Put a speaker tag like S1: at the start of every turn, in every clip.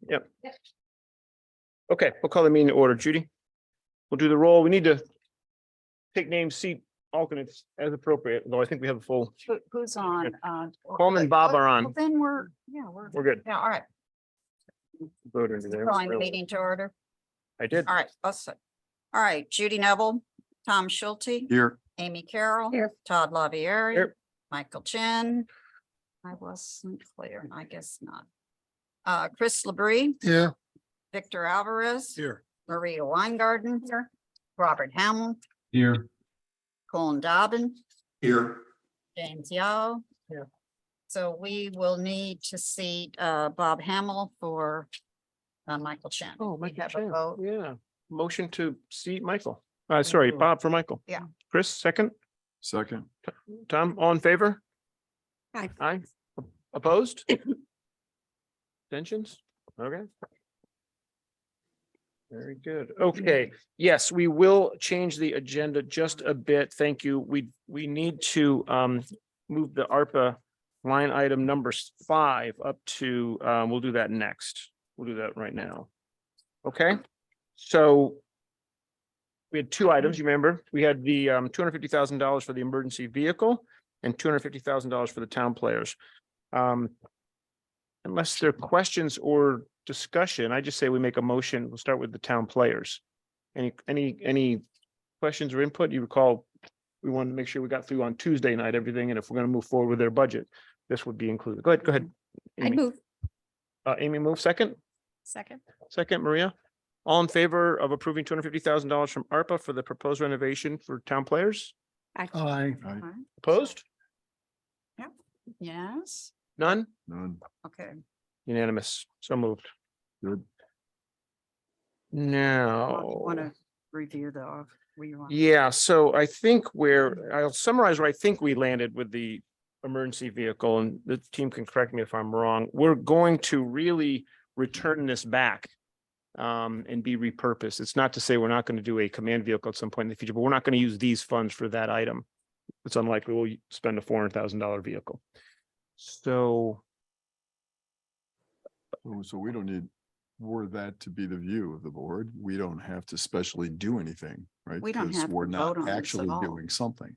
S1: Yep. Okay, we'll call the meeting to order. Judy? We'll do the roll. We need to take names, seat alternates as appropriate, though I think we have a full,
S2: Who's on?
S1: Coleman and Bob are
S2: Well,
S1: on.
S2: then we're
S1: We're good.
S2: yeah, all right.
S1: Voter into there.
S2: Calling the meeting to order.
S1: I did.
S2: All right, all right, Judy Neville, Tom Schulte,
S3: Here.
S2: Amy Carroll.
S4: Here.
S2: Todd Lavieri.
S1: Here.
S2: Michael Chen. I wasn't clear, I guess not. Chris Labrie,
S3: Here.
S2: Victor Alvarez.
S3: Here.
S2: Maria Weingarten here. Robert Hamill,
S3: Here.
S2: Colin Dobbin,
S3: Here.
S2: James Yao.
S1: Here.
S2: So we will need to seat Bob Hamill for Michael Chen.
S1: Oh,
S2: We
S1: Michael
S2: have a
S1: Chen.
S2: vote.
S1: Yeah. Motion to seat Michael. Sorry, Bob for Michael.
S2: Yeah.
S1: Chris, second.
S3: Second.
S1: Tom, all in favor?
S4: Aye.
S1: Aye. Opposed? Tensions? Okay. Very good. Okay, yes, we will change the agenda just a bit. Thank you. We need to move the ARPA line item number 5 up to, we'll do that next. We'll do that right now. Okay, so we had 2 items, you remember? We had the $250,000 for the emergency vehicle and $250,000 for the town players. Unless there are questions or discussion, I just say we make a motion. We'll start with the town players. Any questions or input? You recall, we wanted to make sure we got through on Tuesday night, everything, and if we're going to move forward with their budget, this would be included. Go ahead.
S4: I'd
S1: Amy.
S4: move.
S1: Amy, move second. Second, Maria. All in favor of approving $250,000 from ARPA for the proposed renovation for town players?
S3: Aye.
S2: All right.
S1: Opposed?
S2: Yes,
S1: None?
S3: None.
S2: okay.
S1: Unanimous. So moved.
S3: Good.
S1: Now.
S2: Want to review the,
S1: Yeah, so I think I'll summarize where I think we landed with the emergency vehicle, and the team can correct me if I'm wrong. We're going to really return this back and be repurposed. It's not to say we're not going to do a command vehicle at some point in the future, but we're not going to use these funds for that item. It's unlikely we'll spend a $400,000 vehicle. So
S3: So we don't need for that to be the view of the board. We don't have to specially do anything, right?
S2: We don't
S3: 'Cause
S2: have to
S3: we're
S2: vote
S3: not
S2: on this at
S3: actually
S2: all.
S3: doing something.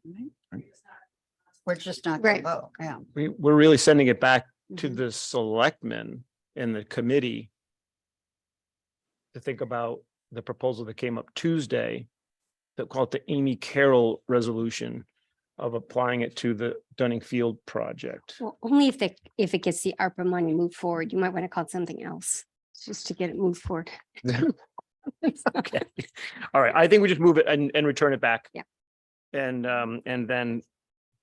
S2: we're just not going
S4: Right.
S2: to vote, yeah.
S1: we're really sending it back to
S2: Mhm.
S1: the selectmen and the committee to think about the proposal that came up Tuesday that called the Amy Carroll resolution of applying it to the Dunning Field project.
S4: Well, only if it gets the ARPA money moved forward, you might want to call it something else, just to get it moved forward.
S1: Okay. All right. I think we just move it and return it back.
S4: Yeah.
S1: And then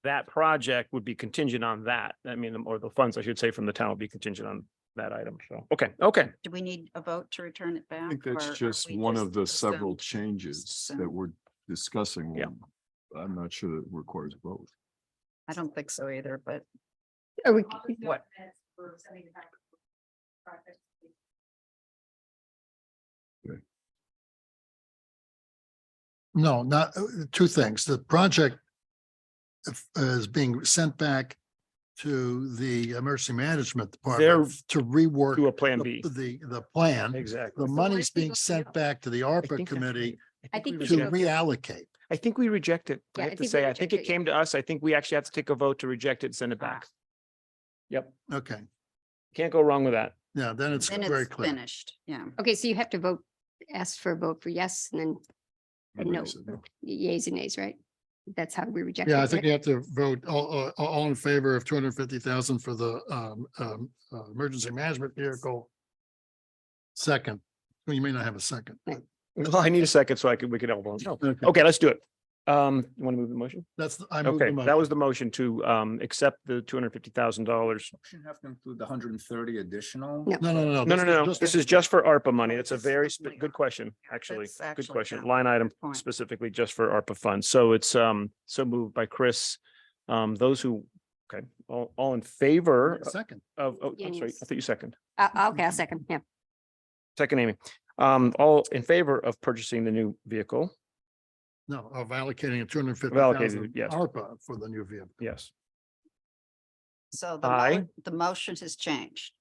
S1: that project would be contingent on that. I mean, or the funds, I should say, from the town will be contingent on that item. So, okay.
S2: Do we need a vote to return it back?
S3: I think
S2: or
S3: that's
S2: are
S3: just
S2: we
S3: one
S2: just
S3: of the
S2: assume-
S3: several changes
S2: assume?
S3: that we're discussing.
S1: Yeah.
S3: I'm not sure that it requires a vote.
S2: I don't think so either, but
S4: Are we,
S2: what?
S5: No, not, 2 things. The project is being sent back to the emergency management department to rework
S1: Do a plan B.
S5: the plan.
S1: Exactly.
S5: The money's being sent back to the ARPA
S1: think that's
S5: committee
S4: I think
S1: we
S4: we
S5: to
S4: should-
S5: reallocate.
S1: I think we reject it. I
S4: Yeah,
S1: have
S4: I
S1: to
S4: think we
S1: say, I think it
S4: reject it,
S1: came to us. I think we actually have to take a vote to reject it and send it back. Yep.
S5: Okay,
S1: Can't go wrong with that.
S5: yeah, then it's
S2: Then
S5: very
S2: it's
S5: clear.
S2: finished, yeah.
S4: okay, so you have to vote, ask for a vote for yes, and then a
S3: Nobody
S4: no,
S3: said no.
S4: yays and nays, right? That's how we reject it.
S5: Yeah, I think
S4: right?
S5: you have to vote all in favor of 250,000 for the emergency management vehicle. Second, well, you may not have a second. but
S1: Well, I need a second so we can all vote. No.
S5: Okay,
S1: Okay, let's do it. You want to move the motion?
S5: I moved
S1: Okay,
S5: the
S1: that
S5: motion.
S1: was the motion to accept the $250,000.
S6: Shouldn't have to include the 130 additional.
S4: No.
S1: No. This is just for ARPA money. It's a very good question, actually.
S2: That's
S1: Good
S2: actually
S1: question.
S2: valid.
S1: Line item
S2: Good point.
S1: specifically just for ARPA funds. So it's so moved by Chris. Those who, okay, all in favor
S5: Second,
S1: of, oh, I'm sorry,
S4: Yes.
S1: I thought you second.
S4: Okay, I'll second, yeah.
S1: Second, Amy. All in favor of purchasing the new vehicle?
S5: no, of allocating a 250,000
S1: allocated, yes.
S5: ARPA for the new vehicle.
S1: Yes.
S2: So
S1: Aye.
S2: the motion has changed.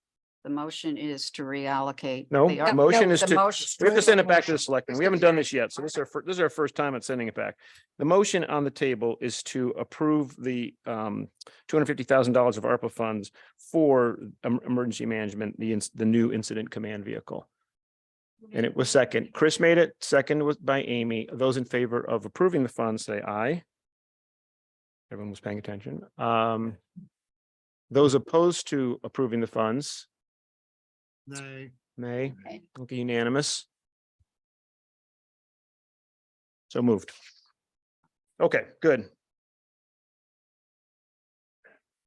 S2: The motion is to reallocate.
S1: No,
S2: the
S1: the
S2: ARPA.
S1: motion is
S2: The
S1: to,
S2: motion-
S1: we have to send it back to the
S2: motion.
S1: selectmen. We haven't done this yet. So this is our first time at sending it back. The motion on the table is to approve the $250,000 of ARPA funds for emergency management, the new incident command vehicle. And it was second. Chris made it. Second was by Amy. Those in favor of approving the funds, say aye. Everyone was paying attention. Those opposed to approving the funds,
S5: Nay.
S1: nay.
S4: Okay.
S1: Okay, unanimous. So moved. Okay, good.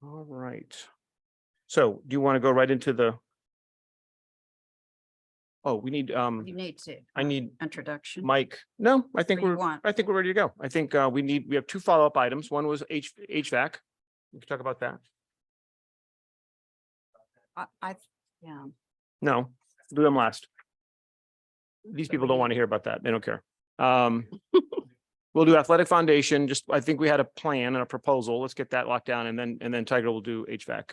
S1: All right. So do you want to go right into the? Oh, we need,
S2: You need to.
S1: I need
S2: Introduction.
S1: Mike. No, I think
S2: What do you
S1: we're,
S2: want?
S1: I think we're ready to go. I think we have two follow-up items. One was HVAC. We can talk about that.
S2: Yeah.
S1: No, do them last. These people don't want to hear about that. They don't care. We'll do athletic foundation. Just, I think we had a plan and a proposal. Let's get that locked down and then Tiger will do HVAC.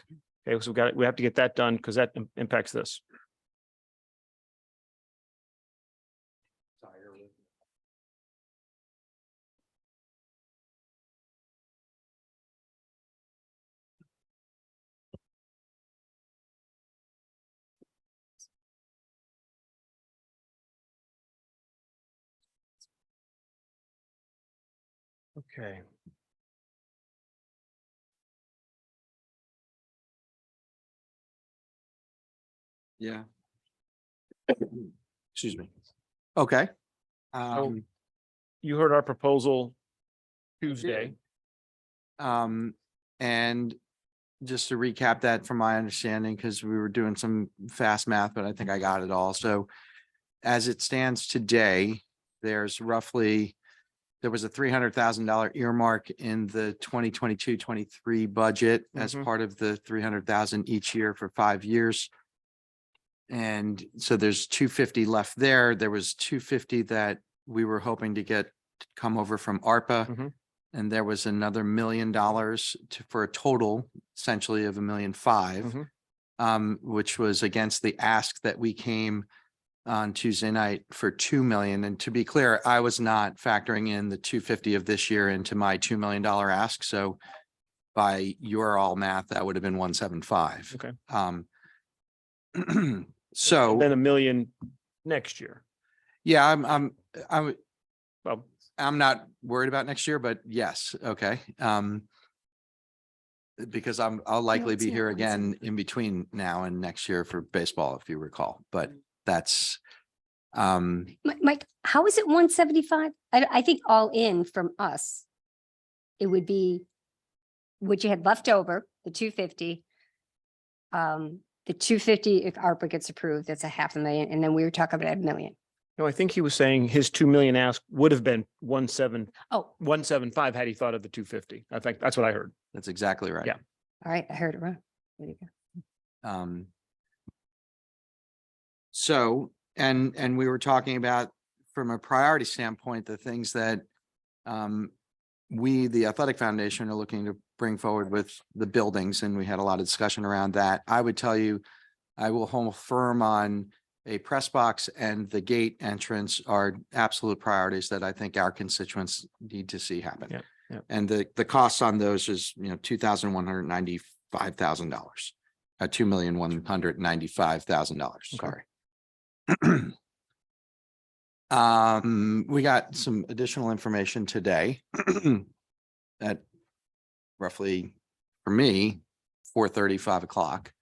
S1: Okay, so we have to get that done because that impacts this. Okay.
S7: Yeah. Excuse me. Okay.
S1: You heard our proposal Tuesday.
S7: And just to recap that from my understanding, because we were doing some fast math, but I think I got it all. So as it stands today, there was a $300,000 earmark in the 2022-23 budget as
S1: Mhm.
S7: part of the 300,000 each year for 5 years. And so there's 250 left there. There was 250 that we were hoping to get to come over from ARPA.
S1: Mhm.
S7: And there was another $1 million for a total essentially of $1.5 million,
S1: Mhm.
S7: which was against the ask that we came on Tuesday night for 2 million. And to be clear, I was not factoring in the 250 of this year into my $2 million ask. So by your all math, that would have been 175.
S1: Okay.
S7: So
S1: Then $1 million next year.
S7: yeah,
S1: Well,
S7: I'm not worried about next year, but yes, okay. Because I'll likely
S4: it's
S7: be
S4: not
S7: here
S4: one
S7: again in between now and next year for baseball, if you recall, but that's
S4: Mike, how is it 175? I think all in from us, it would be what you had left over, the 250. The 250, if ARPA gets approved, that's $500,000. And then we were talking about $1 million.
S1: no, I think he was saying his 2 million ask would have been 175 had he thought of the 250. I think that's what I heard.
S7: that's exactly right.
S1: Yeah.
S4: All right, I heard it wrong. There you go.
S7: So, and we were talking about from a priority standpoint, the things that we, the Athletic Foundation, are looking to bring forward with the buildings, and we had a lot of discussion around that. I would tell you, I will hold firm on a press box and the gate entrance are absolute priorities that I think our constituents need to see happen.
S1: Yeah, yeah.
S7: And the costs on those is, $2,195,000, $2,195,000, sorry. We got some additional information today at roughly, for me, 4:30, 5 o'clock,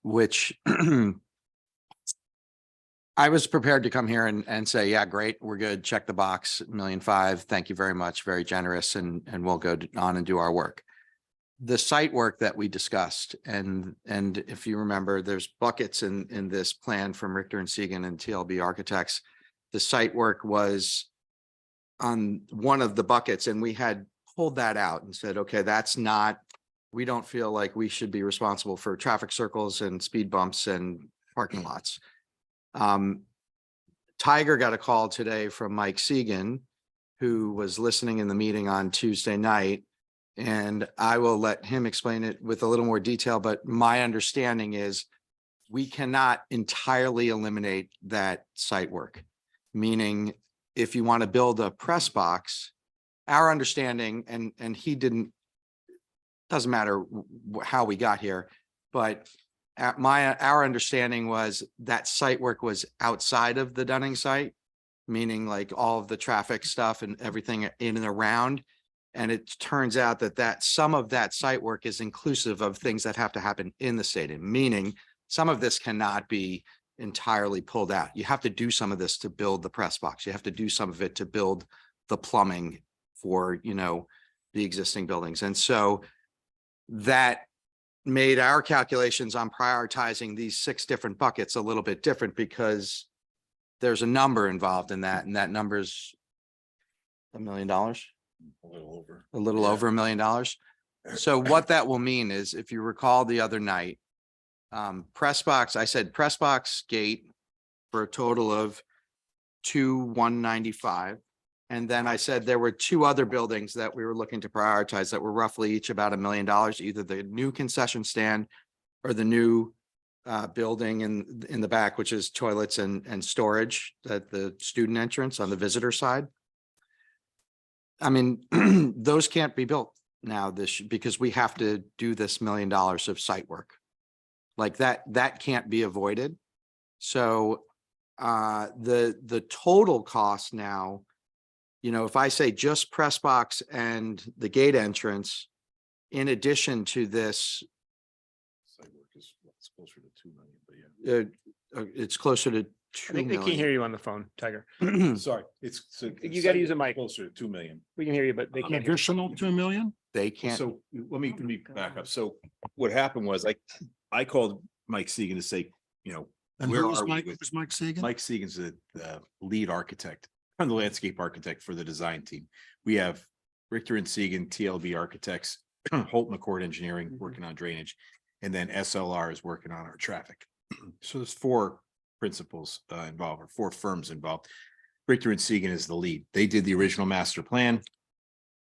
S7: which I was prepared to come here and say, yeah, great, we're good, check the box, $1.5 million, thank you very much, very generous, and we'll go on and do our work. The site work that we discussed, and if you remember, there's buckets in this plan from Richter and Segan and TLB Architects. The site work was on one of the buckets, and we had pulled that out and said, okay, we don't feel like we should be responsible for traffic circles and speed bumps and parking lots. Tiger got a call today from Mike Segan, who was listening in the meeting on Tuesday night, and I will let him explain it with a little more detail, but my understanding is we cannot entirely eliminate that site work. Meaning, if you want to build a press box, our understanding, and he didn't, doesn't matter how we got here, but our understanding was that site work was outside of the Dunning site, meaning like all of the traffic stuff and everything in and around. And it turns out that some of that site work is inclusive of things that have to happen in the stadium, meaning some of this cannot be entirely pulled out. You have to do some of this to build the press box. You have to do some of it to build the plumbing for, you know, the existing buildings. And so that made our calculations on prioritizing these 6 different buckets a little bit different, because there's a number involved in that, and that number's $1 million. A little over $1 million. So what that will mean is, if you recall the other night, press box, I said press box gate for a total of 2,195. And then I said there were 2 other buildings that we were looking to prioritize that were roughly each about $1 million, either the new concession stand or the new building in the back, which is toilets and storage at the student entrance on the visitor side. I mean, those can't be built now because we have to do this $1 million of site work. Like that can't be avoided. So the total cost now, you know, if I say just press box and the gate entrance, in addition to this,
S3: It's closer to 2 million, but yeah.
S7: it's closer to
S1: I
S7: 2
S1: think they can't hear
S7: million.
S1: you on the phone, Tiger.
S3: Sorry, it's.
S1: You gotta use a mic.
S3: Closer to 2 million.
S1: We can hear you, but they
S5: An
S1: can't hear.
S5: additional 2 million?
S7: They can't.
S8: So let me back up. So what happened was I called Mike Segan to say, you know,
S5: And
S8: where
S5: who is
S8: are we
S5: Mike,
S8: with-
S5: who's Mike Segan?
S8: Mike Segan's the lead architect, and the landscape architect for the design team. We have Richter and Segan, TLB architects, Holt McCord Engineering working on drainage, and then SLR is working on our traffic. So there's 4 principals involved, or 4 firms involved. Richter and Segan is the lead. They did the original master plan.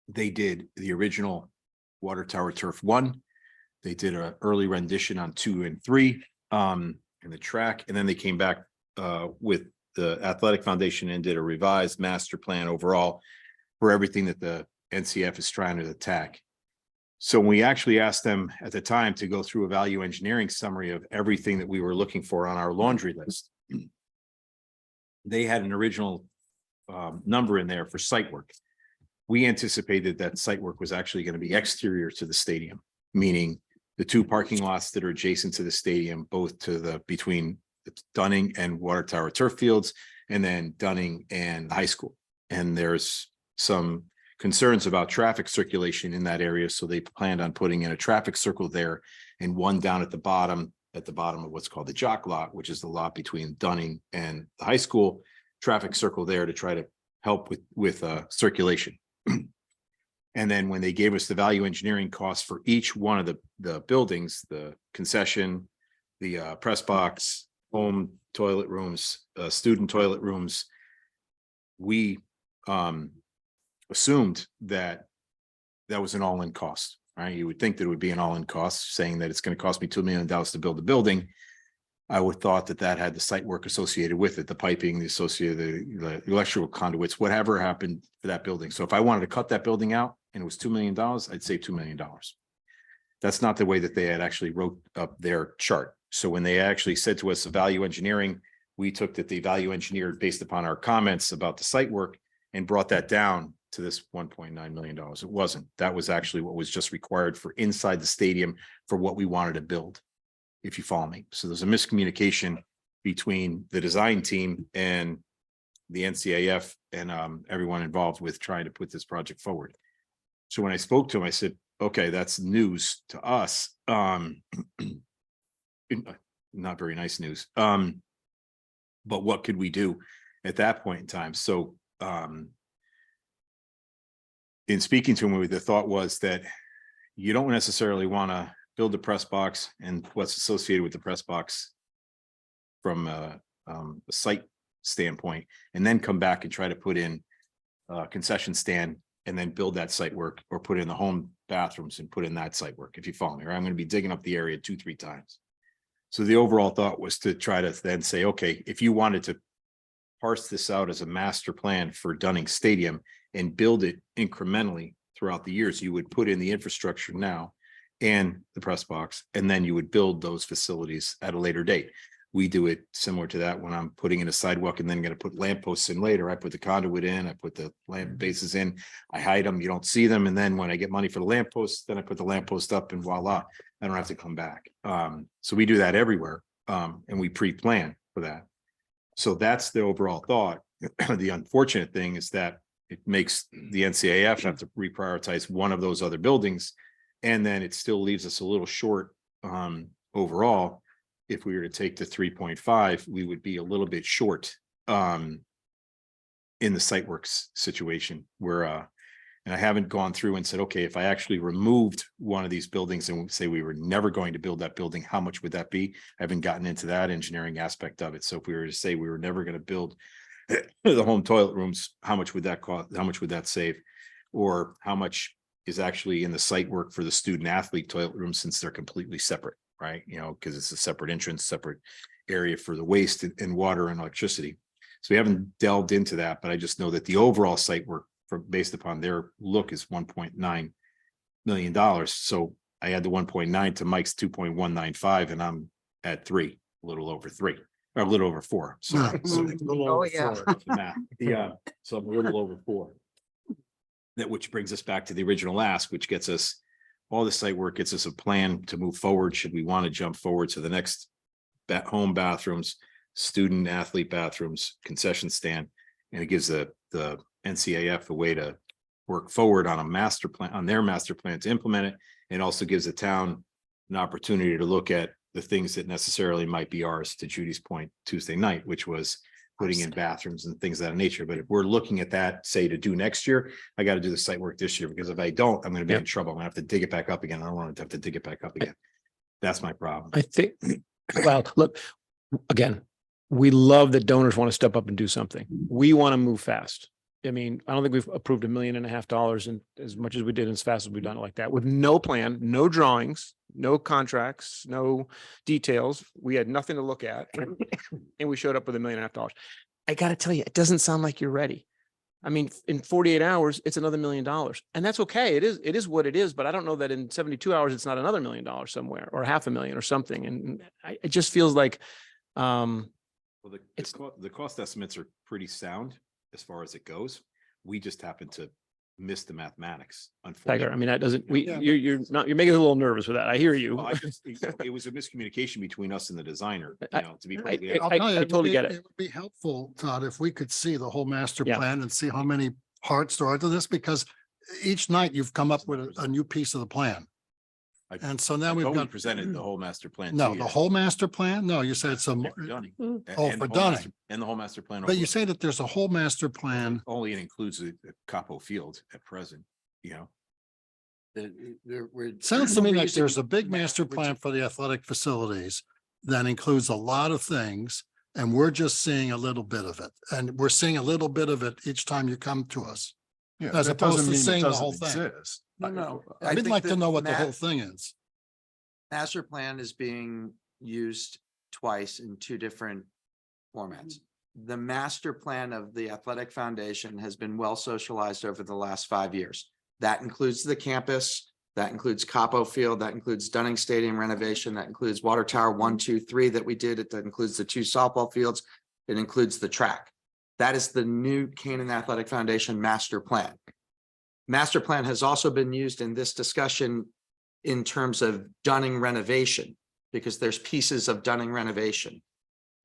S8: They did the original Water Tower Turf 1. They did an early rendition on 2 and 3 in the track, and then they came back with the Athletic Foundation and did a revised master plan overall for everything that the NCF is trying to attack. So we actually asked them at the time to go through a value engineering summary of everything that we were looking for on our laundry list. They had an original number in there for site work. We anticipated that site work was actually going to be exterior to the stadium, meaning the 2 parking lots that are adjacent to the stadium, both to the between Dunning and Water Tower turf fields, and then Dunning and high school. And there's some concerns about traffic circulation in that area. So they planned on putting in a traffic circle there and one down at the bottom of what's called the jock lot, which is the lot between Dunning and the high school, traffic circle there to try to help with circulation. And then when they gave us the value engineering costs for each one of the buildings, the concession, the press box, home toilet rooms, student toilet rooms, we assumed that was an all-in cost, right? You would think that it would be an all-in cost, saying that it's going to cost me $2 million to build the building. I would thought that had the site work associated with it, the piping, the associated, the electrical conduits, whatever happened for that building. So if I wanted to cut that building out and it was $2 million, I'd save $2 million. That's not the way that they had actually wrote up their chart. So when they actually said to us the value engineering, we took that the value engineered based upon our comments about the site work and brought that down to this $1.9 million. It wasn't. That was actually what was just required for inside the stadium for what we wanted to build, if you follow me. So there's a miscommunication between the design team and the NCAF and everyone involved with trying to put this project forward. So when I spoke to him, I said, okay, that's news to us. Not very nice news. But what could we do at that point in time? So in speaking to him, the thought was that you don't necessarily want to build a press box and what's associated with the press box from a site standpoint, and then come back and try to put in a concession stand and then build that site work, or put in the home bathrooms and put in that site work, if you follow me, or I'm going to be digging up the area 2-3 times. So the overall thought was to try to then say, okay, if you wanted to parse this out as a master plan for Dunning Stadium and build it incrementally throughout the years, you would put in the infrastructure now and the press box, and then you would build those facilities at a later date. We do it similar to that when I'm putting in a sidewalk and then going to put lampposts in later. I put the conduit in, I put the lamp bases in, I hide them, you don't see them. And then when I get money for the lampposts, then I put the lamppost up and voila, I don't have to come back. So we do that everywhere. And we pre-plan for that. So that's the overall thought. The unfortunate thing is that it makes the NCAF have to reprioritize one of those other buildings. And then it still leaves us a little short overall. If we were to take the 3.5, we would be a little bit short in the site works situation where and I haven't gone through and said, okay, if I actually removed one of these buildings and say we were never going to build that building, how much would that be? I haven't gotten into that engineering aspect of it. So if we were to say we were never going to build the home toilet rooms, how much would that cost? How much would that save? Or how much is actually in the site work for the student athlete toilet rooms, since they're completely separate, right? You know, because it's a separate entrance, separate area for the waste and water and electricity. So we haven't delved into that, but I just know that the overall site work based upon their look is $1.9 million. So I add the 1.9 to Mike's 2.195 and I'm at 3, a little over 3, or a little over 4. Sorry. So
S2: Oh, yeah.
S8: math. Yeah, so I'm a little over 4. That which brings us back to the original ask, which gets us all the site work, gets us a plan to move forward. Should we want to jump forward to the next home bathrooms, student athlete bathrooms, concession stand, and it gives the NCAF a way to work forward on a master plan, on their master plan to implement it, and also gives the town an opportunity to look at the things that necessarily might be ours, to Judy's point Tuesday night, which was putting in bathrooms and things of that nature. But if we're looking at that, say, to do next year, I got to do the site work this year, because if I don't, I'm going to be in trouble. I'm going to have to dig it back up again. I don't want to have to dig it back up again. That's my problem.
S1: I think, well, look, again, we love that donors want to step up and do something. We want to move fast. I mean, I don't think we've approved $1.5 million and as much as we did, as fast as we've done it like that, with no plan, no drawings, no contracts, no details. We had nothing to look at. And we showed up with $1.5 million. I got to tell you, it doesn't sound like you're ready. I mean, in 48 hours, it's another $1 million, and that's okay. It is what it is, but I don't know that in 72 hours, it's not another $1 million somewhere, or $500,000 or something. And it just feels like,
S8: Well, the cost estimates are pretty sound as far as it goes. We just happen to miss the mathematics, unfortunately.
S1: Tiger, I mean, that doesn't,
S5: Yeah.
S1: you're making us a little nervous with that. I hear you.
S8: Well, it was a miscommunication between us and the designer,
S1: I-
S8: to be perfectly
S5: I'll
S1: I
S5: tell you, would
S1: totally
S5: be-
S1: get it.
S5: It would be helpful, Todd, if we could see the whole master
S1: Yeah.
S5: plan and see how many parts there are to this, because each night you've come up with a new piece of the plan.
S8: I-
S5: And so now
S8: I
S5: we've
S8: thought we
S5: got,
S8: presented the whole master plan. to
S5: no,
S8: you.
S5: the whole master plan? No, you said some,
S8: For Dunning.
S4: Mm.
S5: Oh,
S8: And
S5: for
S8: the whole master-
S5: Dunning.
S8: And the whole master plan.
S5: but you
S8: overlay.
S5: say that there's a whole master plan.
S8: Only it includes the Capo Field at present, you know.
S5: Sounds to me like there's a big master plan for the athletic facilities that includes a lot of things, and we're just seeing a little bit of it. And we're seeing a little bit of it each time you come to us.
S3: Yeah,
S5: As
S3: that
S5: opposed
S3: doesn't
S5: to
S3: mean it
S5: saying the
S3: doesn't
S5: whole thing.
S3: exist.
S7: No.
S5: I'd like to know what the whole thing is.
S7: Master plan is being used twice in 2 different formats. The master plan of the Athletic Foundation has been well socialized over the last 5 years. That includes the campus, that includes Capo Field, that includes Dunning Stadium renovation, that includes Water Tower 1, 2, 3 that we did. It includes the 2 softball fields. It includes the track. That is the new Canaan Athletic Foundation master plan. Master plan has also been used in this discussion in terms of Dunning renovation, because there's pieces of Dunning renovation.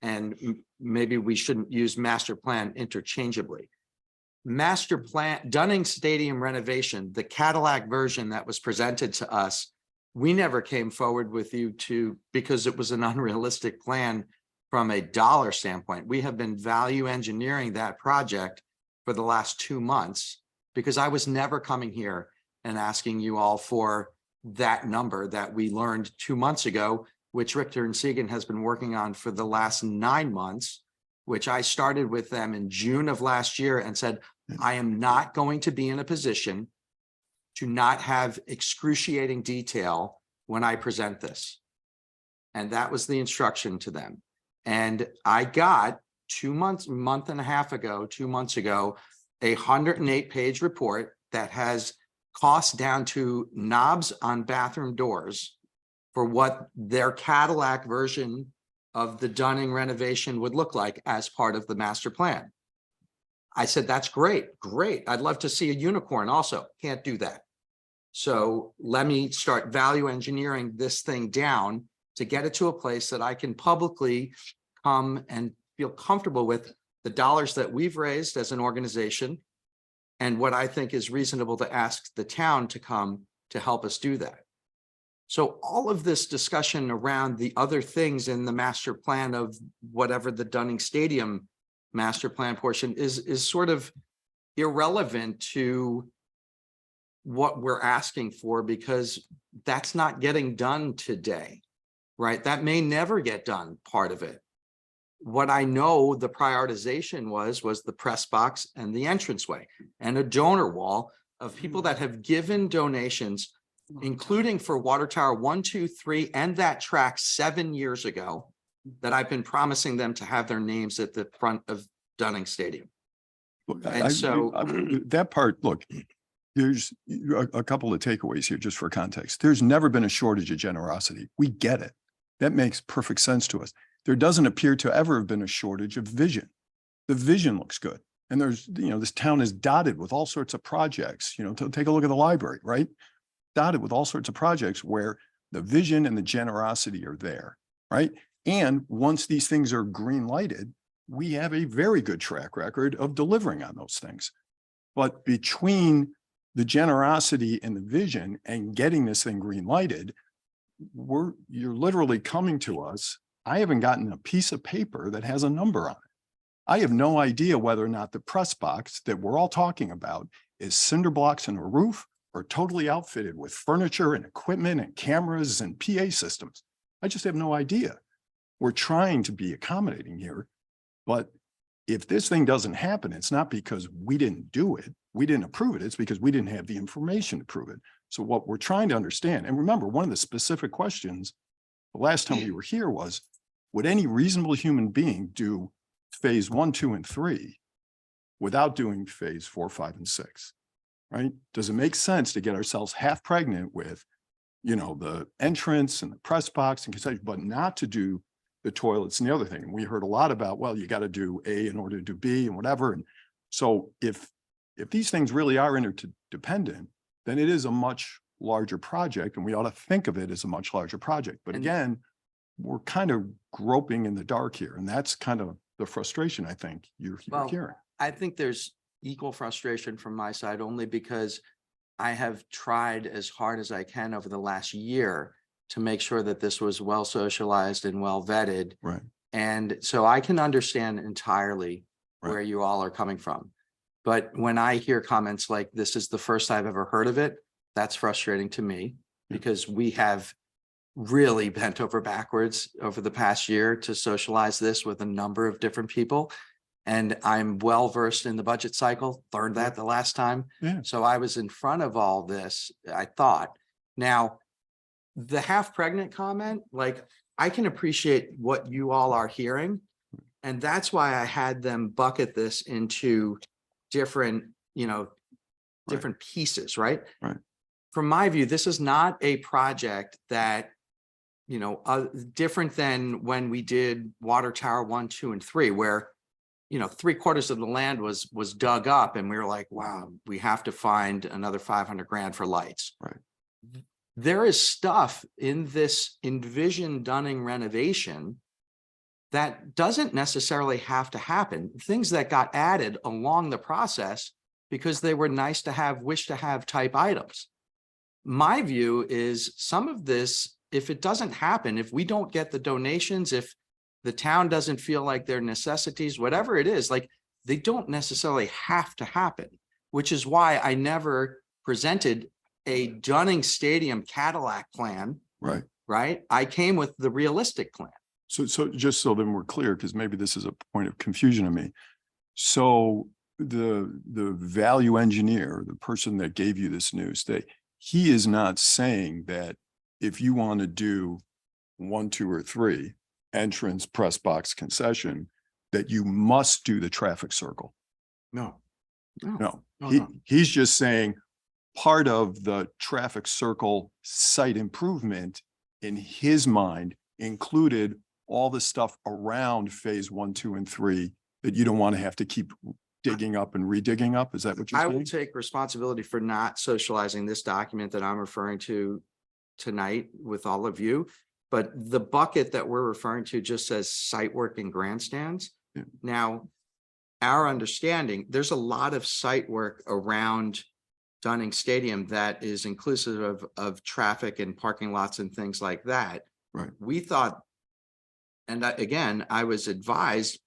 S7: And maybe we shouldn't use master plan interchangeably. Master plan, Dunning Stadium renovation, the Cadillac version that was presented to us, we never came forward with you because it was an unrealistic plan from a dollar standpoint. We have been value engineering that project for the last 2 months, because I was never coming here and asking you all for that number that we learned 2 months ago, which Richter and Segan has been working on for the last 9 months, which I started with them in June of last year and said, I am not going to be in a position to not have excruciating detail when I present this. And that was the instruction to them. And I got 2 months, month and a half ago, 2 months ago, a 108-page report that has costs down to knobs on bathroom doors for what their Cadillac version of the Dunning renovation would look like as part of the master plan. I said, that's great, great. I'd love to see a unicorn also. Can't do that. So let me start value engineering this thing down to get it to a place that I can publicly come and feel comfortable with the dollars that we've raised as an organization and what I think is reasonable to ask the town to come to help us do that. So all of this discussion around the other things in the master plan of whatever the Dunning Stadium master plan portion is sort of irrelevant to what we're asking for, because that's not getting done today, right? That may never get done, part of it. What I know the prioritization was the press box and the entranceway and a donor wall of people that have given donations, including for Water Tower 1, 2, 3, and that track 7 years ago, that I've been promising them to have their names at the front of Dunning Stadium.
S3: Look,
S7: And so-
S3: that part, look, there's a couple of takeaways here just for context. There's never been a shortage of generosity. We get it. That makes perfect sense to us. There doesn't appear to ever have been a shortage of vision. The vision looks good. And there's, this town is dotted with all sorts of projects, take a look at the library, right? Dotted with all sorts of projects where the vision and the generosity are there, right? And once these things are green lighted, we have a very good track record of delivering on those things. But between the generosity and the vision and getting this thing green lighted, you're literally coming to us. I haven't gotten a piece of paper that has a number on it. I have no idea whether or not the press box that we're all talking about is cinder blocks and a roof or totally outfitted with furniture and equipment and cameras and PA systems. I just have no idea. We're trying to be accommodating here, but if this thing doesn't happen, it's not because we didn't do it, we didn't approve it, it's because we didn't have the information to prove it. So what we're trying to understand, and remember, one of the specific questions the last time we were here was, would any reasonable human being do phase 1, 2, and 3 without doing phase 4, 5, and 6, right? Does it make sense to get ourselves half pregnant with, the entrance and the press box and concession, but not to do the toilets and the other thing? And we heard a lot about, well, you got to do A in order to do B and whatever. And so if these things really are interdependent, then it is a much larger project, and we ought to think of it as a much larger project. But
S7: And-
S3: again, we're kind of groping in the dark here, and that's kind of the frustration I think you're
S7: Well,
S3: hearing.
S7: I think there's equal frustration from my side, only because I have tried as hard as I can over the last year to make sure that this was well socialized and well vetted.
S3: Right.
S7: And so I can understand entirely
S3: Right.
S7: where you all are coming from. But when I hear comments like, this is the first I've ever heard of it, that's frustrating to me, because we have really bent over backwards over the past year to socialize this with a number of different people. And I'm well versed in the budget cycle, learned that the last time.
S3: Yeah.
S7: So I was in front of all this, I thought. Now, the half pregnant comment, like, I can appreciate what you all are hearing. And that's why I had them bucket this into different, different pieces, right?
S3: Right.
S7: From my view, this is not a project that, different than when we did Water Tower 1, 2, and 3, where 3/4 of the land was dug up, and we were like, wow, we have to find another 500 grand for lights.
S3: Right.
S7: There is stuff in this envisioned Dunning renovation that doesn't necessarily have to happen. Things that got added along the process because they were nice to have, wish to have type items. My view is some of this, if it doesn't happen, if we don't get the donations, if the town doesn't feel like their necessities, whatever it is, like, they don't necessarily have to happen, which is why I never presented a Dunning Stadium Cadillac plan,
S3: Right.
S7: right? I came with the realistic plan.
S3: So just so then we're clear, because maybe this is a point of confusion to me. So the value engineer, the person that gave you this news, he is not saying that if you want to do 1, 2, or 3, entrance, press box, concession, that you must do the traffic circle.
S8: No.
S3: No,
S8: No.
S3: he's just saying part of the traffic circle site improvement in his mind included all the stuff around phase 1, 2, and 3 that you don't want to have to keep digging up and redigging up. Is that what you're
S7: I will
S3: saying?
S7: take responsibility for not socializing this document that I'm referring to tonight with all of you. But the bucket that we're referring to just says site work and grandstands.
S3: Yeah.
S7: Now, our understanding, there's a lot of site work around Dunning Stadium that is inclusive of traffic and parking lots and things like that.
S3: Right.
S7: We thought, and again, I was advised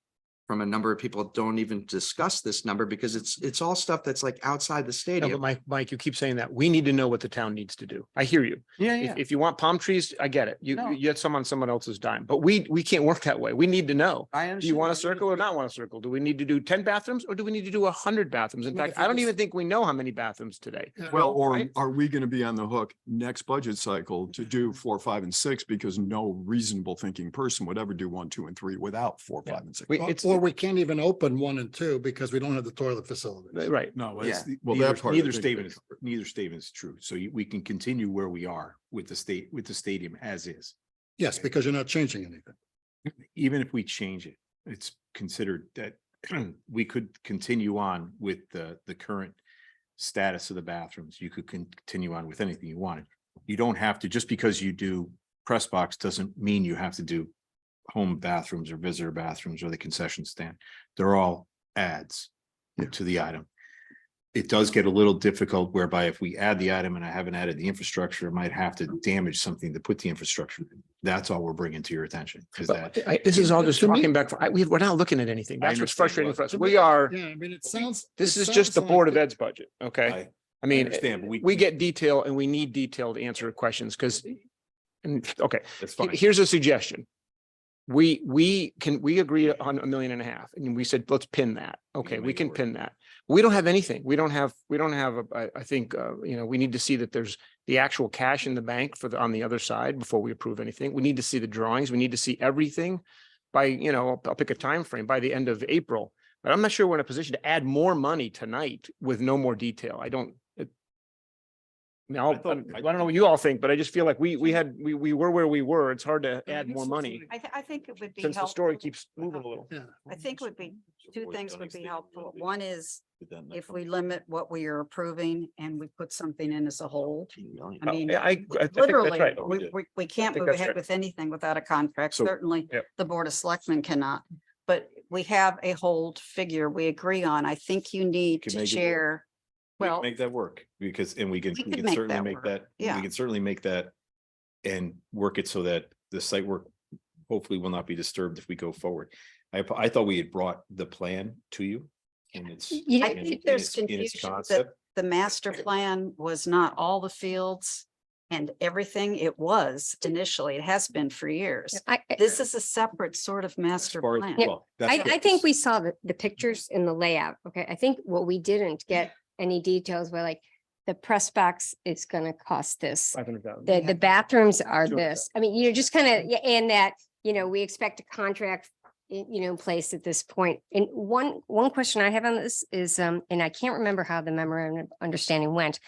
S7: from a number of people, don't even discuss this number because it's all stuff that's like outside the
S1: No,
S7: stadium.
S1: but Mike, you keep saying that. We need to know what the town needs to do. I hear you.
S7: Yeah,
S1: If you want palm trees, I get it.
S7: No.
S1: You get some on someone else's dime, but we can't work that way. We need to know.
S7: I
S1: Do
S7: understand.
S1: you want a circle or not want a circle? Do we need to do 10 bathrooms or do we need to do 100 bathrooms? In
S5: I mean,
S1: fact,
S5: if you
S1: I don't
S5: just-
S1: even think we know how many bathrooms today.
S3: Well, or
S1: right?
S3: are we going to be on the hook next budget cycle to do 4, 5, and 6 because no reasonable thinking person would ever do 1, 2, and 3 without 4,
S1: Yeah.
S3: 5, and 6?
S5: Or we can't even open 1 and 2 because we don't have the toilet facility.
S1: Right.
S8: No,
S7: Yeah.
S8: it's,
S3: Well,
S8: neither,
S3: that part I
S8: neither
S3: think
S8: statement,
S3: is-
S8: neither statement is true. So we can continue where we are with the stadium as is.
S5: Yes, because you're not changing anything.
S8: Even if we change it, it's considered that we could continue on with the current status of the bathrooms. You could continue on with anything you wanted. You don't have to, just because you do press box doesn't mean you have to do home bathrooms or visitor bathrooms or the concession stand. They're all adds
S3: Yeah.
S8: to the item. It does get a little difficult whereby if we add the item and I haven't added the infrastructure, I might have to damage something to put the infrastructure in. That's all we're bringing to your attention. Is that
S1: This is all just
S5: To me-
S1: talking back. We're not looking at anything.
S8: I
S1: That's what's
S8: understand,
S1: frustrating
S8: but-
S1: for us.
S5: To
S1: We
S5: me-
S1: are,
S5: Yeah, I mean, it sounds.
S1: this
S5: it
S1: is just the
S5: sounds
S1: Board
S5: like
S1: of Ed's budget. Okay.
S8: I
S1: I mean,
S8: understand, but
S1: we get detail and we need detail to answer questions because, and, okay,
S8: that's fine.
S1: here's a suggestion. We agree on 1.5 million and we said, let's pin that. Okay, we
S8: make it
S1: can
S8: work.
S1: pin that. We don't have anything. We don't have, I think, we need to see that there's the actual cash in the bank on the other side before we approve anything. We need to see the drawings. We need to see everything by, I'll pick a time frame by the end of April. But I'm not sure we're in a position to add more money tonight with no more detail. I don't. Now, I don't know what you all think, but I just feel like we were where we were. It's hard to add more money
S2: I think it would be
S1: since the story
S2: helpful.
S1: keeps moving a little.
S5: Yeah.
S2: I think would be, two things would be helpful. One is if we limit what we are approving and we put something in as a whole. I mean,
S1: I think that's
S2: literally,
S1: right.
S2: we can't
S1: think
S2: move
S1: that's
S2: ahead
S1: right.
S2: with anything without a contract.
S1: So,
S2: Certainly,
S1: yep.
S2: the Board of Selectmen cannot. But we have a hold figure we agree on. I think you need
S8: Can
S2: to
S8: make it work.
S2: share.
S8: We can
S2: Well,
S8: make that work because, and we can
S2: We could make
S8: certainly
S2: that
S8: make
S2: work.
S8: that,
S2: Yeah.
S8: we can certainly make that and work it so that the site work hopefully will not be disturbed if we go forward. I thought we had brought the plan to you and it's.
S4: You
S2: I
S4: know,
S2: think there's
S8: in its
S2: confusion that
S8: concept.
S2: the master plan was not all the fields and everything. It was initially. It has been for years. This is a separate sort of
S8: As
S2: master
S8: far as-
S2: plan.
S8: well, that's
S4: I
S8: what-
S4: think we saw the pictures in the layout. Okay, I think what we didn't get any details were like, the press box is gonna cost this.
S1: 500,000.
S4: The bathrooms are
S1: 200,000.
S4: this. I mean, you're just kind of, yeah, and that, we expect a contract in place at this point. And one question I have on this is, and I can't remember how the memorandum of understanding went.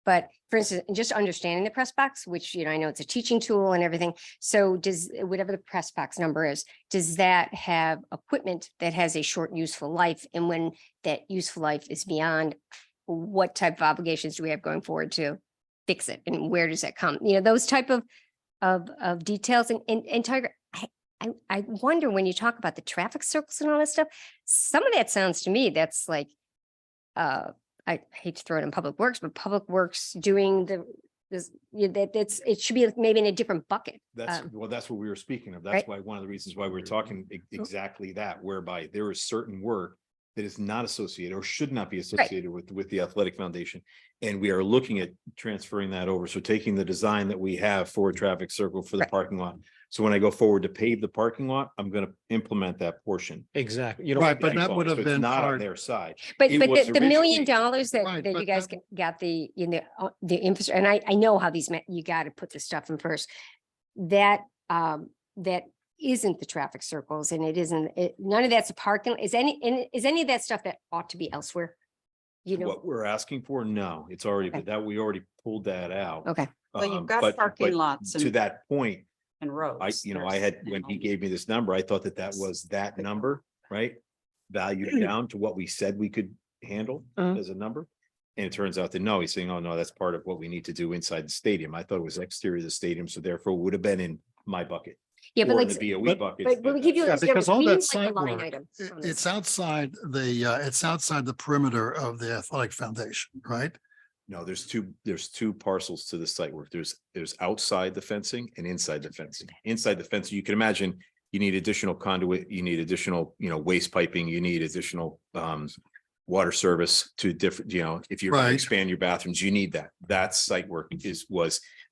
S4: But for instance, just understanding the press box, which, I know it's a teaching tool and everything. So does, whatever the press box number is, does that have equipment that has a short useful life? And when that useful life is beyond, what type of obligations do we have going forward to fix it? And where does that come? Those type of details and Tiger, I wonder when you talk about the traffic circles and all that stuff, some of that sounds to me, that's like, I hate to throw it in Public Works, but Public Works doing it should be maybe in a different bucket.
S8: That's, well, that's what we were speaking of.
S4: right.
S8: That's why, one of the reasons why we're talking exactly that, whereby there is certain work that is not associated or should not be associated with the athletic foundation. And we are looking at transferring that over. So taking the design that we have for a traffic circle for the
S4: Right.
S8: parking lot. So when I go forward to pave the parking lot, I'm going to implement that portion.
S1: Exactly. You don't.
S5: Right, but
S8: That's
S5: that
S8: all.
S5: would have
S8: So it's
S5: been
S8: not on
S5: part.
S8: their side.
S4: But
S8: It was
S4: the $1 million
S8: originally-
S4: that
S5: Right,
S4: you
S5: but
S4: guys
S5: that-
S4: got the infrastructure, and I know how you got to put this stuff in first. That that isn't the traffic circles and it isn't, none of that's a parking, is any of that stuff that ought to be elsewhere? You know,
S8: What we're asking for, no, it's already,
S4: Okay.
S8: that we already pulled that out.
S4: okay,
S2: Well, you've
S8: Um,
S2: got
S8: but-
S2: parking
S8: but
S2: lots
S8: To
S2: and-
S8: that point,
S2: And roads.
S8: I had, when he gave me this number, I thought that that was that number, right? Valued down to what we said we could handle as a number. And it turns out that no, he's saying, oh, no, that's part of what we need to do inside the stadium. I thought it was exterior of the stadium, so therefore would have been in my bucket.
S4: yeah, but
S8: Or in
S4: like,
S8: the BOE
S5: but-
S8: bucket.
S4: but we keep doing
S5: Yeah,
S4: this,
S5: because all
S4: we
S5: that
S4: need, like,
S5: site
S4: the line
S5: work,
S4: items on this.
S5: it's outside it's outside the perimeter of the athletic foundation, right?
S8: No, there's two parcels to the site work. There's outside the fencing and inside the fencing. Inside the fencing, you can imagine you need additional conduit, you need additional, waste piping, you need additional water service to different, if you're gonna
S5: Right.
S8: expand your bathrooms, you need that. That site work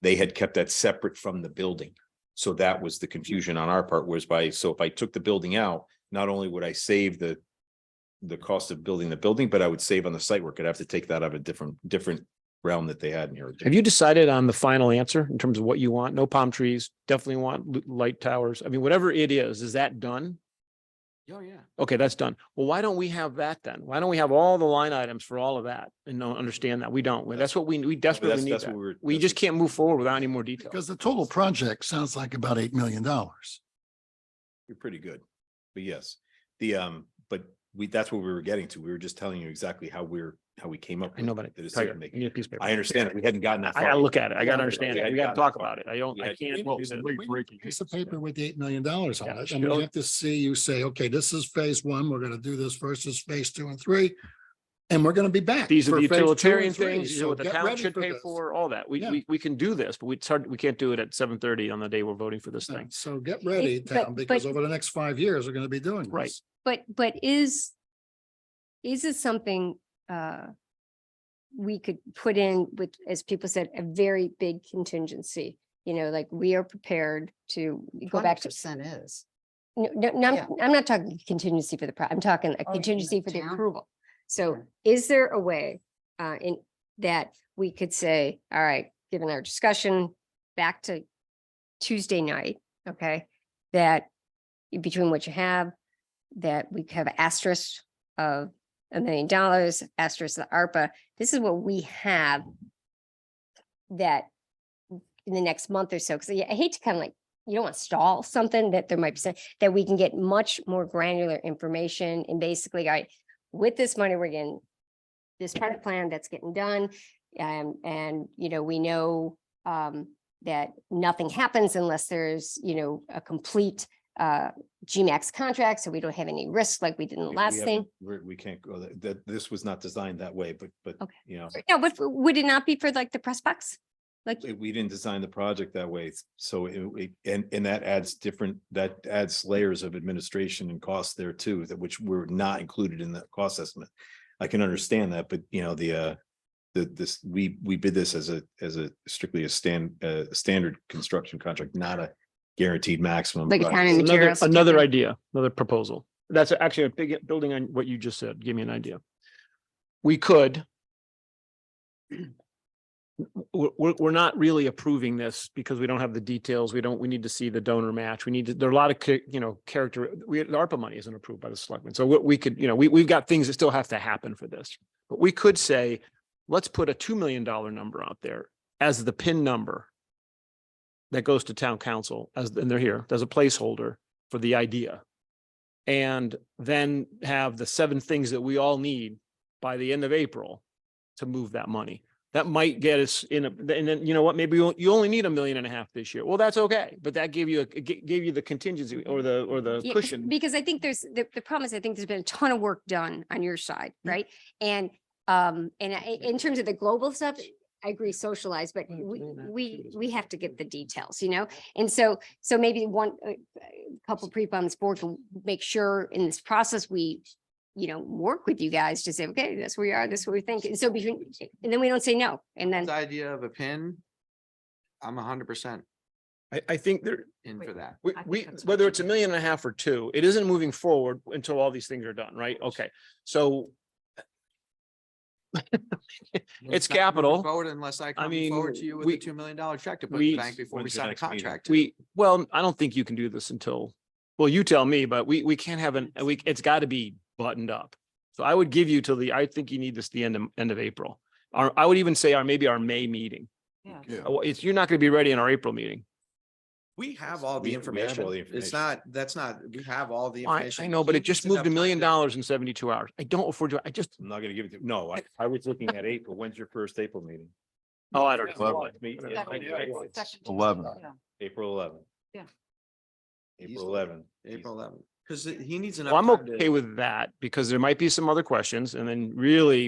S8: they had kept that separate from the building. So that was the confusion on our part, so if I took the building out, not only would I save the cost of building the building, but I would save on the site work. I'd have to take that out of a different realm that they had in here.
S1: Have you decided on the final answer in terms of what you want? No palm trees, definitely want light towers. I mean, whatever it is that done?
S7: Oh, yeah.
S1: Okay, that's done. Well, why don't we have that then? Why don't we have all the line items for all of that and understand that? We don't. Well, that's what we desperately need
S8: That's
S1: that.
S8: what we're.
S1: We
S8: that's
S1: just
S8: what-
S1: can't move forward without any more details.
S5: Because the total project sounds like about $8 million.
S8: You're pretty good. But yes, but that's what we were getting to. We were just telling you exactly how we came up.
S1: I know,
S8: with
S1: but
S8: the
S1: Tiger,
S8: decision
S1: you
S8: making.
S1: need a piece of paper.
S8: I understand it. We hadn't gotten that
S1: I
S8: far.
S1: gotta look at it. I gotta
S8: Yeah,
S1: understand
S8: we
S1: it.
S8: hadn't
S1: We gotta
S8: gotten
S1: talk
S8: that far.
S1: about it. I can't.
S5: Piece of paper with the $8 million on
S1: Yeah,
S5: it. And we
S1: sure.
S5: have to see, you say, okay, this is phase one, we're gonna do this versus phase 2 and 3. And we're gonna be back.
S1: These are
S5: for
S1: the
S5: phase 2 and
S1: utilitarian
S5: 3.
S1: things, these are
S5: So
S1: what the
S5: get
S1: town
S5: ready
S1: should pay
S5: this.
S1: for, all that.
S5: Yeah.
S1: We can do this, but we can't do it at 7:30 on the day we're voting for this
S5: Yeah,
S1: thing.
S5: So get ready,
S4: but-
S5: town, because
S4: but-
S5: over the next 5 years, we're gonna be doing
S1: Right.
S5: this.
S4: But is it something we could put in with, as people said, a very big contingency? You know, like we are prepared to go back to.
S2: 20% is.
S4: No,
S2: Yeah.
S4: I'm not talking contingency for the, I'm talking a
S2: Oh, you mean
S4: contingency for the
S2: town?
S4: approval. So
S2: Sure.
S4: is there a way in that we could say, all right, given our discussion back to Tuesday night, okay, that between what you have, that we have asterisk of $1 million, asterisk the ARPA, this is what we have that in the next month or so, because I hate to kind of like, you don't want to stall something that there might be some, that we can get much more granular information and basically, all right, with this money, we're getting this part of the plan that's getting done. And, we know that nothing happens unless there's, a complete GMAX contract, so we don't have any risk like we did in the
S8: We
S4: last thing.
S8: haven't- We can't go that this was not designed that way, but,
S4: Okay. No, but would it not be for like the press box? Like,
S8: we didn't design the project that way. So and that adds layers of administration and costs there too, which were not included in the cost estimate. I can understand that, but we bid this as a strictly a standard construction contract, not a guaranteed maximum.
S4: Like a
S8: price.
S4: time and materials.
S1: Another idea, another proposal. That's actually a big, building on what you just said, give me an idea. We could. We're not really approving this because we don't have the details. We need to see the donor match. There are a lot of, character, the ARPA money isn't approved by the selectmen. So what we could, we've got things that still have to happen for this. But we could say, let's put a $2 million number out there as the PIN number that goes to town council and they're here, there's a placeholder for the idea. And then have the 7 things that we all need by the end of April to move that money. That might get us and then, you know what, maybe you only need $1.5 million this year. Well, that's okay. But that gave you the contingency or the
S4: Yeah,
S1: cushion.
S4: because I think the problem is I think there's been a ton of work done on your side, right? And in terms of the global stuff, I agree, socialize, but we have to get the details, And so maybe a couple people on this board can make sure in this process, we work with you guys to say, okay, that's where we are, this is what we think. And so and then we don't say no. And then
S7: The idea of a pin, I'm 100%
S1: I think there,
S7: in for that.
S2: I think that's what
S1: whether
S2: you
S1: it's $1.5
S2: do.
S1: million or 2, it isn't moving forward until all these things are done, right? Okay, so It's
S7: not moving
S1: capital.
S7: Forward unless I come
S1: mean,
S7: forward to you with
S1: we-
S7: a $2 million check to put in
S1: we-
S7: the bank before we
S8: When's the
S7: sign a
S8: next meeting?
S7: contract.
S1: Well, I don't think you can do this until, well, you tell me, but we can't have it's got to be buttoned up. So I would give you till I think you need this the end of April. I would even say maybe our May meeting.
S2: Yeah.
S1: You're not going to be ready in our April meeting.
S7: We have all the
S8: We have all
S7: information.
S8: the
S7: It's
S8: information.
S7: not, that's not, we have all the
S1: I
S7: information.
S1: know, but
S7: He
S1: it just
S7: needs
S1: moved $1
S7: enough
S1: million
S7: time to-
S1: in 72 hours. I don't afford to,
S8: I'm not gonna give it to, no, I was looking at April. When's your first April meeting?
S1: oh, I don't know.
S8: Well,
S2: Second
S3: 11.
S2: yeah.
S8: April 11th.
S2: Yeah.
S8: April 11th.
S7: April 11th, because he needs enough.
S1: Well, I'm
S7: time to-
S1: okay with that because there might be some other questions and then really,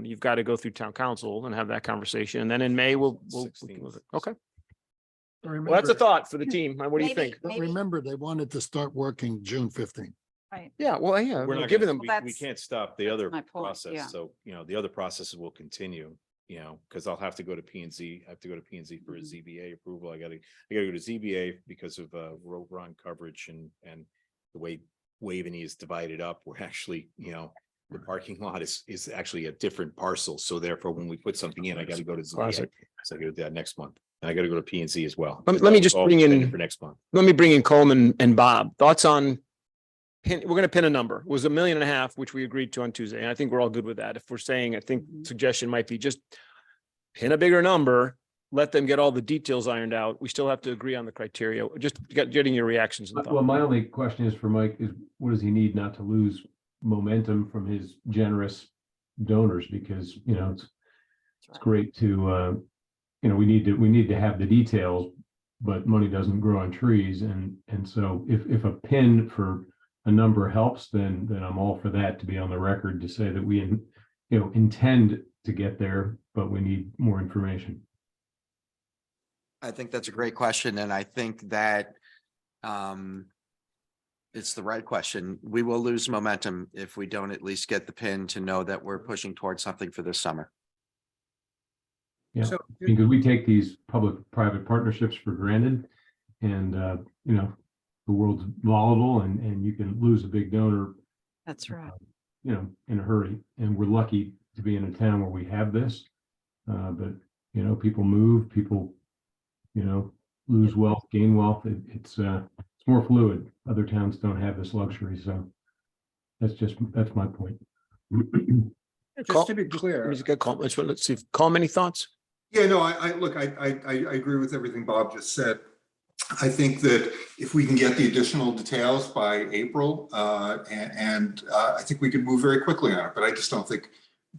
S1: you've got to go through town council and have that conversation. And then in May, we'll
S8: 16th.
S1: okay. Well, that's a
S5: Remember,
S1: thought for the team. What do you
S2: Maybe-
S1: think?
S5: but remember, they wanted to start working June 15th.
S2: Right.
S1: Yeah, well, yeah,
S8: We're
S1: we're
S8: not
S1: giving
S8: gonna,
S1: them,
S8: we
S2: That's-
S8: can't stop the
S2: that's
S8: other
S2: my point, yeah.
S8: process. So, the other processes will continue, because I'll have to go to P and Z. I have to go to P and Z for a ZBA approval. I gotta go to ZBA because of road run coverage and the way Waveney is divided up. We're actually, the parking lot is actually a different parcel. So therefore, when we put something in, I gotta go to ZBA.
S1: Classic.
S8: So I gotta do that next month. And I gotta go to P and Z as well.
S1: Let me just
S8: All
S1: bring in-
S8: scheduled for next month.
S1: let me bring in Coleman and Bob. Thoughts on we're going to pin a number. It was $1.5 million, which we agreed to on Tuesday. And I think we're all good with that. If we're saying, I think suggestion might be just pin a bigger number, let them get all the details ironed out. We still have to agree on the criteria. Just getting your reactions. And
S9: Well,
S1: thoughts.
S9: my only question is for Mike is what does he need not to lose momentum from his generous donors? Because, it's great to, we need to have the details, but money doesn't grow on trees. And so if a pin for a number helps, then I'm all for that, to be on the record to say that we, intend to get there, but we need more information.
S7: I think that's a great question, and I think that it's the right question. We will lose momentum if we don't at least get the pin to know that we're pushing towards something for this summer.
S9: Yeah,
S6: So,
S9: because we take these public-private partnerships for granted. And, the world's volatile and you can lose a big donor,
S2: That's right.
S9: in a hurry. And we're lucky to be in a town where we have this. But, people move, people, lose wealth, gain wealth. It's more fluid. Other towns don't have this luxury. So that's my point.
S6: just to be clear,
S1: Let's see. Call any thoughts?
S10: Yeah, no, I agree with everything Bob just said. I think that if we can get the additional details by April, and I think we could move very quickly on it, but I just don't think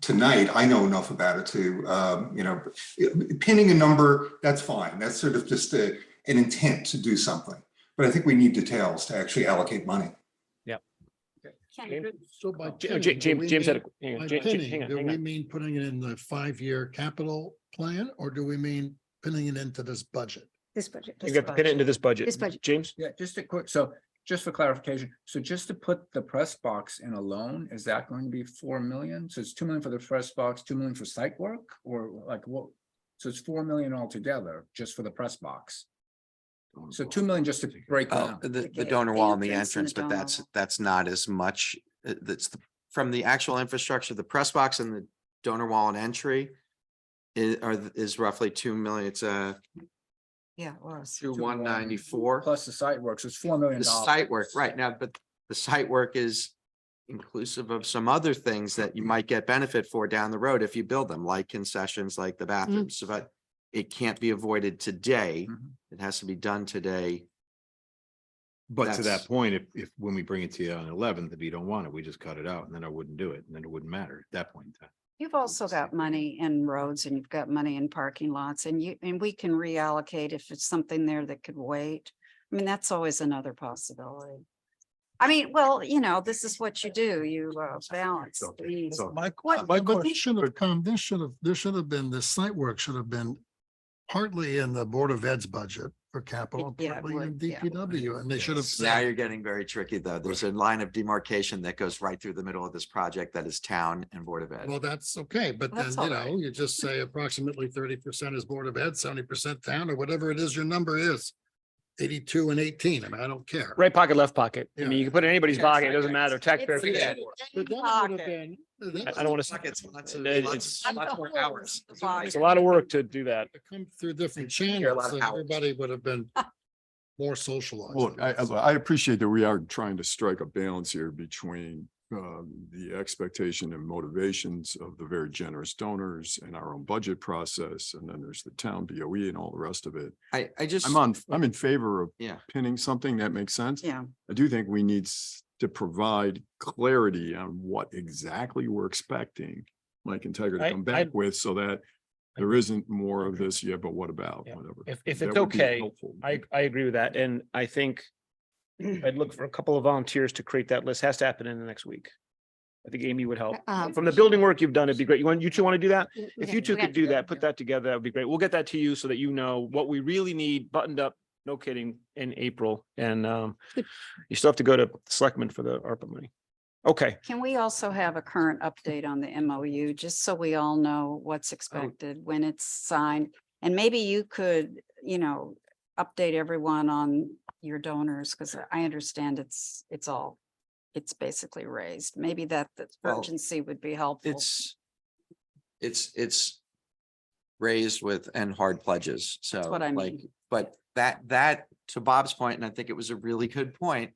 S10: tonight I know enough about it to, pinning a number, that's fine. That's sort of just an intent to do something. But I think we need details to actually allocate money.
S5: So by
S1: James
S5: pinning, do we
S1: James had a,
S5: mean-
S1: hang on,
S5: by
S1: James,
S5: pinning,
S1: hang on,
S5: do
S1: hang
S5: we
S1: on.
S5: mean putting it in the 5-year capital plan, or do we mean pinning it into this budget?
S4: This budget.
S1: You got to pin it into this budget.
S4: This budget.
S1: James?
S6: yeah, just a quick, so just for clarification, so just to put the press box in alone, is that going to be 4 million? So it's 2 million for the press box, 2 million for site work, or like what? So it's 4 million altogether just for the press box. So 2 million just to break down.
S7: The
S2: Okay,
S7: donor wall and the
S2: entrance
S7: entrance,
S2: and the
S7: but
S2: donor
S7: that's,
S2: wall.
S7: that's not as much. From the actual infrastructure, the press box and the donor wall and entry is roughly 2 million. It's
S2: Yeah, it was.
S7: 194.
S6: Plus the site work, so it's $4 million.
S7: The site work, right now, but the site work is inclusive of some other things that you might get benefit for down the road if you build them, like concessions, like the bathrooms, but it can't be avoided today.
S6: Mhm.
S7: It has to be done today.
S8: But to
S7: That's-
S8: that point, if when we bring it to you on 11th, if you don't want it, we just cut it out and then I wouldn't do it. And then it wouldn't matter at that point in time.
S2: You've also got money in roads and you've got money in parking lots and we can reallocate if it's something there that could wait. I mean, that's always another possibility. I mean, well, this is what you do. You balance.
S8: Okay,
S2: these.
S8: so-
S5: But this should have come, this should have been, the site work should have been partly in the Board of Ed's budget for capital, and
S2: Yeah, it
S5: partly in
S2: would, yeah.
S5: DPW, and they should have
S7: Now
S5: said,
S7: you're getting very tricky, though. There's a line of demarcation that goes right through the middle of this project that is town and Board of Ed.
S5: well, that's okay, but then,
S2: That's all right.
S5: you just say approximately 30% is Board of Ed, 70% town, or whatever it is your number is. 82 and 18. I mean, I don't care.
S1: Right pocket, left pocket. I
S5: Yeah.
S1: mean, you can put it in anybody's
S5: Yeah,
S1: pocket. It doesn't matter. Taxpayers.
S2: It's-
S1: pay for it.
S5: But then it would have been.
S1: I don't want to.
S7: Pockets, lots of-
S1: It's
S7: lots more hours.
S1: it's a lot of work to do that.
S5: Come through different
S7: Hear a lot
S5: channels,
S7: of
S5: and
S7: hours.
S5: everybody would have been more socialized.
S3: Look, I appreciate that we are trying to strike a balance here between the expectation and motivations of the very generous donors and our own budget process. And then there's the town BOE and all the rest of it.
S7: I just.
S3: I'm in favor of
S7: Yeah.
S3: pinning something that makes sense.
S2: Yeah,
S3: I do think we need to provide clarity on what exactly we're expecting Mike and Tiger to
S1: I-
S3: come
S1: I-
S3: back with so that there isn't more of this, yeah, but what about,
S1: Yeah.
S3: whatever.
S1: If it's
S3: That would be
S1: okay,
S3: helpful.
S1: I agree with that. And I think I'd look for a couple of volunteers to create that list. Has to happen in the next week. I think Amy would help. From the building work you've done, it'd be great. You two want to do that? If you two could do that, put that together, that would be great. We'll get that to you so that you know what we really need buttoned up, no kidding, in April. And you still have to go to Selectmen for the ARPA money. Okay,
S2: can we also have a current update on the MOU, just so we all know what's expected when it's signed? And maybe you could, update everyone on your donors, because I understand it's basically raised. Maybe that
S7: Well,
S2: urgency would be helpful.
S7: It's raised with and hard pledges. So
S2: what I
S7: like,
S2: mean.
S7: but that to Bob's point, and I think it was a really good point.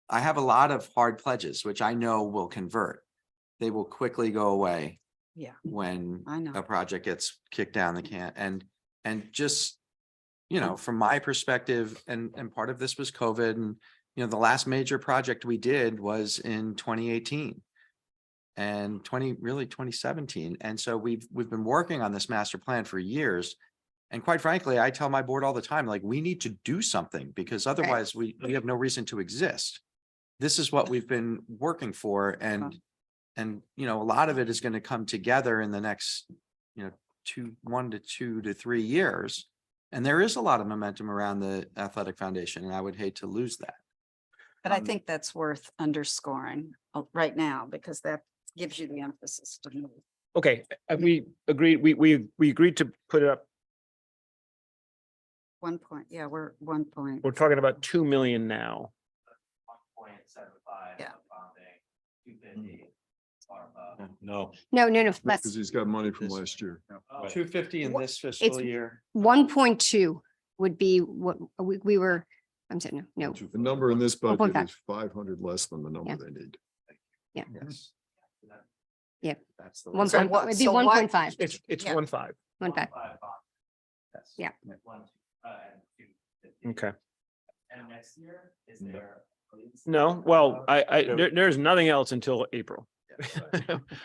S7: I have a lot of hard pledges, which I know will convert. They will quickly go away
S2: Yeah,
S7: when
S2: I know.
S7: a project gets kicked down the can and just, from my perspective, and part of this was COVID and, the last major project we did was in 2018 and 2017. And so we've been working on this master plan for years. And quite frankly, I tell my board all the time, like, we need to do something because otherwise we have no reason to exist. This is what we've been working for and a lot of it is going to come together in the next, 1 to 2 to 3 years. And there is a lot of momentum around the athletic foundation and I would hate to lose that.
S2: But I think that's worth underscoring right now, because that gives you the emphasis to move.
S1: okay. We agreed, we agreed to put it up.
S2: 1 point, yeah, we're 1 point.
S1: We're talking about 2 million now.
S2: Yeah.
S8: No.
S4: No,
S3: Because
S4: less.
S3: he's got money from last year.
S7: 250 in
S4: What-
S7: this fiscal
S4: it's-
S7: year.
S4: 1.2 would be what we were, I'm saying, no,
S3: The number in this budget
S4: 1.5.
S3: is 500 less than the number
S4: Yeah.
S3: they need.
S4: yeah.
S7: Yes.
S4: Yep.
S7: That's the.
S4: One
S2: So
S4: point,
S2: what-
S4: it'd be
S2: so what-
S4: 1.5,
S1: It's
S2: Yeah.
S1: 1.5.
S4: 1.5.
S7: Yes.
S4: Yeah.
S1: Okay. No, well, there's nothing else until April.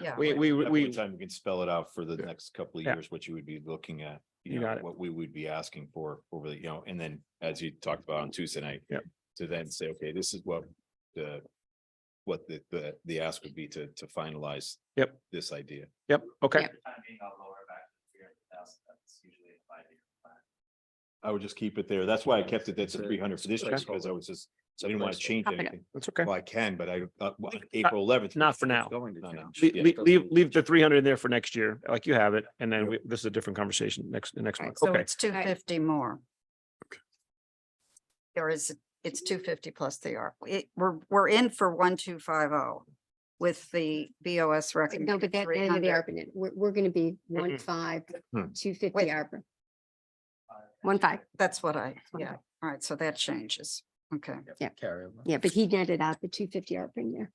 S2: Yeah.
S1: We,
S8: Time we can spell it out for the
S3: Yeah.
S8: next couple of
S1: Yeah.
S8: years, what you would be looking at.
S1: You got it.
S8: What we would be asking for over the, and then as you talked about on Tuesday night.
S1: Yep.
S8: To then say, okay, this is what the ask would be to finalize.
S1: Yep.
S8: This idea.
S1: yep, okay.
S4: Yep.
S8: I would just keep it there. That's why I kept it at 300 for this year,
S1: Okay.
S8: because I didn't want to change
S4: Up it up.
S8: anything.
S1: That's okay.
S8: Well, I can, but April 11th.
S1: Not for now.
S7: Going to
S8: No, no.
S7: change.
S1: Leave the 300 in there for next year, like you have it, and then this is a different conversation next month.
S2: So
S1: Okay,
S2: it's 250 more. It's 250 plus the ARP. We're in for 1250 with the BOS
S4: No,
S2: recommendation.
S4: but that, the ARPA, we're gonna be 1.5,
S8: Hmm.
S4: 250
S2: Wait.
S4: ARPA. 1.5,
S2: That's what yeah, all right, so that changes. Okay,
S7: Carry over.
S4: yeah, but he netted out the 250 ARPA in there.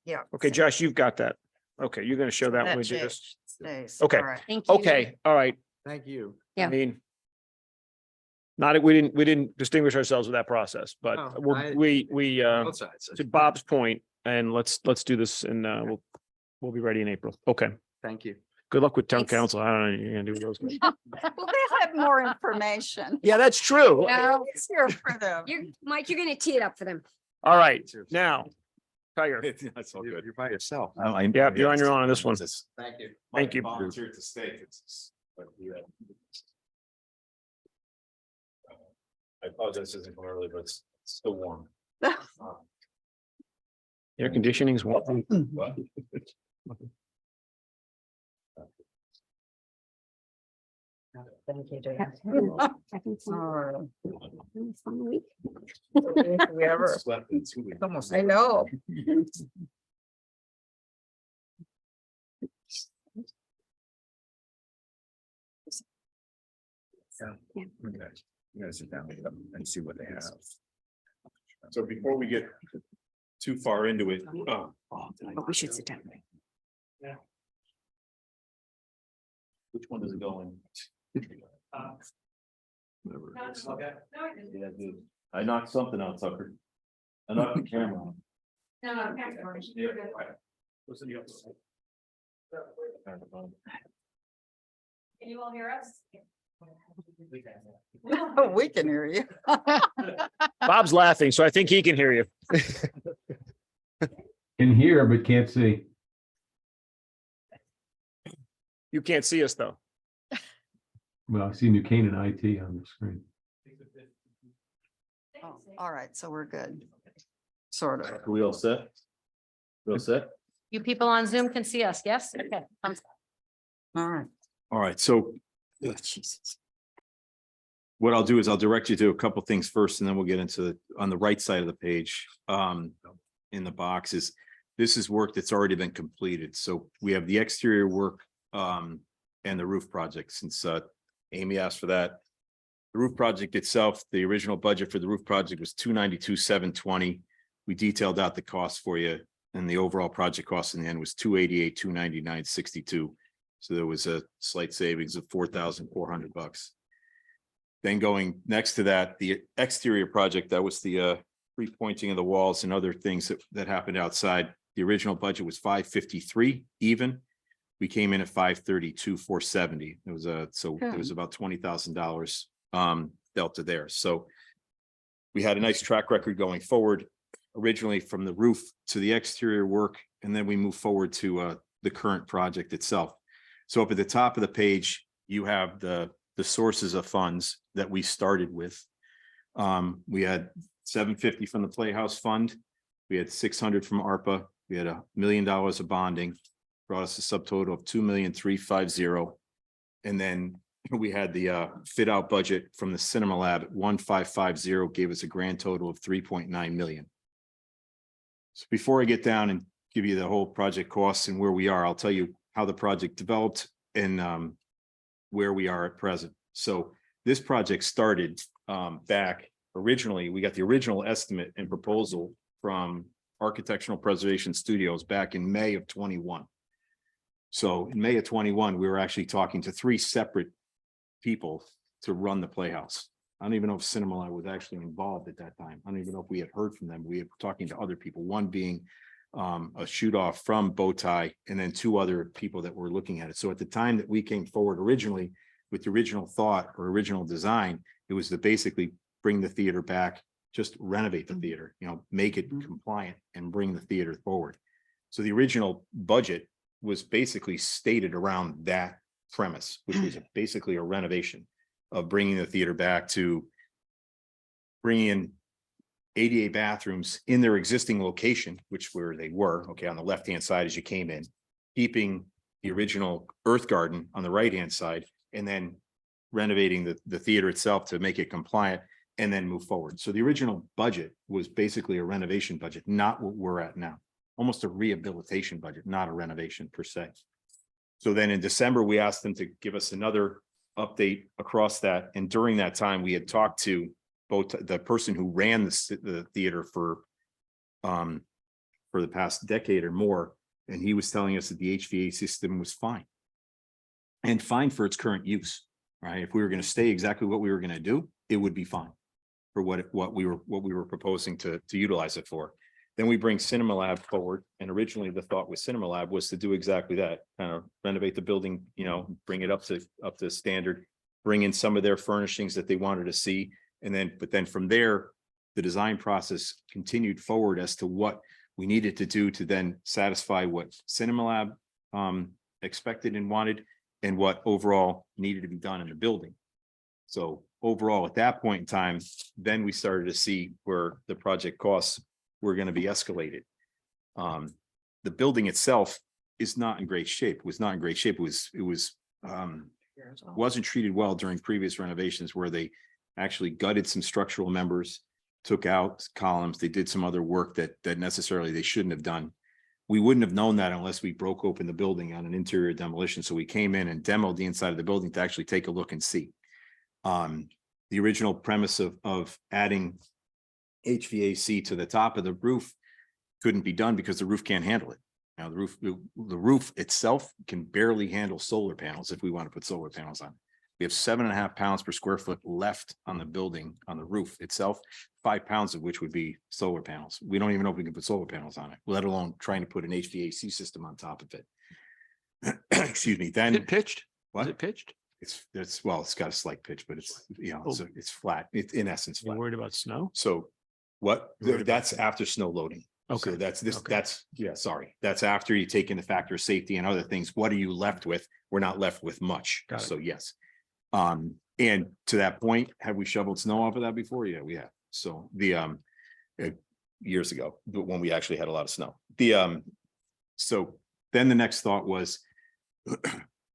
S2: yeah.
S1: okay, Josh, you've got that. Okay, you're gonna show that when
S2: That
S1: we do this.
S2: change stays.
S1: Okay.
S2: All right.
S4: Thank you.
S1: Okay, all right.
S7: Thank you.
S4: Yeah.
S1: I mean. Not, we didn't distinguish ourselves with that process, but
S7: No,
S1: we,
S7: Both sides.
S1: to Bob's point, and let's do this and we'll be ready in April. Okay,
S7: Thank you.
S1: good luck with town
S4: Thanks.
S1: council. I don't know, what you're gonna do with those guys.
S2: Well, they have more information.
S1: Yeah, that's true.
S4: No,
S2: It's here for them.
S4: Mike, you're gonna tee it up for them.
S1: All right, now, Tiger,
S8: That's all good.
S7: You're by yourself.
S1: yeah, you're on your own on this one.
S7: Thank you.
S1: Thank you.
S8: Volunteered to stay. I apologize, this isn't early, but it's still warm.
S1: Air conditioning's one.
S8: What?
S2: Thank you, Dave.
S4: Having fun-
S2: All
S4: having a fun week.
S2: right. We ever,
S8: Slept in 2 weeks.
S6: Almost.
S2: I know.
S6: Okay. You gotta sit down with them and see what they have.
S8: So before we get too far into it,
S2: But we should sit down.
S8: which one is it going? Whatever it is. Yeah, dude. I knocked something out, Tucker. I knocked the camera on. What's in the other side?
S11: Can you all hear us?
S2: Oh, we can hear you.
S1: Bob's laughing, so I think he can hear you.
S9: Can hear but can't see.
S1: You can't see us though.
S9: Well, I see New Canaan IT on the screen.
S2: Oh, all right, so we're good. Sort of.
S8: Are we all set? We all set?
S11: You people on Zoom can see us, yes? Okay.
S2: All right.
S8: All right, so what I'll do is I'll direct you to a couple things first, and then we'll get into on the right side of the page. In the boxes, this is work that's already been completed. So we have the exterior work and the roof project, since Amy asked for that. The roof project itself, the original budget for the roof project was $292,720. We detailed out the cost for you, and the overall project cost in the end was $288,299.62. So there was a slight savings of $4,400. Then going next to that, the exterior project, that was the pre-pointing of the walls and other things that happened outside. The original budget was $553 even. We came in at $532,470. It was it was about $20,000 delta there. So we had a nice track record going forward, originally from the roof to the exterior work, and then we moved forward to the current project itself. So up at the top of the page, you have the sources of funds that we started with. We had $750 from the Playhouse Fund. We had $600 from ARPA. We had $1 million of bonding, brought us a subtotal of $2,350,000. And then we had the fit out budget from the Cinema Lab at 1,550, gave us a grand total of 3.9 million. So before I get down and give you the whole project costs and where we are, I'll tell you how the project developed and where we are at present. So this project started back originally, we got the original estimate and proposal from Architectural Preservation Studios back in May of 21. So in May of 21, we were actually talking to 3 separate people to run the Playhouse. I don't even know if Cinema Lab was actually involved at that time. I don't even know if we had heard from them. We were talking to other people, one being a shoot off from Bowtie, and then 2 other people that were looking at it. So at the time that we came forward originally with the original thought or original design, it was to basically bring the theater back, just renovate the theater, make it compliant and bring the theater forward. So the original budget was basically stated around that premise, which was basically a renovation of bringing the theater back to bringing in ADA bathrooms in their existing location, which where they were, okay, on the left-hand side as you came in, keeping the original earth garden on the right-hand side, and then renovating the theater itself to make it compliant and then move forward. So the original budget was basically a renovation budget, not what we're at now, almost a rehabilitation budget, not a renovation per se. So then in December, we asked them to give us another update across that. And during that time, we had talked to both the person who ran the theater for the past decade or more. And he was telling us that the HVAC system was fine and fine for its current use, right? If we were going to stay exactly what we were going to do, it would be fine for what we were proposing to utilize it for. Then we bring Cinema Lab forward. And originally the thought with Cinema Lab was to do exactly that, kind of renovate the building, bring it up to standard, bring in some of their furnishings that they wanted to see. But then from there, the design process continued forward as to what we needed to do to then satisfy what Cinema Lab expected and wanted, and what overall needed to be done in the building. So overall, at that point in time, then we started to see where the project costs were going to be escalated. The building itself is not in great shape. It was not in great shape. It was wasn't treated well during previous renovations where they actually gutted some structural members, took out columns. They did some other work that necessarily they shouldn't have done. We wouldn't have known that unless we broke open the building on an interior demolition. So we came in and demoed the inside of the building to actually take a look and see. The original premise of adding HVAC to the top of the roof couldn't be done because the roof can't handle it. Now, the roof itself can barely handle solar panels if we want to put solar panels on. We have 7.5 pounds per square foot left on the building, on the roof itself, 5 pounds of which would be solar panels. We don't even know if we can put solar panels on it, let alone trying to put an HVAC system on top of it. Excuse me,
S1: Is
S8: then
S1: it pitched?
S8: what?
S1: Is it pitched?
S8: Well, it's got a slight pitch, but it's, so it's flat. It's in essence
S1: You
S8: flat.
S1: worried about snow?
S8: So what,
S1: You're worried about
S8: that's after snow loading.
S1: Okay.
S8: So that's this,
S1: Okay.
S8: that's, yeah, sorry. That's after you take into factor safety and other things. What are you left with? We're not left with much.
S1: Got it.
S8: So yes. And to that point, have we shoveled snow off of that before? Yeah, we have. So years ago, but when we actually had a lot of snow. So then the next thought was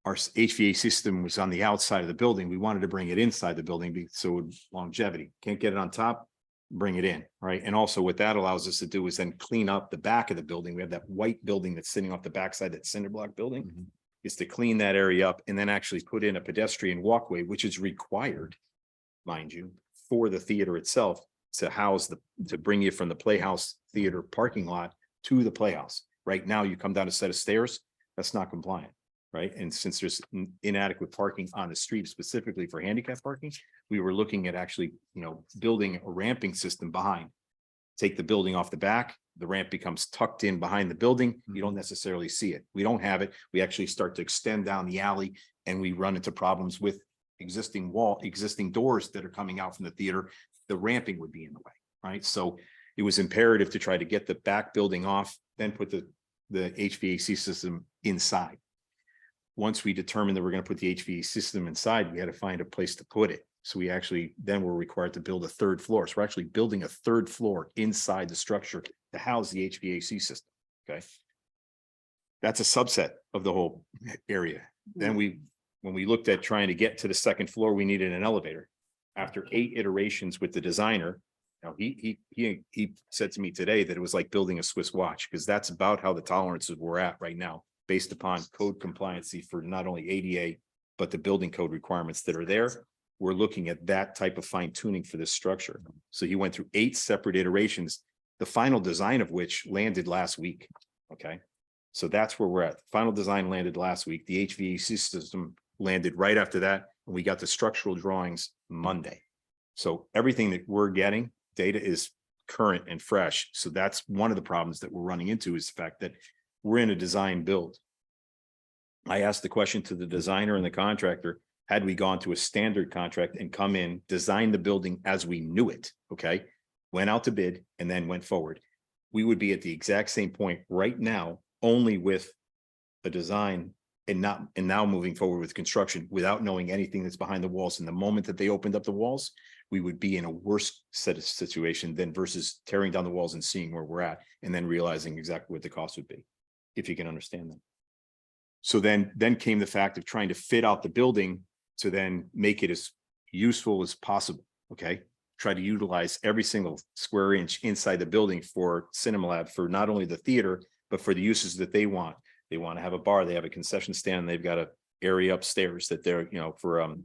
S8: our HVAC system was on the outside of the building. We wanted to bring it inside the building, so longevity. Can't get it on top, bring it in, right? And also what that allows us to do is then clean up the back of the building. We have that white building that's sitting off the backside, that cinder block building. Is to clean that area up and then actually put in a pedestrian walkway, which is required, mind you, for the theater itself to house to bring you from the Playhouse Theater parking lot to the Playhouse. Right now, you come down a set of stairs, that's not compliant, right? And since there's inadequate parking on the street specifically for handicap parking, we were looking at actually, building a ramping system behind. Take the building off the back, the ramp becomes tucked in behind the building. You don't necessarily see it. We don't have it. We actually start to extend down the alley and we run into problems with existing doors that are coming out from the theater. The ramping would be in the way, right? So it was imperative to try to get the back building off, then put the HVAC system inside. Once we determined that we're going to put the HVAC system inside, we had to find a place to put it. So we actually then were required to build a third floor. So we're actually building a third floor inside the structure to house the HVAC system. Okay. That's a subset of the whole area. Then when we looked at trying to get to the second floor, we needed an elevator. After 8 iterations with the designer, he said to me today that it was like building a Swiss watch, because that's about how the tolerances we're at right now, based upon code compliancy for not only ADA, but the building code requirements that are there. We're looking at that type of fine tuning for this structure. So he went through 8 separate iterations, the final design of which landed last week. Okay. So that's where we're at. Final design landed last week. The HVAC system landed right after that. And we got the structural drawings Monday. So everything that we're getting, data is current and fresh. So that's one of the problems that we're running into, is the fact that we're in a design build. I asked the question to the designer and the contractor, had we gone to a standard contract and come in, design the building as we knew it, okay, went out to bid and then went forward, we would be at the exact same point right now, only with a design and now moving forward with construction without knowing anything that's behind the walls. And the moment that they opened up the walls, we would be in a worse set of situation than versus tearing down the walls and seeing where we're at and then realizing exactly what the cost would be, if you can understand that. So then came the fact of trying to fit out the building to then make it as useful as possible. Okay. Try to utilize every single square inch inside the building for Cinema Lab, for not only the theater, but for the uses that they want. They want to have a bar, they have a concession stand, they've got a area upstairs that they're, for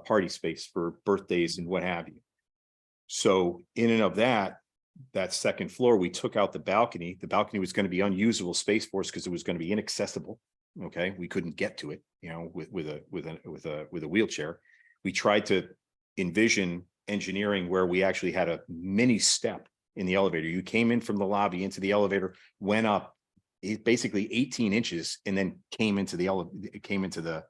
S8: party space for birthdays and what have you. So in and of that second floor, we took out the balcony. The balcony was going to be unusable space for us because it was going to be inaccessible. Okay, we couldn't get to it, with a wheelchair. We tried to envision engineering where we actually had a mini step in the elevator. You came in from the lobby into the elevator, went up basically 18 inches, and then came into the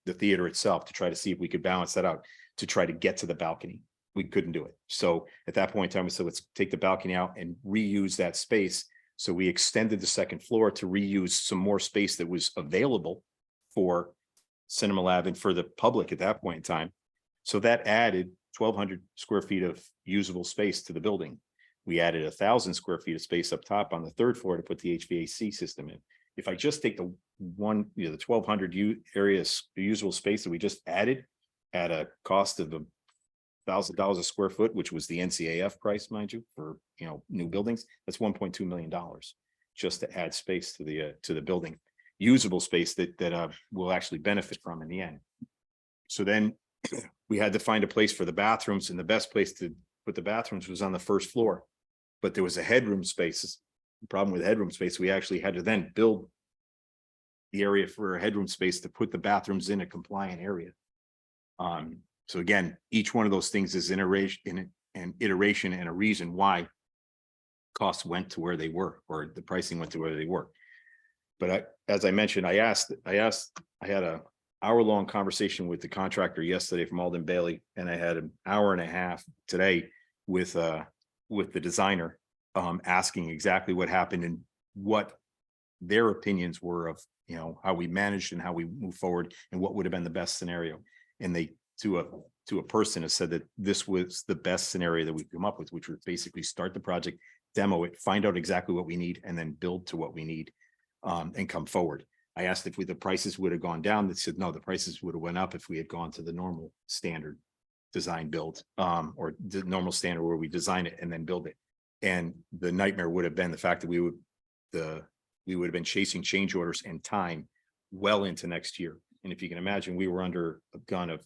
S8: theater itself to try to see if we could balance that out to try to get to the balcony. We couldn't do it. So at that point in time, we said, let's take the balcony out and reuse that space. So we extended the second floor to reuse some more space that was available for Cinema Lab and for the public at that point in time. So that added 1,200 square feet of usable space to the building. We added 1,000 square feet of space up top on the third floor to put the HVAC system in. if I just take the one, you know, the 1,200 areas, usable space that we just added at a cost of $1,000 a square foot, which was the NCAF price, mind you, for, you know, new buildings, that's $1.2 million just to add space to the building, usable space that will actually benefit from in the end. So then we had to find a place for the bathrooms, and the best place to put the bathrooms was on the first floor. But there was a headroom space. The problem with headroom space, we actually had to then build the area for a headroom space to put the bathrooms in a compliant area. So again, each one of those things is an iteration and a reason why costs went to where they were, or the pricing went to where they were. But as I mentioned, I had a hour-long conversation with the contractor yesterday from Alden Bailey, and I had an hour and a half today with the designer, asking exactly what happened and what their opinions were of, you know, how we managed and how we move forward and what would have been the best scenario. And they, to a person, has said that this was the best scenario that we've come up with, which would basically start the project, demo it, find out exactly what we need, and then build to what we need, and come forward. I asked if the prices would have gone down. They said, no, the prices would have went up if we had gone to the normal standard design build, or the normal standard where we design it and then build it. And the nightmare would have been the fact that we would have been chasing change orders and time well into next year. And if you can imagine, we were under a gun of,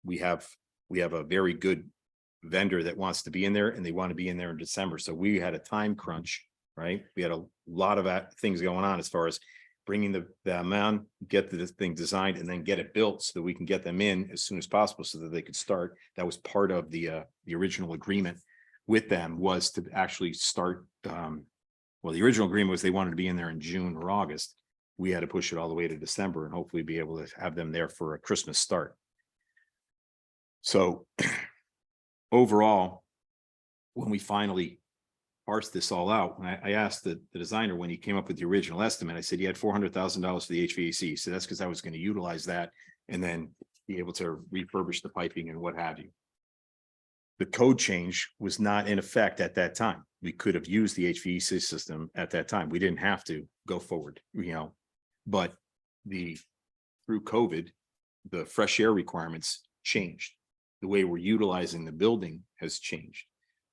S8: we have a very good vendor that wants to be in there, and they want to be in there in December. So we had a time crunch, right? We had a lot of things going on as far as bringing the amount, get this thing designed, and then get it built so that we can get them in as soon as possible so that they could start. That was part of the original agreement with them, was to actually start. Well, the original agreement was they wanted to be in there in June or August. We had to push it all the way to December and hopefully be able to have them there for a Christmas start. So overall, when we finally parsed this all out, when I asked the designer when he came up with the original estimate, I said, you had $400,000 for the HVAC. So that's because I was going to utilize that and then be able to refurbish the piping and what have you. The code change was not in effect at that time. We could have used the HVAC system at that time. We didn't have to go forward, you know, but through COVID, the fresh air requirements changed. The way we're utilizing the building has changed.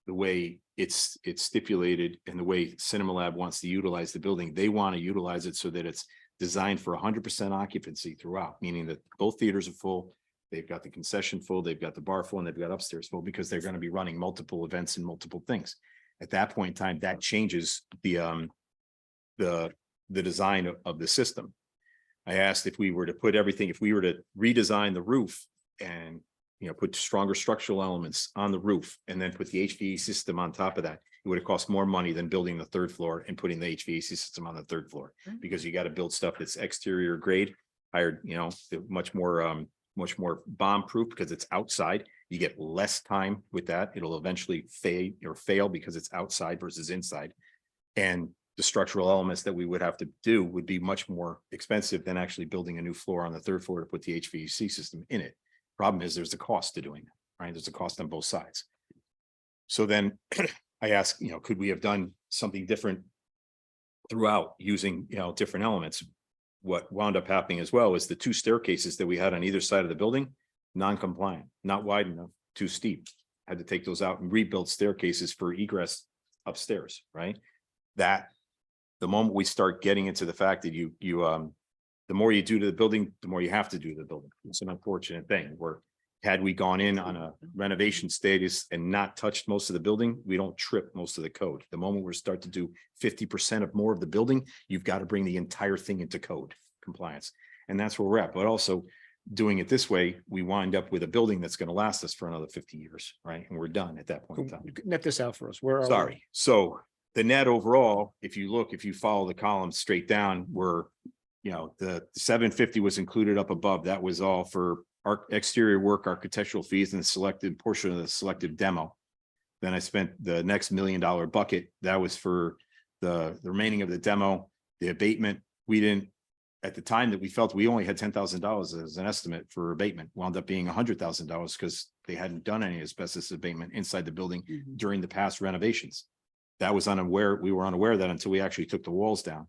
S8: The way it's stipulated and the way Cinema Lab wants to utilize the building, they want to utilize it so that it's designed for 100% occupancy throughout, meaning that both theaters are full. They've got the concession full, they've got the bar full, and they've got upstairs full, because they're going to be running multiple events and multiple things. At that point in time, that changes the design of the system. I asked if we were to put everything, if we were to redesign the roof and, you know, put stronger structural elements on the roof and then put the HVAC system on top of that, it would have cost more money than building the third floor and putting the HVAC system on the third floor, because you got to build stuff that's exterior grade, higher, you know, much more bomb proof because it's outside. You get less time with that. It'll eventually fade or fail because it's outside versus inside. And the structural elements that we would have to do would be much more expensive than actually building a new floor on the third floor to put the HVAC system in it. Problem is, there's a cost to doing that, right? There's a cost on both sides. So then I asked, you know, could we have done something different throughout using, you know, different elements? What wound up happening as well is the two staircases that we had on either side of the building, non-compliant, not wide enough, too steep. Had to take those out and rebuild staircases for egress upstairs, right? That the moment we start getting into the fact that the more you do to the building, the more you have to do to the building. It's an unfortunate thing where, had we gone in on a renovation status and not touched most of the building, we don't trip most of the code. The moment we start to do 50% of more of the building, you've got to bring the entire thing into code compliance. And that's where we're at. But also doing it this way, we wind up with a building that's going to last us for another 50 years, right? And we're done at that point in time.
S1: Net this out for us. Where are we?
S8: Sorry. So the net overall, if you follow the column straight down, we're, you know, the 750 was included up above. That was all for our exterior work, architectural fees, and the selected portion of the selective demo. Then I spent the next $1 million bucket. That was for the remaining of the demo, the abatement. We didn't, at the time that we felt, we only had $10,000 as an estimate for abatement, wound up being $100,000 because they hadn't done any asbestos abatement inside the building during the past renovations. That was unaware, we were unaware of that until we actually took the walls down.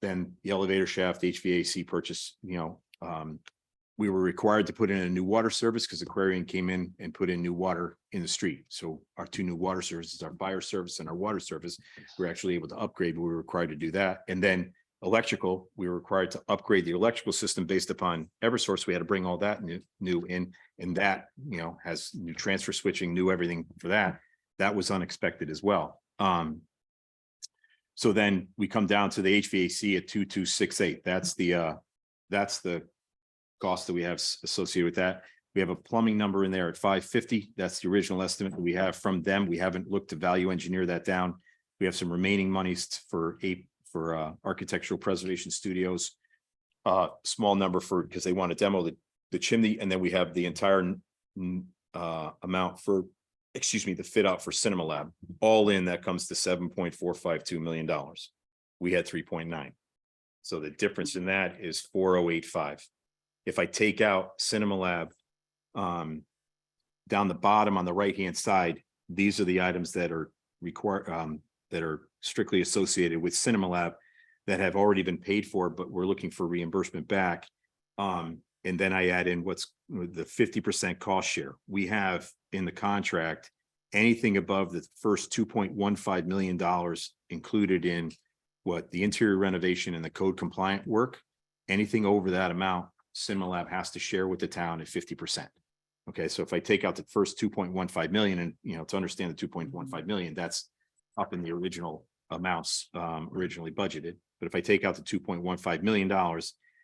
S8: Then the elevator shaft, HVAC purchase, we were required to put in a new water service because Aquarian came in and put in new water in the street. So our two new water services, our fire service and our water service, we're actually able to upgrade, but we were required to do that. And then electrical, we were required to upgrade the electrical system based upon Eversource. We had to bring all that new in, and that, has new transfer switching, new everything for that. That was unexpected as well. So then we come down to the HVAC at 2268. That's the cost that we have associated with that. We have a plumbing number in there at 550. That's the original estimate that we have from them. We haven't looked to value engineer that down. We have some remaining monies for architectural preservation studios. Small number because they want to demo the chimney, and then we have the entire amount for, the fit out for Cinema Lab. All in, that comes to $7.452 million. We had 3.9. So the difference in that is 4085. If I take out Cinema Lab, down the bottom on the right-hand side, these are the items that are required, that are strictly associated with Cinema Lab that have already been paid for, but we're looking for reimbursement back. And then I add in what's the 50% cost share. We have in the contract, anything above the first $2.15 million included in what the interior renovation and the code compliant work. Anything over that amount, Cinema Lab has to share with the town at 50%. Okay, so if I take out the first 2.15 million, and to understand the 2.15 million, that's up in the original amounts originally budgeted. But if I take out the $2.15 million,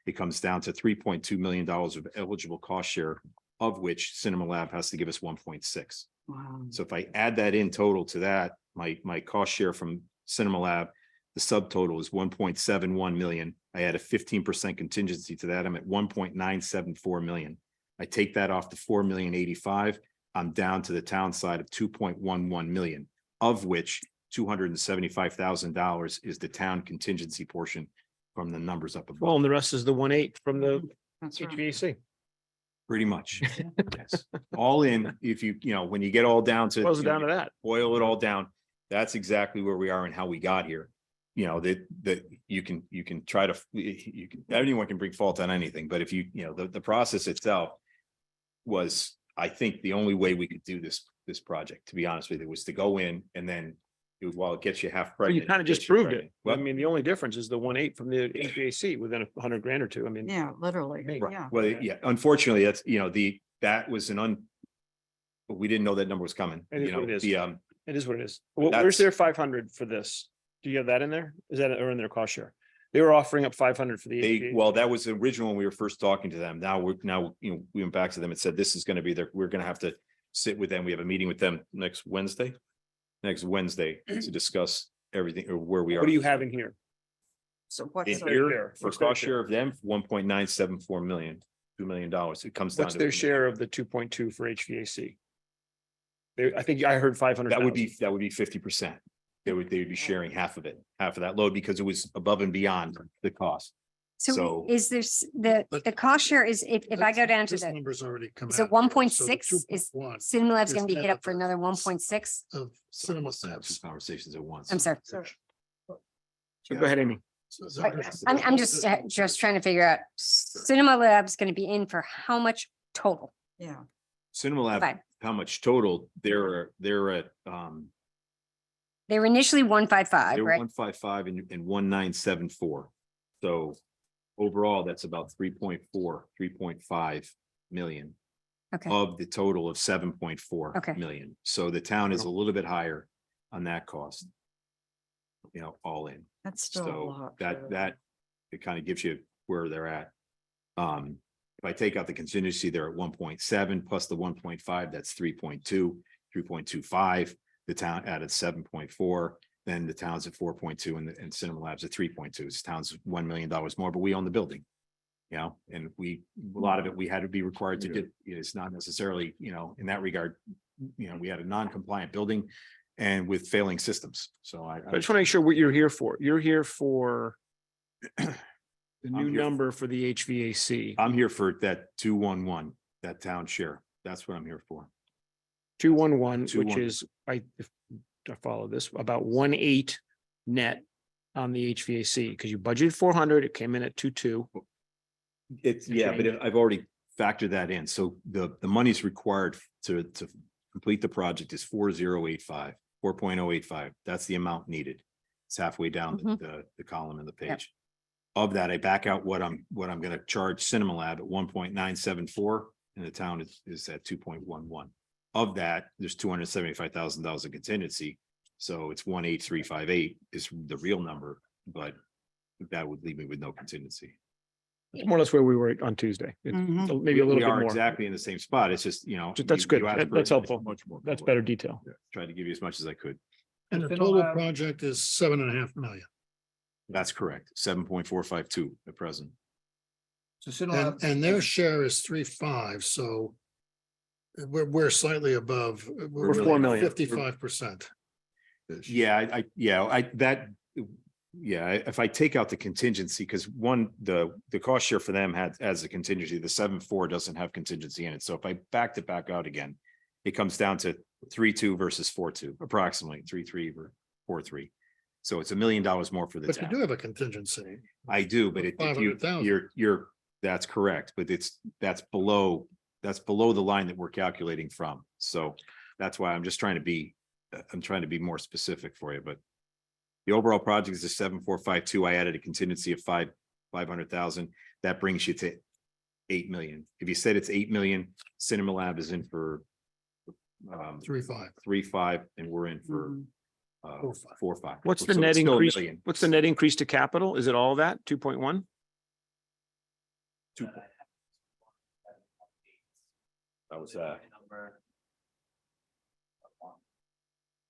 S8: it comes down to $3.2 million of eligible cost share, of which Cinema Lab has to give us 1.6.
S2: Wow.
S8: So if I add that in total to that, my cost share from Cinema Lab, the subtotal is 1.71 million. I add a 15% contingency to that. I'm at 1.974 million. I take that off the 4,085,000. I'm down to the town side of 2.11 million, of which $275,000 is the town contingency portion from the numbers up above.
S1: Well, and the rest is the 1.8 from the
S2: That's right.
S1: HVAC.
S8: Pretty much. Yes. All in, if when you get all down to.
S1: Close it down to that.
S8: Boil it all down, that's exactly where we are and how we got here. That you can try to, anyone can bring fault on anything, but if the process itself was, I think, the only way we could do this project, to be honest with you, was to go in and then while it gets you half
S1: Well,
S8: pregnant.
S1: you kind of
S8: gets
S1: just
S8: you
S1: proved
S8: pregnant.
S1: it.
S8: Well,
S1: I mean, the only difference is the 1.8 from the HVAC within $100,000 or two. I mean.
S2: Yeah, literally.
S1: Right.
S2: Yeah.
S8: Well, yeah, unfortunately, that's, that was we didn't know that number was coming.
S1: It is what it is. It is what it is. Where's
S8: That's-
S1: their 500 for this? Do you have that in there? Is that or in their cost share? They were offering up 500 for the. HVAC.
S8: That was the original when we were first talking to them. Now we went back to them and said, this is going to be we're going to have to sit with them. We have a meeting with them next Wednesday to discuss everything or where we are.
S1: What do you have in here?
S2: So what's
S8: In
S2: the-
S8: here, for
S1: What's their
S8: cost share of them, 1.974 million, $2 million. It comes down
S1: What's
S8: to.
S1: their share of the 2.2 for HVAC? I think I heard 500.
S8: That would be 50%. They would be sharing half of that load because it was above and beyond the cost.
S4: So
S8: So-
S4: is this, the
S5: But-
S4: cost share is, if I go down to
S5: This
S4: the,
S5: number's already come out.
S4: so 1.6 is,
S5: 2.1
S4: Cinema Lab's
S5: is
S4: gonna be hit up for
S5: net
S4: another 1.6?
S5: Of Cinema
S8: Must have two
S5: Labs.
S8: conversations at once.
S4: I'm sorry.
S1: So go ahead, Amy.
S4: I'm just trying to figure out, Cinema Lab's gonna be in for how much total?
S2: Yeah.
S8: Cinema Lab,
S4: Fine.
S8: how much total? They're at,
S4: They were initially 155,
S8: they were
S4: right?
S8: 155 and 1974. So overall, that's about 3.5 million
S4: Okay,
S8: of the total of 7.4
S4: Okay.
S8: million. So the town is a little bit higher on that cost. All in.
S2: That's still a
S8: So
S2: lot. for-
S8: that it kind of gives you where they're at. If I take out the contingency, they're at 1.7 plus the 1.5, that's 3.2, 3.25. The town added 7.4, then the town's at 4.2 and Cinema Labs at 3.2. This town's $1 million more, but we own the building. And a lot of it, we had to be required to get, it's not necessarily, in that regard, we had a non-compliant building and with failing systems. So
S1: I just want to make sure what you're here for. You're here for the new
S8: here-
S1: number for the HVAC,
S8: I'm here for that 211, that town share. That's what I'm here for.
S1: 211, which
S8: 211.
S1: is, to follow this, about 1.8 net on the HVAC, because you budgeted 400, it came in at 2.2.
S8: It's, yeah, but I've already factored that in. So the money's required to complete the project is 4.085. That's the amount needed. It's halfway down the column in the page. Of that, I back out what I'm gonna charge Cinema Lab at 1.974, and the town is at 2.11. Of that, there's $275,000 of contingency. So it's 1.8358 is the real number, but that would leave me with no contingency.
S1: It's more or less where we were on Tuesday. It's
S2: Mhm.
S1: maybe a little
S8: We
S1: bit
S8: are
S1: more.
S8: exactly in the same spot. It's just,
S1: That's good.
S8: asked for
S1: That's helpful.
S8: much more
S1: That's
S8: color.
S1: better detail.
S8: Tried to give you as much as I could.
S5: And the
S6: Cinema
S5: total
S6: Lab-
S5: project is 7.5 million.
S8: That's correct. 7.452 at present.
S6: So Cinema Lab-
S5: And their share is 3.5, so we're slightly above.
S1: We're 4 million.
S5: 55%.
S8: Yeah, if I take out the contingency, because the cost share for them has a contingency, the 7.4 doesn't have contingency in it. So if I backed it back out again, it comes down to 3.2 versus 4.2, approximately 3.3 or 4.3. So it's $1 million more for the
S5: But you
S8: town.
S5: do have a contingency.
S8: I do, but if you,
S5: 500,000.
S8: that's correct, but that's below the line that we're calculating from. So that's why I'm trying to be more specific for you, but the overall project is a 7.452. I added a contingency of 500,000. That brings you to 8 million. If you said it's 8 million, Cinema Lab is in for
S5: 3.5.
S8: 3.5, and we're in for
S2: Mhm.
S5: 4.5.
S8: 4.5.
S1: What's the
S8: So
S1: net
S8: it's still a
S1: increase?
S8: million.
S1: What's the net increase to capital? Is it all that 2.1?
S8: That was that.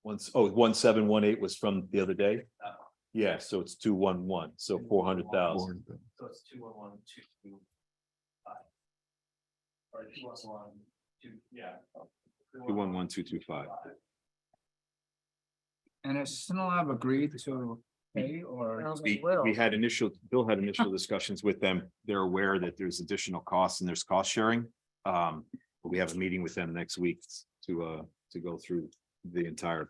S8: 1.718 was from the other day. Yeah, so it's 2.11, so 400,000.
S12: So it's 211, 225. Or 211, 2, yeah.
S8: 2.11225.
S6: And has Cinema Lab agreed to pay or?
S8: We had Bill had initial discussions with them. They're aware that there's additional costs and there's cost sharing. But we have a meeting with them next week to go through the entire.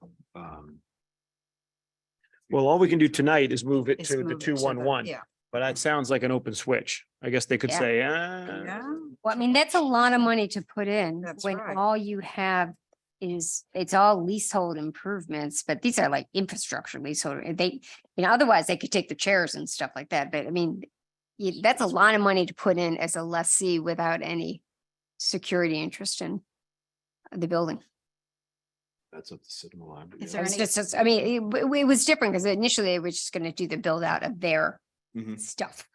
S1: Well, all we can do tonight is move it
S2: Is
S1: to the
S2: move it to
S1: 2.11,
S2: Yeah.
S1: but that sounds like an open switch. I guess they could
S4: Yeah.
S1: say,
S2: Yeah.
S4: Well, I mean, that's a lot of money to put in
S2: That's
S4: when
S2: right.
S4: all you have is, it's all leasehold improvements, but these are like infrastructure leasehold. Otherwise they could take the chairs and stuff like that. But I mean, that's a lot of money to put in as a lessee without any security interest in the building.
S8: That's up to Cinema Lab.
S2: Is
S8: yeah.
S2: there
S4: It's
S2: any-
S4: just, I mean, it was different because initially they were just going to do the build out of their
S8: Mhm.
S4: stuff.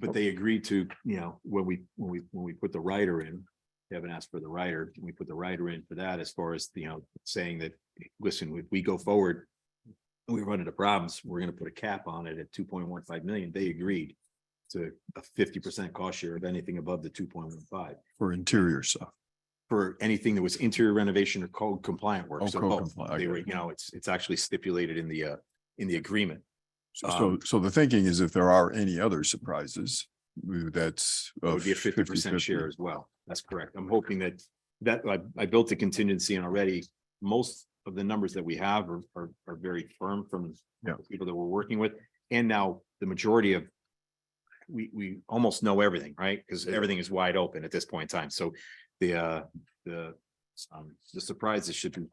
S8: But they agreed to, when we put the rider in, they haven't asked for the rider, we put the rider in for that as far as, saying that, listen, if we go forward, we run into problems, we're gonna put a cap on it at 2.15 million. They agreed to a 50% cost share of anything above the 2.15
S3: For interior stuff.
S8: for anything that was interior renovation or code compliant work.
S3: Oh,
S8: So
S3: code
S8: both.
S3: compliant,
S8: They were,
S3: okay.
S8: it's actually stipulated in the agreement.
S3: So the thinking is if there are any other surprises, that's.
S8: It would be a
S3: of
S8: 50% share as well. That's correct. I'm hoping that I built a contingency in already. Most of the numbers that we have are very firm from
S3: Yeah.
S8: the people that we're working with. And now the majority of, we almost know everything, right? Because everything is wide open at this point in time. So the surprises should be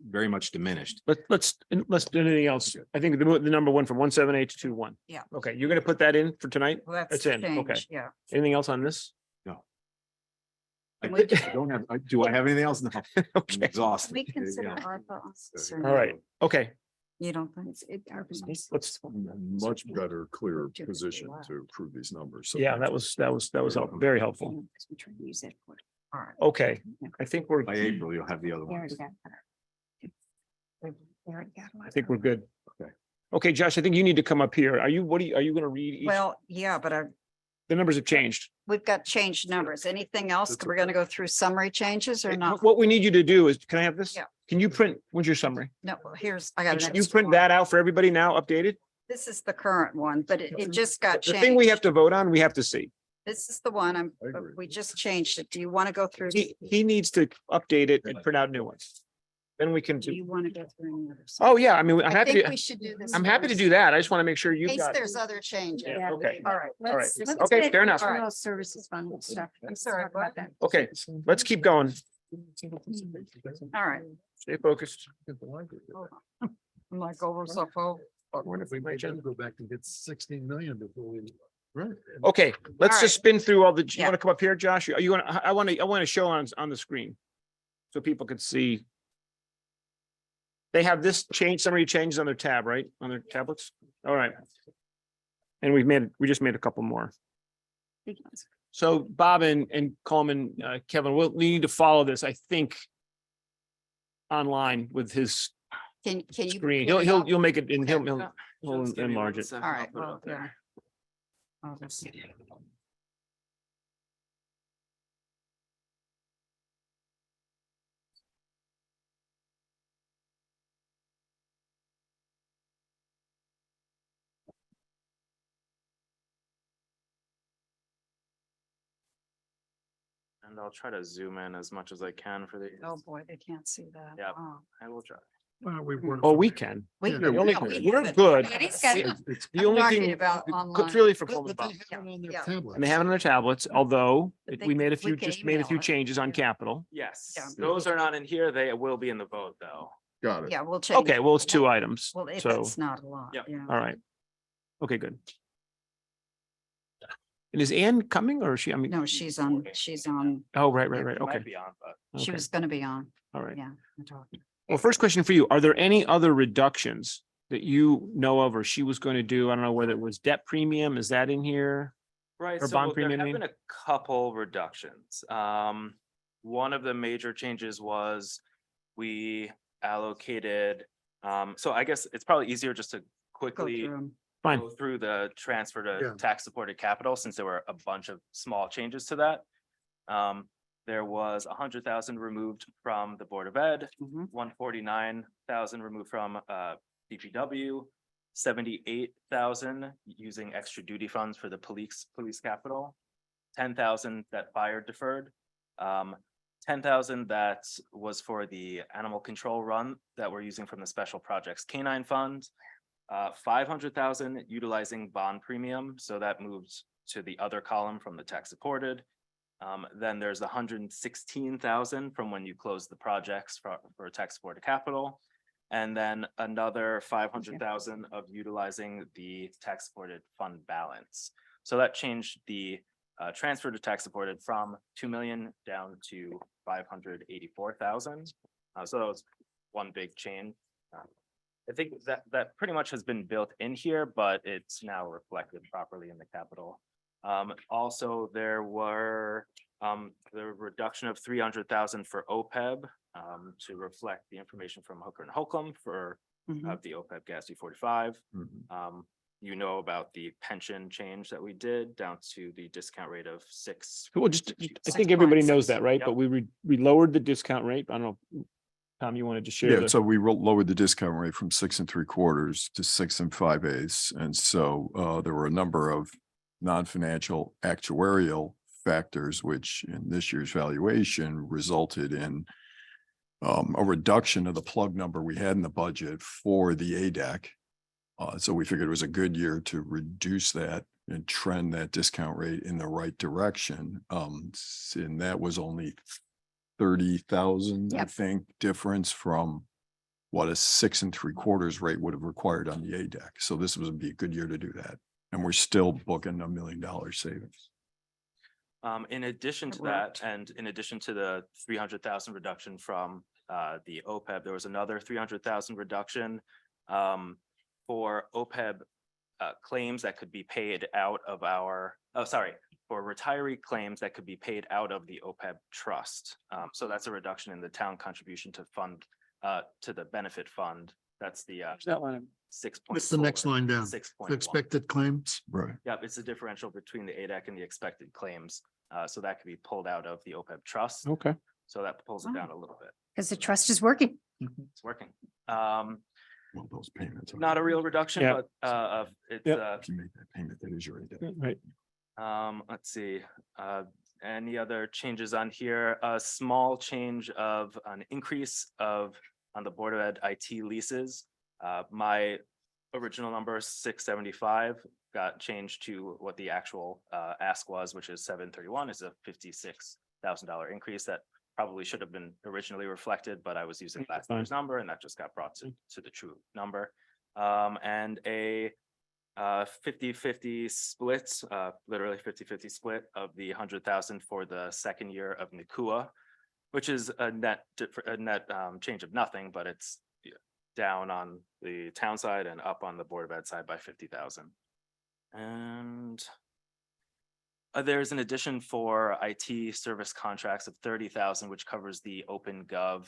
S8: very much diminished.
S1: let's do anything else. I think the number one from 1.78 to 2.1.
S2: Yeah.
S1: Okay, you're gonna put that in for tonight?
S2: Well, that's
S1: It's
S2: the
S1: in, okay.
S2: change, yeah.
S1: Anything else on this?
S8: I
S2: We do-
S8: don't have, do I have anything else? No. I'm
S1: Okay,
S8: exhausted.
S2: We consider
S8: Yeah.
S2: ARPA also, or
S1: all
S2: no?
S1: right, okay.
S2: You don't think?
S1: Let's,
S3: Much better, clearer
S2: To
S3: position
S2: allow.
S3: to approve these numbers. So
S1: yeah,
S3: thank
S1: that
S3: you.
S1: was helpful, very helpful.
S2: All right.
S1: Okay, I think we're,
S8: By April, you'll have the other ones.
S1: I think we're good.
S8: Okay.
S1: Okay, Josh, I think you need to come up here. Are you gonna read each?
S2: Well, yeah, but
S1: The numbers have changed.
S2: we've got changed numbers. Anything else? We're gonna go through summary changes or not?
S1: What we need you to do is, can I have this?
S2: Yeah.
S1: Can you print, what's your summary?
S2: No, here's, I got. an
S1: You
S2: extra
S1: print
S2: one.
S1: that out for everybody now, updated?
S2: This is the current one, but it just got
S1: The thing we have
S2: changed.
S1: to vote on, we have to see.
S2: This is the one
S3: I agree.
S2: we just changed it. Do you want to go through?
S1: He needs to update it and print out new ones. then we can
S2: Do
S1: do,
S2: you want to go through any others?
S1: oh, yeah, I mean, I'm
S2: I
S1: happy,
S2: think we
S1: to.
S2: should do this.
S1: I'm happy to
S2: first,
S1: do that. I just want to make sure
S2: In
S1: you've
S2: case
S1: got.
S2: there's other changes.
S1: Yeah, okay.
S2: All right.
S4: Let's
S1: Okay,
S4: get
S1: fair enough.
S2: All right.
S4: General services fund stuff. Let's
S2: sorry,
S4: talk about
S2: what?
S4: that.
S1: Okay, let's keep going.
S2: All right.
S1: Stay focused.
S2: I'm like over so far.
S5: What if we might go back and get 16 million before we? Right.
S1: Okay, let's
S2: All
S1: just spin through all the, you
S2: Yeah.
S1: want to come up here, Josh? Are you want to, I want to show on the screen. So people can see. They have this change, summary changes on their tab, right? On their tablets? All right. And we just made a couple more.
S4: Big ones.
S1: So Bob and Coleman, Kevin, we need to follow this, I think. Online with his
S2: Can you?
S1: screen.
S2: put it up?
S1: You'll make it and he'll
S12: Just give me
S1: enlarge
S12: 1
S1: it.
S12: second,
S2: All
S12: I'll
S2: right,
S12: put it
S2: well,
S12: up there.
S2: yeah. I'll just-
S12: And I'll try to zoom in as much as I can for the.
S2: Oh, boy, they can't see that.
S12: Yeah.
S2: Oh.
S12: I will try.
S1: Oh, we can.
S2: We,
S5: Yeah,
S1: The only-
S2: no, we
S1: We're
S2: have it.
S1: good.
S4: Yeah, these guys-
S1: The
S2: I'm
S1: only
S2: talking
S1: thing,
S2: about
S1: it's
S2: online.
S1: really for
S5: But
S1: Coleman
S5: they
S1: Bob.
S5: have it on their
S2: Yeah.
S5: tablets.
S1: And they have it on their tablets, although
S2: But they
S1: we made a
S2: can- we
S1: few,
S2: can
S1: just made a
S2: email
S1: few
S2: it.
S1: changes on
S2: Yeah.
S1: capital.
S12: Yes,
S2: Yeah.
S12: those are not in here. They will be in the vote though.
S3: Got
S2: Yeah, we'll change.
S1: Okay, well, it's two items.
S2: Well, if
S1: So,
S2: it's not a lot,
S12: Yep.
S2: yeah.
S1: all right. Okay, good. And is Ann coming or is she, I mean,
S2: No, she's on,
S1: oh, right,
S12: It
S1: okay.
S12: might be on, but
S2: she
S1: Okay,
S2: was gonna be on,
S1: all right.
S2: yeah. I talked.
S1: Well, first question for you, are there any other reductions that you know of or she was going to do? I don't know whether it was debt premium, is that in here?
S12: right,
S1: Or
S12: so
S1: bond
S12: there
S1: premium, I
S12: have
S1: mean?
S12: been a couple reductions. One of the major changes was we allocated, so I guess it's probably easier just to
S2: Go
S12: quickly
S2: through 'em.
S1: Fine.
S12: go through the transfer
S5: Yeah.
S12: to tax supported capital, since there were a bunch of small changes to that. There was 100,000 removed from the Board of Ed,
S2: Mhm.
S12: 149,000 removed from DPW, 78,000 using extra duty funds for the police capital, 10,000 that fire deferred, 10,000 that was for the animal control run that we're using from the Special Projects Canine Fund, 500,000 utilizing bond premium, so that moves to the other column from the tax supported. Then there's 116,000 from when you close the projects for tax supported capital. And then another 500,000 of utilizing the tax supported fund balance. So that changed the transfer to tax supported from 2 million down to 584,000. So that was one big change. I think that pretty much has been built in here, but it's now reflected properly in the capital. Also, there were the reduction of 300,000 for OPEB to reflect the information from Hooker and Holcomb for
S2: Mhm.
S12: the OPEB GASB 45.
S3: Mhm.
S12: You know about the pension change that we did down to the discount rate of 6.
S1: Well, just, I think everybody knows that, right?
S12: Yep.
S1: But we lowered the discount rate. I don't know. Tom, you wanted to share?
S3: Yeah,
S1: the-
S3: so we lowered the discount rate from 6 3/4 to 6 5/8. And so there were a number of non-financial actuarial factors, which in this year's valuation resulted in a reduction of the plug number we had in the budget for the ADEC. So we figured it was a good year to reduce that and trend that discount rate in the right direction. And that was only 30,000, I
S4: Yep.
S3: think, difference from what a 6 3/4 rate would have required on the ADEC. So this would be a good year to do that. And we're still booking $1 million savings.
S12: In addition to that, and in addition to the 300,000 reduction from the OPEB, there was another 300,000 reduction for OPEB claims that could be paid out of for retiree claims that could be paid out of the OPEB trust. So that's a reduction in the town contribution to fund to the benefit fund. That's the
S1: That line.
S12: 6.4.
S5: What's the next line down?
S12: 6.1.
S5: Expected claims.
S3: Right.
S12: Yep, it's the differential between the ADEC and the expected claims. So that could be pulled out of the OPEB trust.
S1: Okay.
S12: So that pulls it down a little bit.
S4: Because the trust is working.
S12: It's working.
S3: Well, those payments. are-
S12: Not a real reduction,
S1: Yeah.
S12: but it's
S1: Yeah.
S3: If you make that payment, that is your ADEC.
S1: Right.
S12: let's see, any other changes on here? A small change of an increase of on the Board of Ed IT leases. My original number, 675, got changed to what the actual ask was, which is 731, is a $56,000 increase that probably should have been originally reflected, but I was using last
S1: Fine.
S12: year's number and that just got brought to the true number. And a 50-50 split, literally 50-50 split of the 100,000 for the second year of NCUA, which is a net change of nothing, but it's down on the town side and up on the Board of Ed side by 50,000. And there's an addition for IT service contracts of 30,000, which covers the OpenGov,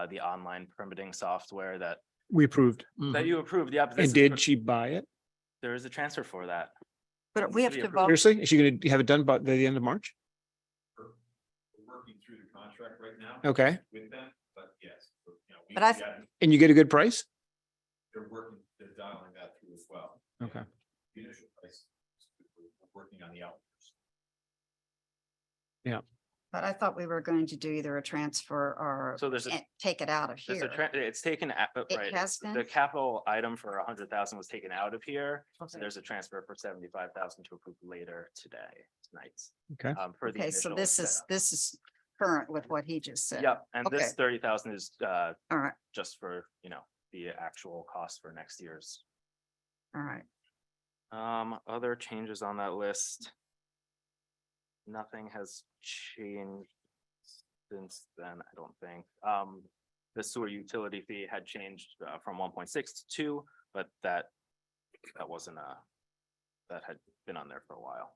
S12: the online permitting software that
S1: We approved.
S12: you approved. Yeah, but this
S1: And
S12: is
S1: did
S12: for-
S1: she buy it?
S12: there is a transfer for that.
S2: But we have
S12: City
S2: to
S12: approved.
S2: vote.
S1: Seriously? Is she gonna have it done by the end of March?
S8: We're working through the contract right now.
S1: Okay.
S8: With them, but yes.
S2: But I-
S1: And you get a good price?
S8: They're working, they're dialing that through as well.
S1: Okay.
S8: The initial price, we're working on the outputs.
S2: But I thought we were going to do either a transfer or
S12: So there's a,
S2: take it out of
S12: there's
S2: here.
S12: it's taken,
S2: It
S12: right,
S2: has
S12: the
S2: been?
S12: capital item for 100,000 was taken out of here. So
S2: Okay.
S12: there's a transfer for 75,000 to approve later tonight.
S1: Okay.
S12: For the
S2: Okay, so
S12: initial
S2: this
S12: setup.
S2: is current with what he just said.
S12: Yep, and this
S2: Okay.
S12: 30,000 is
S2: All right,
S12: just for, the actual cost for next year's.
S2: all right.
S12: Other changes on that list. Nothing has changed since then, I don't think. The sewer utility fee had changed from 1.6 to 2, but that wasn't that had been on there for a while.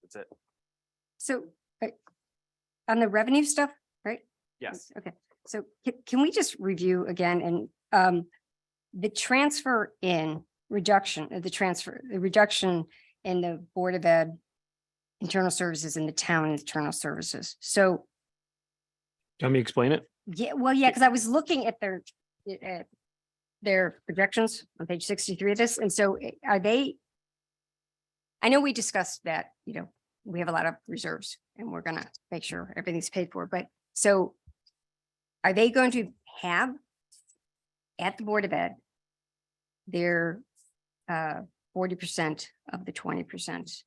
S12: That's it.
S4: So on the revenue stuff, right?
S12: Yes.
S4: Okay, so can we just review again and the transfer in reduction, the reduction in the Board of Ed internal services and the town internal services. So,
S1: Let me explain it.
S4: yeah, well, yeah, because I was looking at their projections on page 63 of this. And so are they, I know we discussed that, we have a lot of reserves and we're gonna make sure everything's paid for, but so are they going to have at the Board of Ed their 40% of the 20%?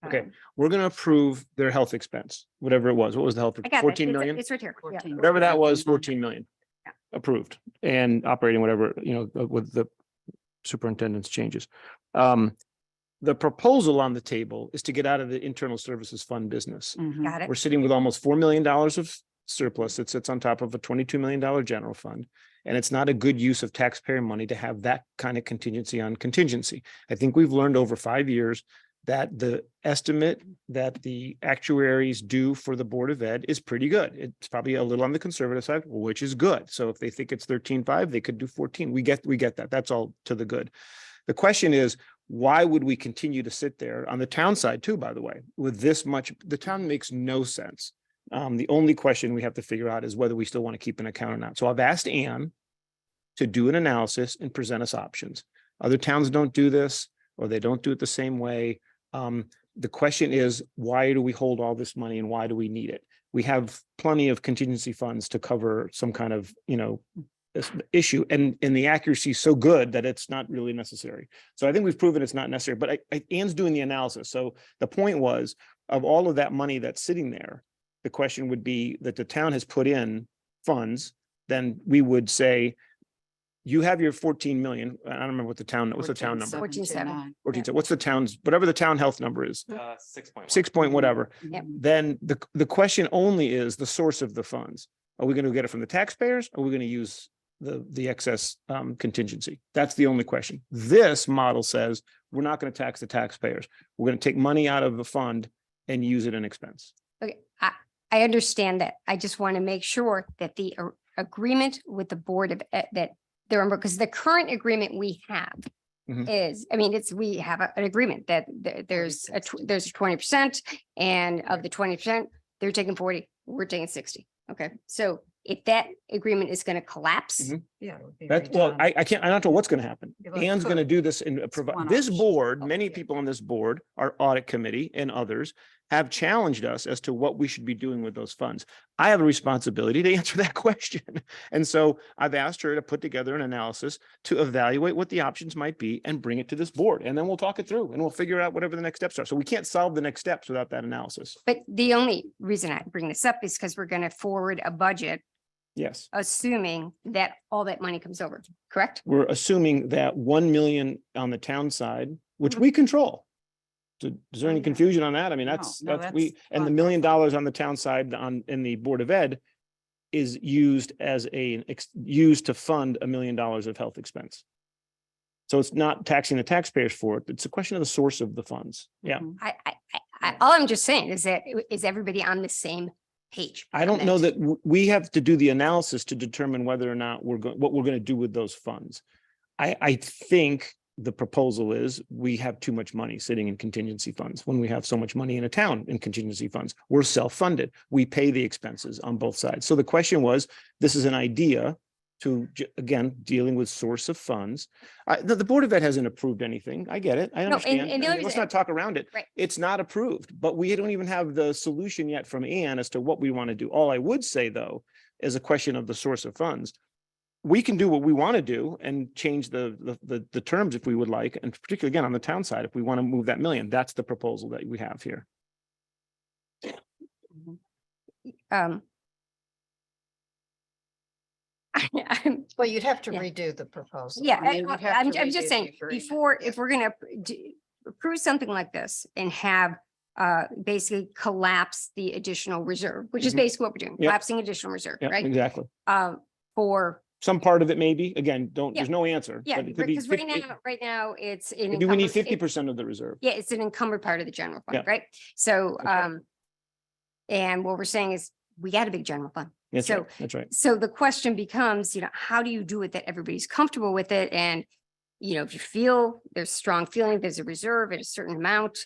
S1: Okay. We're gonna approve their health expense, whatever it was. What was the health?
S4: I got that.
S1: 14
S4: It's-
S1: million?
S4: It's right here. Yeah.
S2: 14.
S1: Whatever that was, 14 million.
S4: Yeah.
S1: Approved and operating whatever, with the superintendent's changes. The proposal on the table is to get out of the internal services fund business.
S2: Mhm.
S4: Got it.
S1: We're sitting with almost $4 million of surplus that sits on top of a $22 million general fund. And it's not a good use of taxpayer money to have that kind of contingency on contingency. I think we've learned over 5 years that the estimate that the actuaries do for the Board of Ed is pretty good. It's probably a little on the conservative side, which is good. So if they think it's 13.5, they could do 14. We get that. That's all to the good. The question is, why would we continue to sit there on the town side too, by the way, with this much? The town makes no sense. The only question we have to figure out is whether we still want to keep an account or not. So I've asked Ann to do an analysis and present us options. Other towns don't do this, or they don't do it the same way. The question is, why do we hold all this money and why do we need it? We have plenty of contingency funds to cover some kind of, this issue, and the accuracy is so good that it's not really necessary. So I think we've proven it's not necessary, but Ann's doing the analysis. So the point was, of all of that money that's sitting there, the question would be that the town has put in funds, then we would say, you have your 14 million. I don't remember what's the town number?
S2: 14,729.
S1: 14. So what's the town's, whatever the town health number is,
S12: 6.1.
S1: 6 point whatever.
S4: Yep.
S1: Then the question only is the source of the funds. Are we going to get it from the taxpayers? Or are we going to use the excess contingency? That's the only question. This model says we're not going to tax the taxpayers. We're going to take money out of the fund and use it in expense.
S4: Okay, I understand that. I just want to make sure that the agreement with the Board of Ed, that they're, because the current agreement we have
S1: Mhm.
S4: is, we have an agreement that there's a 20%, and of the 20%, they're taking 40, we're taking 60. Okay, so if that agreement is going to collapse,
S1: Mhm.
S2: Yeah. it would be
S1: That's, well,
S2: redone.
S1: I can't, I don't know what's going to happen.
S2: Yeah, well, it
S1: Ann's going to
S2: could.
S1: do this and
S2: It's
S1: provide,
S2: one
S1: this
S2: option.
S1: board,
S2: Oh,
S1: many
S2: yeah.
S1: people on this board, our audit committee and others have challenged us as to what we should be doing with those funds. I have a responsibility to answer that question. And so I've asked her to put together an analysis to evaluate what the options might be and bring it to this board. And then we'll talk it through and we'll figure out whatever the next steps are. So we can't solve the next steps without that analysis.
S4: But the only reason I bring this up is because we're going to forward a budget,
S1: Yes.
S4: assuming that all that money comes over, correct?
S1: We're assuming that 1 million on the town side, which we control. So is there any
S2: yeah.
S1: confusion on that? I mean,
S2: No,
S1: that's
S2: no,
S1: we,
S2: that's
S1: and the $1
S2: fine.
S1: million on the town side in the Board of Ed is used as used to fund $1 million of health expense. So it's not taxing the taxpayers for it. It's a question of the source of the funds. Yeah.
S2: Mhm.
S4: All I'm just saying is that, is everybody on the same page?
S1: I don't know that we have to do the analysis to determine whether or not what we're going to do with those funds. I think the proposal is we have too much money sitting in contingency funds when we have so much money in a town in contingency funds. We're self-funded. We pay the expenses on both sides. So the question was, this is an idea to, again, dealing with source of funds. The Board of Ed hasn't approved anything. I get it. I
S4: No, and
S1: understand.
S4: the
S1: I mean,
S4: only
S1: let's
S4: reason-
S1: not talk around it.
S4: Right.
S1: It's not approved, but we don't even have the solution yet from Ann as to what we want to do. All I would say, though, is a question of the source of funds. We can do what we want to do and change the terms if we would like, and particularly again on the town side, if we want to move that million, that's the proposal that we have here.
S4: I'm-
S2: Well, you'd have to
S4: Yeah.
S2: redo the proposal.
S4: Yeah,
S2: I mean, we'd have to
S4: I'm
S2: redo
S4: just
S2: the
S4: saying,
S2: agreement.
S4: before, if we're gonna approve something like this and have basically collapse the additional reserve, which is
S1: Mhm.
S4: basically what we're doing,
S1: Yep.
S4: collapsing additional reserve,
S1: Yeah,
S4: right?
S1: exactly.
S4: For,
S1: Some part of it maybe, again, there's no answer.
S4: yeah,
S1: but it could be
S4: because right
S1: 50
S4: now, it's. an
S1: Maybe we need
S4: encumbered-
S1: 50% of the reserve.
S4: Yeah, it's an encumbered part of the general fund,
S1: Yeah.
S4: right? So,
S1: Okay.
S4: and what we're saying is, we got a big general fund.
S1: That's
S4: So-
S1: right. That's right.
S4: So the question becomes, how do you do it that everybody's comfortable with it? And, if you feel there's strong feeling, there's a reserve at a certain amount,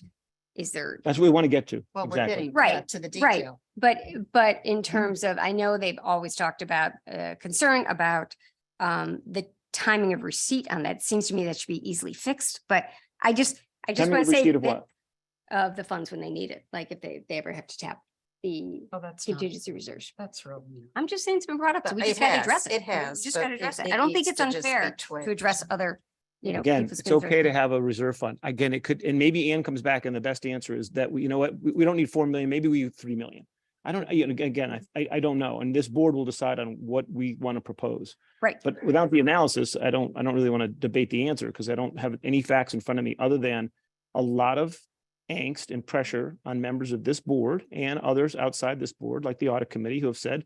S4: is there?
S1: That's what we want to get to.
S2: Well, we're
S1: Exactly.
S2: getting
S4: Right,
S2: to the
S4: right.
S2: detail.
S4: But in terms of, I know they've always talked about concern about the timing of receipt on that. It seems to me that should be easily fixed, but I just
S1: Timing
S4: want
S1: of
S4: to say
S1: receipt of
S4: that
S1: what?
S4: of the funds when they need it, like if they ever have to tap the
S2: Oh, that's not,
S4: contingency reserves.
S2: that's real.
S4: I'm just saying it's been brought up, so we
S2: It
S4: just gotta
S2: has,
S4: address it.
S2: it
S4: We
S2: has,
S4: Just
S2: but
S4: gotta address
S2: it
S4: it. I don't think
S2: needs
S4: it's
S2: to just be
S4: unfair
S2: tweaked.
S4: to address other,
S1: Again,
S4: people's
S1: it's okay to
S4: concerns.
S1: have a reserve fund. Again, it could, and maybe Ann comes back and the best answer is that, you know what, we don't need 4 million, maybe we need 3 million. I don't, again, I don't know. And this board will decide on what we want to propose.
S4: Right.
S1: But without the analysis, I don't really want to debate the answer because I don't have any facts in front of me other than a lot of angst and pressure on members of this board and others outside this board, like the audit committee, who have said,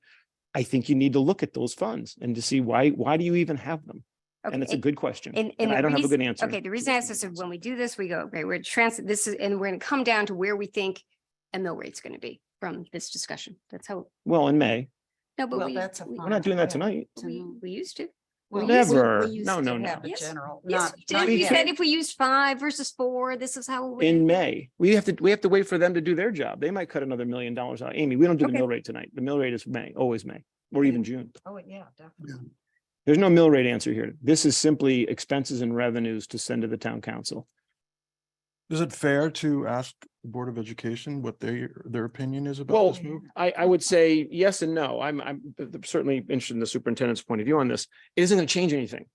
S1: I think you need to look at those funds and to see why do you even have them? And it's a good question.
S4: And
S1: And
S4: the
S1: I don't have a
S4: reason-
S1: good answer.
S4: Okay, the reason I asked this is when we do this, we go, okay, we're this is, and we're gonna come down to where we think a mill rate's gonna be from this discussion. That's how,
S1: Well, in May,
S4: no, but
S2: Well,
S4: we,
S2: that's a
S4: we-
S1: we're not doing that tonight.
S4: we used to.
S2: Well,
S4: We used to-
S1: Never.
S2: we used
S1: No,
S2: to
S1: no, no.
S2: have a
S4: Yes.
S2: general,
S4: Yes,
S2: not,
S4: we did.
S2: not
S4: We
S2: yet.
S4: said if we used 5 versus 4, this is how. we-
S1: In May, we have to wait for them to do their job. They might cut another $1 million out. Amy, we don't do the
S4: Okay.
S1: mill rate tonight. The mill rate is May, always May, or even June.
S2: Oh, yeah, definitely.
S1: There's no mill rate answer here. This is simply expenses and revenues to send to the town council.
S13: Is it fair to ask the Board of Education what their opinion is about
S1: Well,
S13: this move?
S1: I would say yes and no. I'm certainly interested in the superintendent's point of view on this. It isn't going to change anything.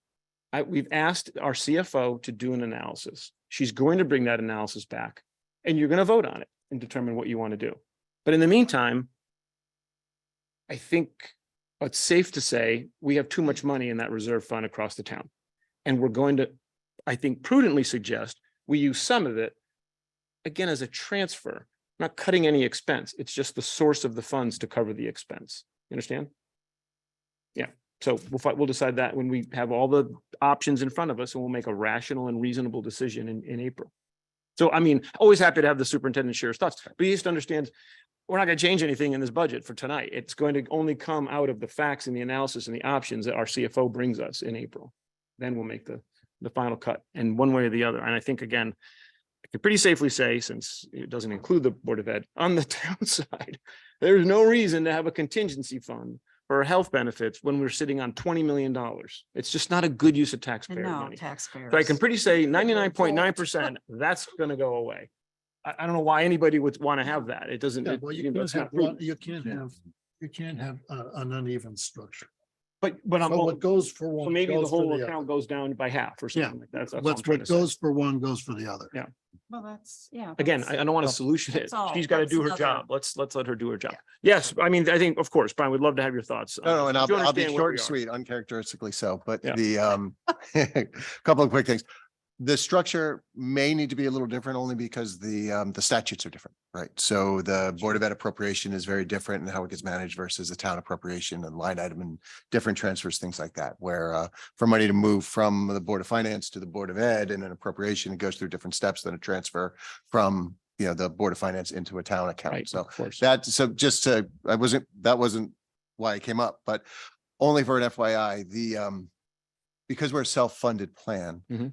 S1: We've asked our CFO to do an analysis. She's going to bring that analysis back and you're going to vote on it and determine what you want to do. But in the meantime, I think it's safe to say we have too much money in that reserve fund across the town. And we're going to, I think, prudently suggest we use some of it, again, as a transfer, not cutting any expense. It's just the source of the funds to cover the expense. You understand? Yeah. So we'll decide that when we have all the options in front of us and we'll make a rational and reasonable decision in April. So, I mean, always happy to have the superintendent share his thoughts, but he just understands we're not going to change anything in this budget for tonight. It's going to only come out of the facts and the analysis and the options that our CFO brings us in April. Then we'll make the final cut and one way or the other. And I think, again, I can pretty safely say, since it doesn't include the Board of Ed, on the town side, there's no reason to have a contingency fund for health benefits when we're sitting on $20 million. It's just not a good use of taxpayer
S2: No,
S1: money.
S2: taxpayers.
S1: So I can pretty say 99.9% that's going to go away. I don't know why anybody would want to have that. It doesn't.
S5: Yeah,
S1: it-
S5: well,
S1: you
S5: you
S1: know,
S5: can't
S1: it's not
S5: have,
S1: prudent.
S5: you can't have an uneven structure.
S1: But I'm,
S5: So what goes for
S1: so
S5: one.
S1: maybe the
S5: goes for
S1: whole
S5: other.
S1: account goes down by half or
S5: Yeah.
S1: something like that. That's all I'm
S5: What
S1: trying to say.
S5: goes for one goes for the other.
S1: Yeah.
S2: Well, that's, yeah.
S1: Again,
S2: that's-
S1: I don't want to solution it.
S2: that's all.
S1: She's got to
S2: That's
S1: do her
S2: another-
S1: job. Let's let her do her job. Yes, I mean, I think, of course, Brian, we'd love to have your thoughts. on
S13: No, no,
S1: this.
S13: and
S1: You
S13: I'll be
S1: understand where
S13: short
S1: we
S13: and
S1: are.
S13: sweet, uncharacteristically so, but
S1: Yeah.
S13: the couple of quick things. The structure may need to be a little different only because the statutes are different, right? So the Board of Ed appropriation is very different in how it gets managed versus the town appropriation and line item and different transfers, things like that, where for money to move from the Board of Finance to the Board of Ed and an appropriation, it goes through different steps than a transfer from, you know, the Board of Finance into a town account.
S1: Right,
S13: So
S1: of course.
S13: that wasn't why it came up, but only for an FYI, because we're a self-funded plan,
S1: Mhm.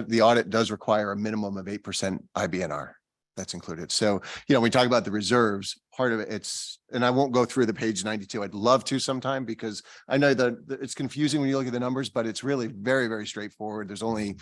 S13: the audit does require a minimum of 8% IBNR. That's included. So, you know, we talk about the reserves, part of it, and I won't go through the page 92. I'd love to sometime because I know that it's confusing when you look at the numbers, but it's really very, very straightforward. There's only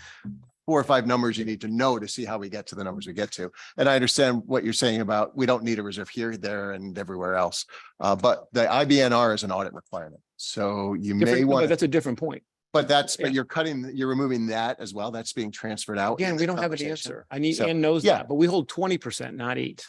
S13: 4 or 5 numbers you need to know to see how we get to the numbers we get to. And I understand what you're saying about we don't need a reserve here, there, and everywhere else. But the IBNR is an audit requirement. So you may
S1: Different-
S13: want,
S1: That's a different point.
S13: but
S1: yeah.
S13: you're removing that as well. That's being transferred out.
S1: Again,
S13: in
S1: we
S13: the
S1: don't have an
S13: conversation.
S1: answer. I need,
S13: So,
S1: Ann knows
S13: yeah.
S1: that, but we hold 20%, not 8.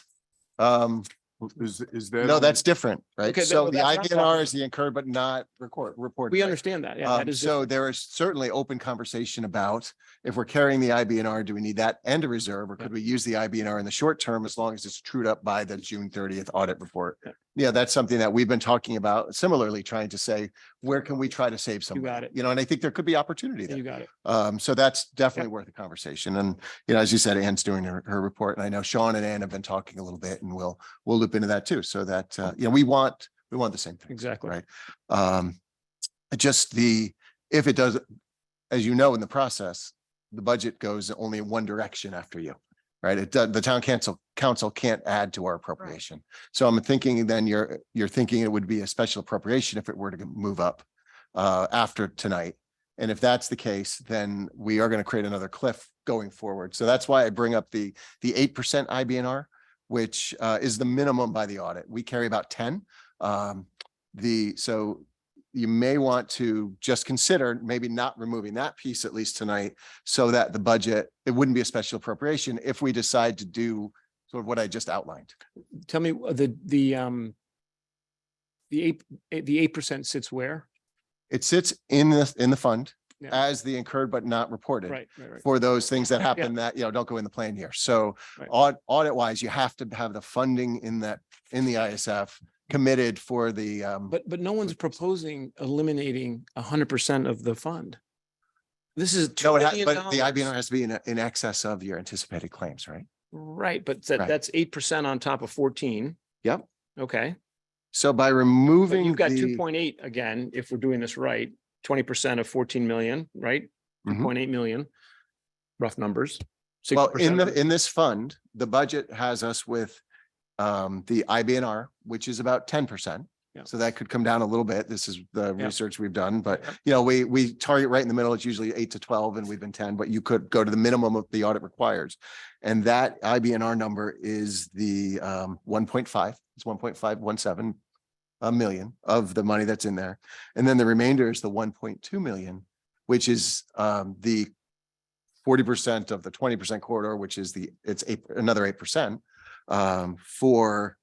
S13: Is that? No, that's different, right?
S1: Okay,
S13: So
S1: well,
S13: the
S1: that's what I'm talking
S13: IBNR
S1: about.
S13: is the incurred but not reported.
S1: We
S13: right?
S1: understand that. Yeah, that is
S13: So
S1: different.
S13: there is certainly open conversation about if we're carrying the IBNR, do we need that and a reserve, or could we use the IBNR in the short term as long as it's trued up by the June 30th audit report?
S1: Yeah.
S13: Yeah, that's something that we've been talking about, similarly trying to say, where can we try to save some?
S1: You got
S13: money?
S1: it.
S13: You know, and I think there could be opportunity
S1: You
S13: there.
S1: got it.
S13: So that's definitely worth a conversation. And, you know, as you said, Ann's doing her report, and I know Sean and Ann have been talking a little bit, and we'll loop into that too, so that, you know, we want the same thing.
S1: Exactly.
S13: Right. If it does, as you know, in the process, the budget goes only in one direction after you, right? The town council can't add to our appropriation. So I'm thinking then you're thinking it would be a special appropriation if it were to move up after tonight. And if that's the case, then we are going to create another cliff going forward. So that's why I bring up the 8% IBNR, which is the minimum by the audit. We carry about 10. So you may want to just consider maybe not removing that piece at least tonight, so that the budget, it wouldn't be a special appropriation if we decide to do sort of what I just outlined.
S1: Tell me the 8% sits where?
S13: It sits in the fund
S1: Yeah.
S13: as the incurred but not reported.
S1: Right.
S13: For those things that happen that, you know, don't go in the plan year. So
S1: Right.
S13: audit wise, you have to have the funding in the ISF committed for the,
S1: But no one's proposing eliminating 100% of the fund. This is
S13: no,
S1: $2 million.
S13: but the IBNR has to be in excess of your anticipated claims, right?
S1: Right, but
S13: Right.
S1: that's 8% on top of 14.
S13: Yep.
S1: Okay,
S13: So by
S1: but
S13: removing
S1: you've got
S13: the-
S1: 2.8 again, if we're doing this right, 20% of 14 million, right?
S13: Mhm.
S1: 2.8 million, rough numbers.
S13: Well,
S1: 60%
S13: in this fund, the budget has us with the IBNR, which is about 10%.
S1: Yeah.
S13: So that could come down a little bit. This is the
S1: Yeah.
S13: research we've done, but
S1: Yeah.
S13: you know, we target right in the middle. It's usually 8 to 12 and we've been 10, but you could go to the minimum of the audit requires. And that IBNR number is the 1.5, it's 1.517 million of the money that's in there. And then the remainder is the 1.2 million, which is the 40% of the 20% corridor, which is another 8% for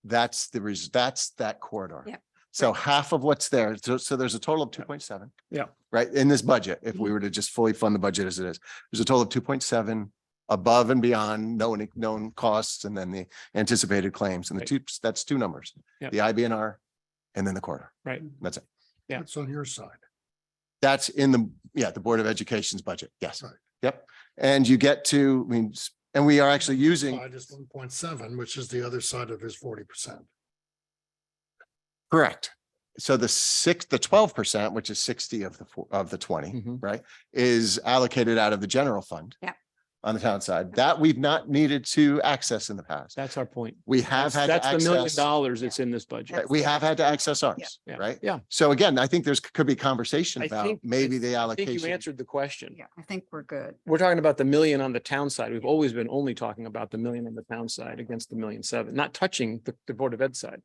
S13: that's that corridor.
S4: Yeah.
S13: So half of what's there. So there's a total of 2.7.
S1: Yeah.
S13: Right, in this budget, if we were to just fully fund the budget as it is, there's a total of 2.7 above and beyond known costs and then the anticipated claims and
S1: Right.
S13: that's 2 numbers.
S1: Yeah.
S13: The IBNR and then the corridor.
S1: Right.
S13: That's it.
S1: Yeah.
S5: It's on your side.
S13: That's in the Board of Education's budget. Yes.
S5: Right.
S13: Yep. And you get to, and we are actually using,
S5: Side is 1.7, which is the other side of his 40%.
S13: correct. So the 12%, which is 60 of the 20,
S1: Mhm.
S13: right, is allocated out of the general fund.
S4: Yeah.
S13: on the town side that we've not needed to access in the past.
S1: That's our point.
S13: We have had to
S1: That's the $1 million
S13: access,
S1: that's in this budget.
S13: we have had to access ours,
S1: Yeah.
S13: right?
S1: Yeah.
S13: So again, I think there's could be conversation
S1: I
S13: about
S1: think-
S13: maybe the
S1: I think you
S13: allocation.
S1: answered the question.
S2: Yeah, I think we're good.
S1: We're talking about the million on the town side. We've always been only talking about the million on the town side against the 1,000,007, not touching the Board of Ed side.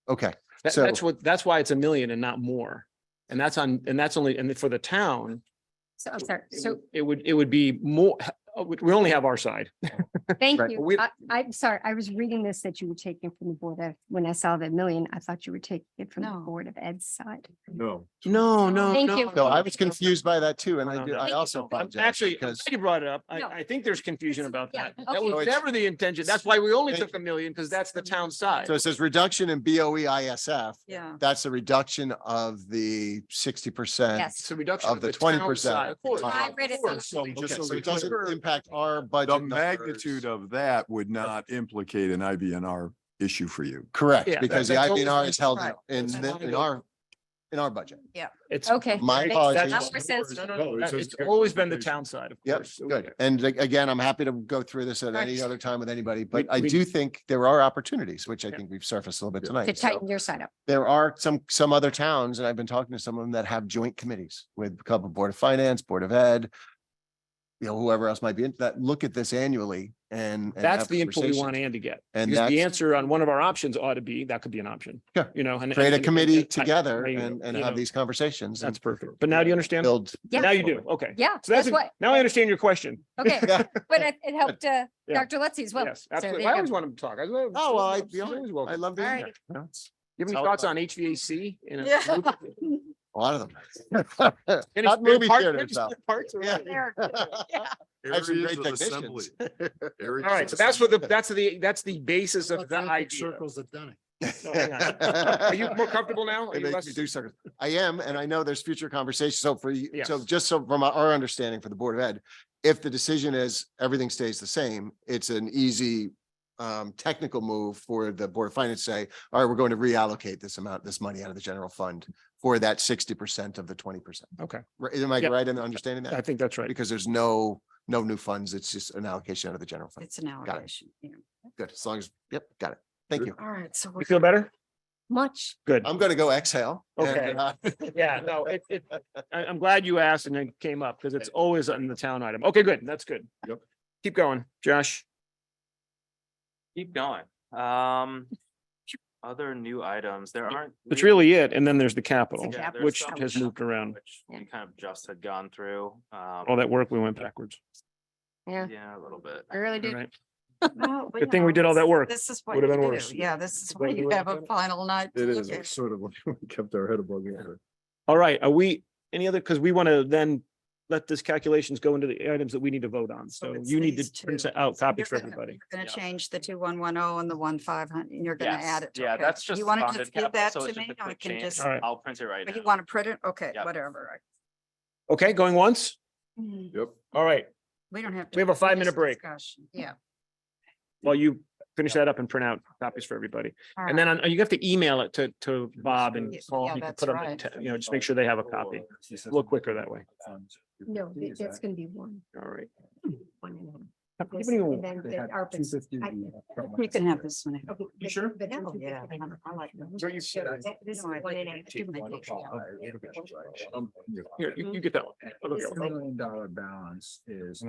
S13: Okay, So-
S1: That's why it's a million and not more. And that's only, and for the town,
S4: So I'm sorry. So
S1: it would be more, we only have our side.
S4: thank
S13: Right,
S4: you.
S1: we-
S4: I'm sorry. I was reading this that you were taking from the Board of, when I saw the million, I thought you were taking it from the
S2: No.
S4: Board of Ed's side.
S8: No.
S1: No.
S4: Thank you.
S13: so I was confused by that too, and I
S1: No,
S13: do,
S1: no.
S13: I also
S1: I'm
S13: apologize.
S1: Actually, I'm
S13: because
S1: glad you brought it up.
S4: No.
S1: I think there's confusion about
S4: Yeah,
S1: that. That
S4: okay.
S1: was
S13: So it's-
S1: never the intention. That's why we only
S13: Thank
S1: took a million, because that's the town side.
S13: So it says reduction in BOE ISF.
S2: Yeah.
S13: That's a reduction of the 60%.
S4: Yes.
S1: It's a reduction
S13: Of the
S1: town
S13: 20%.
S1: side. Of course.
S4: I read it
S1: Of course.
S3: So
S1: Okay,
S3: just so
S13: So
S3: we
S13: it doesn't impact our budget.
S3: The
S13: numbers.
S3: magnitude of that would not implicate an IBNR issue for you.
S13: Correct,
S1: Yeah,
S13: because the
S1: that's always
S13: IBNR
S1: been-
S13: is held
S2: right.
S13: in, in our budget.
S1: It's.
S4: Okay.
S13: My
S4: Makes
S13: apologies.
S4: lot more sense.
S1: No, it's always been the town side, of
S13: Yep,
S1: course.
S13: good. And again, I'm happy to go through this at any
S4: Right.
S13: other time with anybody, but
S1: We-
S13: I
S1: we-
S13: do think there are opportunities, which I
S1: Yeah.
S13: think we've surfaced a little bit
S4: To
S13: tonight. So
S4: tighten your side up.
S13: there are some other towns, and I've been talking to some of them that have joint committees with a couple Board of Finance, Board of Ed, whoever else might be in that look at this annually and.
S1: That's
S13: have
S1: the input we
S13: conversations.
S1: want Ann to get.
S13: And
S1: Because the
S13: that's-
S1: answer on one of our options ought to be, that could be an option.
S13: Yeah.
S1: You know, and.
S13: Create a
S1: and-
S13: committee
S1: and-
S13: together
S1: I-
S13: and
S1: you
S13: have
S1: know,
S13: these conversations.
S1: That's
S13: and
S1: perfect. But now do you understand?
S13: Build.
S4: Yeah.
S1: Now you do. Okay.
S4: Yeah,
S1: So that's,
S4: that's what,
S1: now I understand your question.
S4: okay,
S13: Yeah.
S4: but it helped
S1: Yeah.
S4: Dr. Lutzy as well.
S1: Yes,
S4: So
S1: absolutely.
S4: there
S1: I
S4: you
S1: always
S4: go.
S1: want him to talk.
S13: Oh, well,
S1: She's always welcome.
S13: I love being
S4: All
S13: here.
S4: right.
S1: You have any
S13: all
S1: thoughts
S13: about-
S1: on HVAC? in a-
S2: Yeah.
S13: A lot of them.
S1: Any
S13: Not
S1: spare
S13: movie
S1: part-
S13: theaters,
S1: any
S13: though.
S1: spare parts or
S13: Yeah.
S1: what?
S13: I have some great technicians.
S1: All right, so that's that's the basis of the
S5: Traffic
S1: idea.
S5: Circles at Dunning.
S1: No, hang on. Are you more comfortable now? Are
S13: It
S1: you
S13: makes
S1: less-
S13: me do circles. I am, and I know there's future conversations. So for you, so
S1: Yes.
S13: just so from our understanding for the Board of Ed, if the decision is everything stays the same, it's an easy technical move for the Board of Finance to say, all right, we're going to reallocate this money out of the general fund for that 60% of the 20%.
S1: Okay,
S13: Am I
S1: Yep.
S13: right in understanding
S1: I
S13: that?
S1: think that's right.
S13: Because there's no new funds. It's just an allocation out of the general fund.
S2: It's an allegation. Yeah.
S13: Good. As long as, yep, got it. Thank you.
S2: All right, so
S1: You
S2: we're
S1: feel better?
S4: Much.
S1: Good.
S13: I'm going to go exhale. and,
S1: Okay. Yeah, no, I'm glad you asked and it came up because it's always on the town item. Okay, good. That's good.
S8: Yep.
S1: Keep going, Josh.
S12: Keep going. Other new items, there aren't.
S1: That's really it. And then there's the capital,
S12: Yeah, there's
S1: which
S12: some
S1: has moved around.
S12: Which we kind of just had gone through.
S1: All that work, we went backwards.
S4: Yeah,
S12: Yeah, a little bit.
S4: I really
S1: All
S4: did.
S1: right.
S2: Well,
S1: Good thing we did all that work.
S2: This is what
S1: Would've
S2: you
S1: been
S2: do.
S1: worse.
S2: Yeah, this is
S1: Way
S2: why
S1: to
S2: you
S1: do it.
S2: have a final night. to look at it.
S8: sort of like we kept our head above water.
S1: All right, are we, any other, because we want to then let this calculations go into the items that we need to vote on. So
S2: it's
S1: you need
S2: these
S1: to print
S2: two.
S1: out
S2: So
S1: copies for
S2: you're gonna-
S1: everybody.
S2: You're gonna
S12: Yeah.
S2: change the 2110 and the 1500, and you're gonna
S12: Yes,
S2: add it.
S12: yeah,
S2: okay.
S12: that's just
S2: You want to
S12: bonded
S2: just give
S12: capital,
S2: that
S12: so
S2: to
S12: it's just
S2: me?
S12: a
S2: I
S12: quick
S2: can
S12: change.
S2: just,
S1: All right.
S12: I'll print it right
S2: but you
S12: now.
S2: want to print it? Okay,
S12: Yep.
S2: whatever.
S1: Okay, going once?
S8: Yep.
S1: All right,
S2: We don't have to.
S1: We have a
S2: do
S1: 5-minute
S2: this
S1: break.
S2: discussion. Yeah.
S1: well, you finish that up and print out copies for everybody.
S2: all
S1: And
S2: right.
S1: then you have to email it to Bob and
S2: Yeah,
S1: Paul.
S2: yeah,
S1: He can
S2: that's
S1: put them,
S2: right.
S1: just make sure they have a copy. A little quicker that way.
S4: No, that's gonna be one.
S1: All right.
S4: One and a half.
S1: How
S4: This-
S1: many-
S4: and then the ARPA's-
S2: You can have this one.
S4: Okay,
S1: You sure?
S4: but that-
S2: Oh, yeah. I like that.
S1: So you said,
S4: This is
S2: No, I
S4: one and a
S2: think
S4: half.
S2: do my picture.
S1: here, you get that one. Oh, look,
S6: $1
S1: here.
S6: million balance is.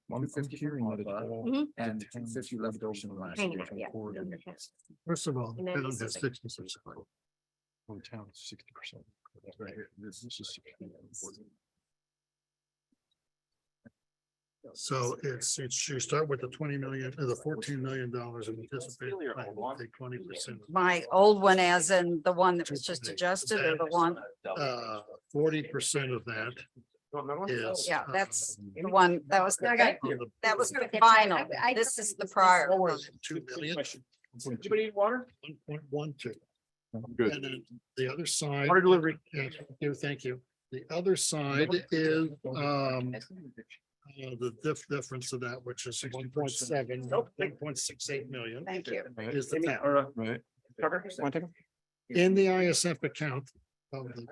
S3: One fifty
S6: from ARPA and 250 left over from last
S4: Kind
S6: year.
S4: of, yeah.
S5: First of all,
S4: And then
S5: town
S4: this
S5: has
S4: is like-
S5: 66.
S3: town, 60%. Right here, this is.
S5: So it's, you start with the 20 million, the $14 million in anticipated.
S12: Steal your
S5: plan,
S12: old one.
S5: take 20%.
S2: My old one as in the one that was just adjusted or the one,
S5: 40% of that is.
S2: yeah, that's the one, that was,
S4: I got
S2: that was the
S4: That's-
S2: final.
S4: I-
S2: This is the prior.
S5: 2 million,
S1: Anybody need water?
S5: 1.12.
S3: Good.
S5: And then the other side.
S1: Water delivery.
S5: Yeah, thank you. The other side is, the difference of that, which is 1.7, 1.68 million.
S2: Thank you.
S5: Is the
S1: Amy,
S5: town.
S1: or,
S3: Right.
S1: Tucker, want to take 'em?
S5: In the ISF account of the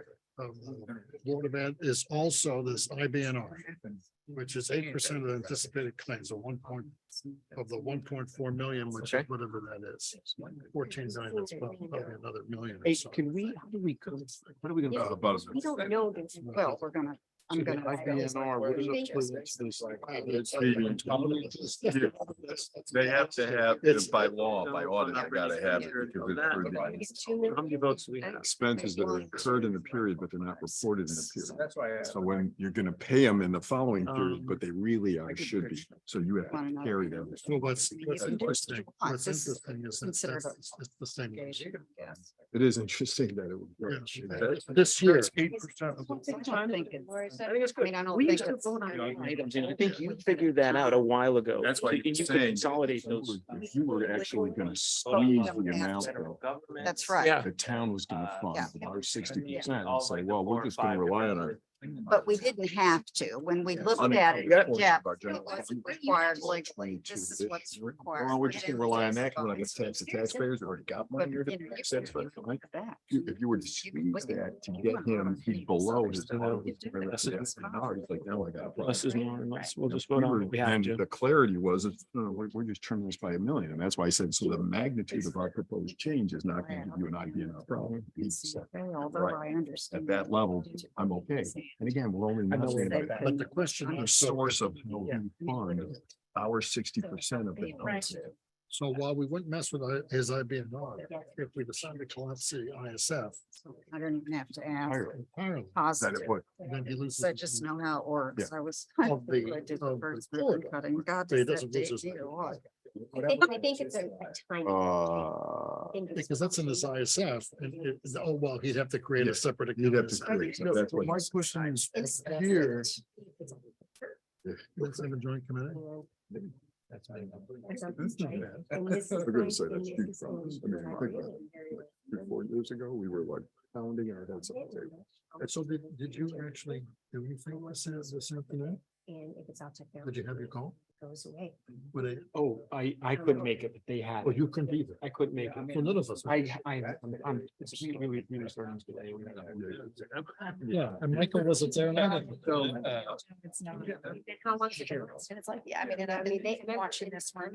S5: Board of Ed is also this IBNR. which is 8% of the anticipated claims, of 1.4 million, which is
S1: Okay.
S5: whatever that is. 14 million, that's probably another million. or
S1: Hey,
S5: so.
S1: can we, how do we, what are we
S4: Yeah,
S1: gonna?
S4: We don't know this.
S2: Well, I'm gonna.
S3: They have to have,
S5: It's-
S3: by law, by audit, they gotta have it because it's for the
S1: How many votes do we have?
S3: expenses that are incurred in the period, but they're not reported in the period.
S6: That's why I asked.
S3: So when you're gonna pay them in the following period, but they really
S2: I
S3: are,
S2: could
S3: should be, so you have to carry them.
S5: Well, what's
S2: can do
S5: interesting,
S2: what
S5: what's
S2: this is
S5: interesting is that
S2: considered
S5: it's the same.
S2: Yes.
S3: It is interesting that it would.
S5: This year.
S2: 8%. I don't think it's,
S1: I think it's
S2: I mean, I don't
S1: We
S2: think
S1: used to
S2: it's.
S1: vote on items, and I think you figured that out a while ago.
S3: That's why
S1: And you
S3: you're
S1: could
S3: saying.
S1: consolidate those.
S3: If you were actually gonna squeeze the amount
S12: Federal
S3: that
S12: government.
S2: That's right.
S1: Yeah.
S3: the town was gonna fund,
S2: Yeah.
S3: about 60%,
S12: All
S3: and say,
S12: like the
S3: well,
S12: 4
S3: we're
S12: or
S3: just gonna
S12: 5
S3: rely on
S12: different-
S3: our.
S2: But we didn't have to. When we looked
S3: Under-
S2: at it,
S3: Yeah.
S2: yeah,
S3: Our
S2: it
S3: general
S2: wasn't
S3: fund.
S2: required, like,
S3: 22
S2: this is
S3: this
S2: what's
S3: year.
S2: required.
S3: Well, we're just gonna rely on that, we're not gonna tax the taxpayers, we already got
S2: But,
S3: money here
S2: you
S3: to
S2: know,
S3: tax
S2: you
S3: that, but
S2: can
S3: like,
S2: look at that.
S3: if you were to squeeze that to get him, he's below his. He's like, now I got a problem.
S1: Less is more, and less, we'll just vote on
S3: We
S1: what we have
S3: and
S1: to.
S3: the clarity was, we're just turning this by $1 million, and that's why I said, so the magnitude of our proposed change is not going to give you an idea of the problem.
S2: Although I understand.
S3: At that level, I'm okay. And again, we're only.
S1: I know
S3: messing
S1: that-
S3: with
S5: But the question
S3: The
S5: is,
S3: source of how we fund our 60% of it.
S5: so while we wouldn't mess with his IBNR, if we decide to collapse the ISF
S2: I don't even have to ask.
S3: entirely,
S5: entirely,
S3: That
S2: Positive.
S3: it would.
S5: then he loses.
S2: So I just know how it works. I was.
S5: Of the-
S2: I did
S5: of the
S2: first
S5: corridor.
S2: ribbon cutting. God,
S5: So he
S2: does that
S5: doesn't lose
S2: date
S5: his-
S2: me or what?
S4: I think it's a tiny.
S5: Because that's in his ISF, and oh, well, he'd have to create
S3: Yeah.
S5: a separate.
S3: You'd have to
S5: account.
S3: create, so that's what.
S5: My question is, here, let's have a joint committee. That's not bad.
S3: We're gonna say that's huge problems. I mean, think about it. 3-4 years ago, we were like pounding our heads on the table.
S5: So did you actually do anything with this afternoon?
S4: And if it's out to.
S5: Did you have your call?
S4: Goes away.
S5: Were they,
S1: Oh, I couldn't make it, but they had.
S5: oh, you couldn't either.
S1: I couldn't make it.
S5: Well, none of us.
S1: It's really starting today.
S5: Yeah, and Michael wasn't there.
S4: How long is it? And it's like, yeah, I mean, they watching this one.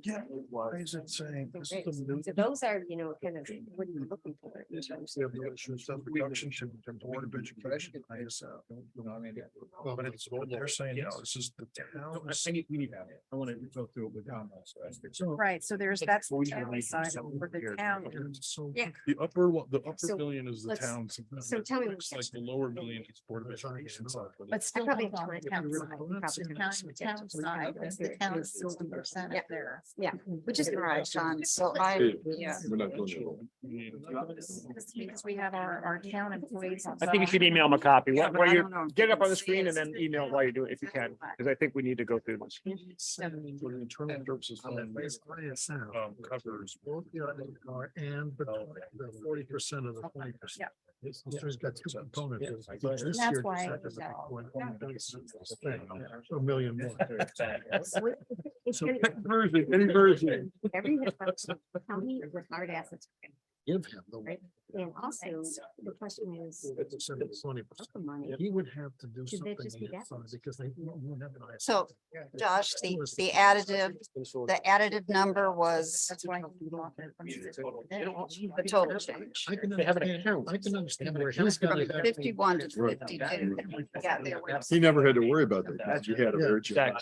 S5: Yeah, why is it saying? This is the new-
S4: So those are, you know, kind of what you're looking for. in terms
S5: We
S4: of-
S5: have no issue with self-reduction to the Board of Education. ISF. Well, but it's what they're saying, no, this is the town.
S1: I want to go through it with Tom.
S2: Right, so there's, that's.
S1: Well, we
S2: the
S1: should
S2: town
S1: make
S2: side
S1: some
S2: for the
S1: here.
S2: town.
S5: So.
S4: Yeah.
S5: The upper
S4: So,
S5: million is the
S4: let's-
S5: town's.
S4: so tell me what-
S5: It's like the lower million is Board of Education. side, but
S2: But still.
S4: probably
S2: hold on,
S4: have
S2: the
S4: time
S2: town
S4: for
S2: side,
S4: my-
S2: you probably
S4: probably
S2: can- town side, because the town is 60%
S4: Yeah.
S2: up there.
S4: Yeah,
S2: Which is right, Sean, so I, yeah.
S3: We're not doing it.
S2: Because we have our town employees. on
S1: I think you
S2: side.
S1: should email them a copy.
S2: Yeah,
S1: While
S2: but
S1: while
S2: I
S1: you
S2: don't know if
S1: get it
S2: you
S1: up on
S2: can
S1: the
S2: see
S1: screen
S2: it.
S1: and then email it while you do it if you can, because I think we need to go through this.
S5: For the internal services fund, ISF covers both the IDR and the 40% of the 20%.
S2: Yeah.
S5: So he's got two components.
S2: That's why I was at-
S5: A million more.
S2: So
S5: Version, any version.
S4: every county retired assets.
S5: Give him the.
S4: Right. And also, the question is,
S5: 20%.
S4: the money.
S5: He would have to do
S4: Should
S5: something.
S4: that just be that?
S5: Because they won't have an ISF.
S2: So, Josh, the additive number was the total change.
S5: I can
S1: They have an
S5: understand,
S1: account.
S5: I can understand where he's gonna
S2: From
S5: have.
S2: 51 to 52. Yeah, there was.
S3: He never had to worry about that, because you had a
S5: Yeah.
S3: very. job.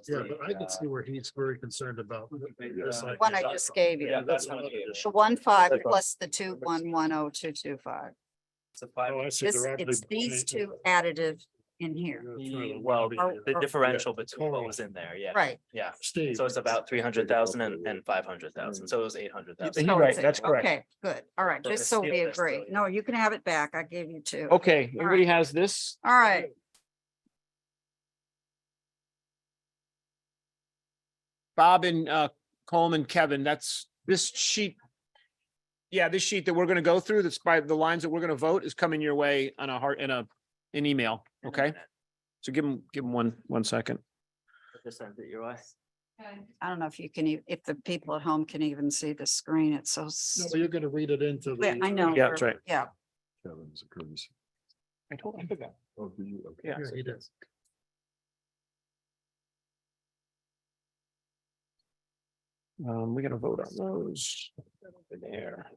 S5: Yeah, but I can see where he's very concerned about. this
S2: One I
S5: idea.
S2: just gave you.
S6: Yeah, that's what I gave you.
S2: The 1.5 plus the 2.110.225.
S12: So five,
S5: Oh, I see.
S2: This,
S5: They're
S2: it's
S5: actually-
S2: these two additive in here.
S12: well,
S2: Oh,
S12: the
S2: oh,
S12: differential between what was in there, yeah.
S2: Right.
S12: Yeah,
S5: Steve.
S12: so it's about 300,000 and 500,000, so it was 800,000.
S1: You're right, that's correct.
S2: Okay, good. All right,
S12: So
S2: just
S12: it's
S2: so
S12: still-
S2: we
S12: it's still-
S2: agree. No, you can have it back. I gave you two.
S1: Okay, everybody has this?
S2: All right.
S1: Bob and Coleman, Kevin, that's this sheet. Yeah, this sheet that we're gonna go through, that's by the lines that we're gonna vote is coming your way on an email, okay? So give them 1 second.
S12: Just sent it your way.
S2: I don't know if you can, if the people at home can even see the screen. It's so.
S5: No, but you're gonna read it into
S2: Yeah,
S5: the.
S2: I know.
S1: Yeah, that's right.
S2: Yeah.
S3: Kevin's a courtesy.
S1: I told, I forgot. Yeah.
S5: Yeah, he does.
S1: We gotta vote on those. Over there.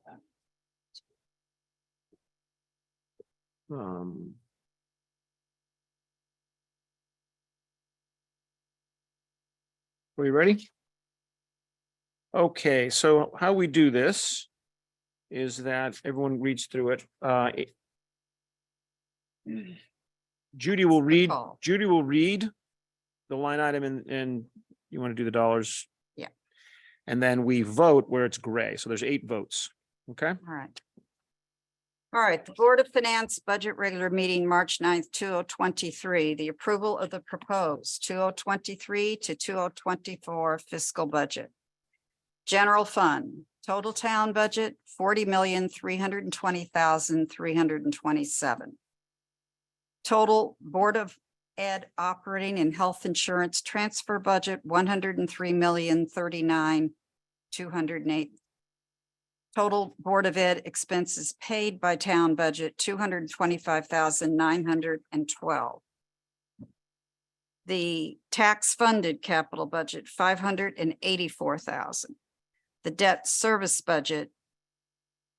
S1: Are we ready? Okay, so how we do this is that everyone reads through it. Judy will read,
S2: call.
S1: the line item and you want to do the dollars?
S2: Yeah.
S1: And then we vote where it's gray. So there's 8 votes. Okay?
S2: All right. All right, the Board of Finance Budget Regular Meeting, March 9th, 2023, the approval of the proposed 2023 to 2024 fiscal budget. General Fund, total town budget, 40,320,327. Total Board of Ed operating and health insurance transfer budget, 103,039,208. Total Board of Ed expenses paid by town budget, 225,912. The tax funded capital budget, 584,000. The debt service budget,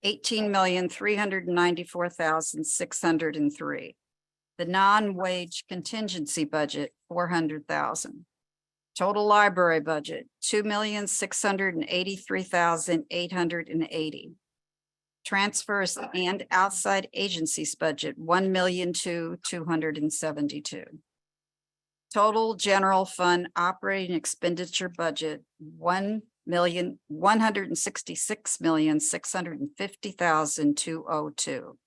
S2: 18,394,603. The non-wage contingency budget, 400,000. Total library budget, 2,683,880. Transfers and outside agencies budget, 1,002,272. Total general fund operating expenditure budget, 1,166,650,202.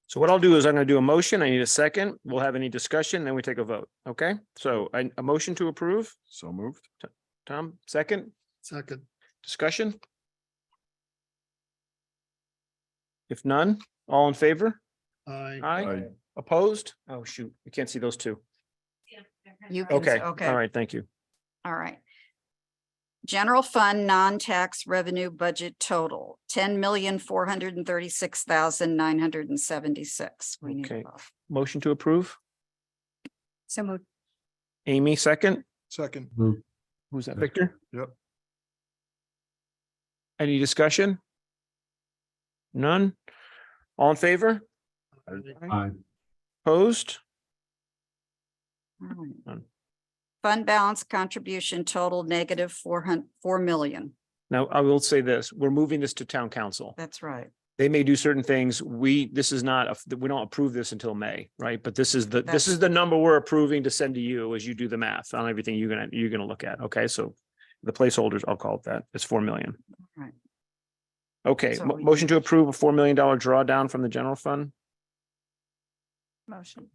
S1: So what I'll do is I'm going to do a motion. I need a second. We'll have any discussion, then we take a vote. Okay? So a motion to approve.
S3: So moved.
S1: Tom, second,
S5: Second,
S1: discussion? If none, all in favor?
S5: I,
S1: Aye. Opposed? Oh, shoot. You can't see those two.
S2: You can,
S1: Okay,
S2: okay,
S1: all right, thank you.
S2: all right. General fund non-tax revenue budget total, 10,436,976. We need a
S1: Okay.
S2: vote.
S1: Motion to approve.
S4: So moved.
S1: Amy, second.
S3: Second.
S9: Move.
S1: Who's that,
S9: Yeah.
S1: Victor?
S3: Yep.
S1: Any discussion? None? All in favor?
S9: Aye.
S1: Opposed?
S2: All right.
S1: None.
S2: Fund balance contribution total negative 4 million.
S1: Now, I will say this, we're moving this to town council.
S2: That's right.
S1: They may do certain things. This is not, we don't approve this until May, right? But this is
S2: That's-
S1: the number we're approving to send to you as you do the math on everything you're gonna look at. Okay, so the placeholders, I'll call it that, it's 4 million.
S2: Right.
S1: Okay,
S2: So we
S1: motion to
S2: need-
S1: approve a $4 million drawdown from the general fund.
S2: Motion.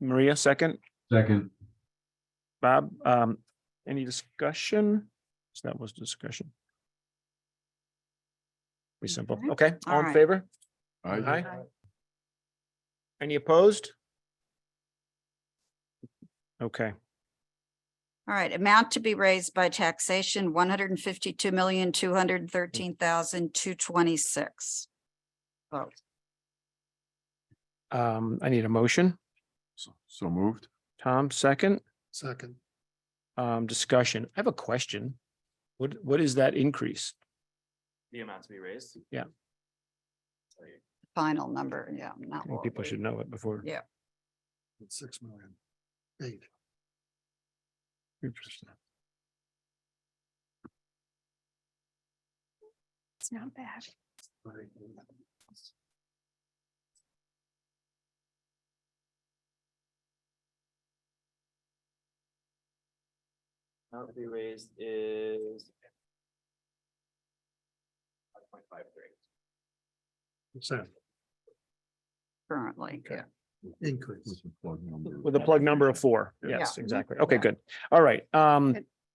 S1: Maria, second.
S9: Second.
S1: Bob, any discussion? So that was discussion. Pretty simple.
S2: Okay.
S1: Okay, all in
S2: right.
S1: favor?
S3: Aye.
S1: Aye. Any opposed? Okay,
S2: All right, amount to be raised by taxation, 152,213,226. Vote.
S1: I need a motion.
S3: So moved.
S1: Tom, second.
S5: second,
S1: Discussion. I have a question. What is that increase?
S12: The amount to be raised.
S2: Final number, yeah. Not
S1: I think
S2: what
S1: people
S2: we-
S1: should know it before.
S2: Yeah.
S5: 6 million, 8.
S1: Interesting.
S4: It's not bad.
S12: Amount to be raised is. 5.53.
S5: Percent
S2: Currently, yeah.
S5: increase.
S1: With a plug number of 4. Yes,
S2: Yeah.
S1: exactly. Okay,
S2: Yeah.
S1: good. All right.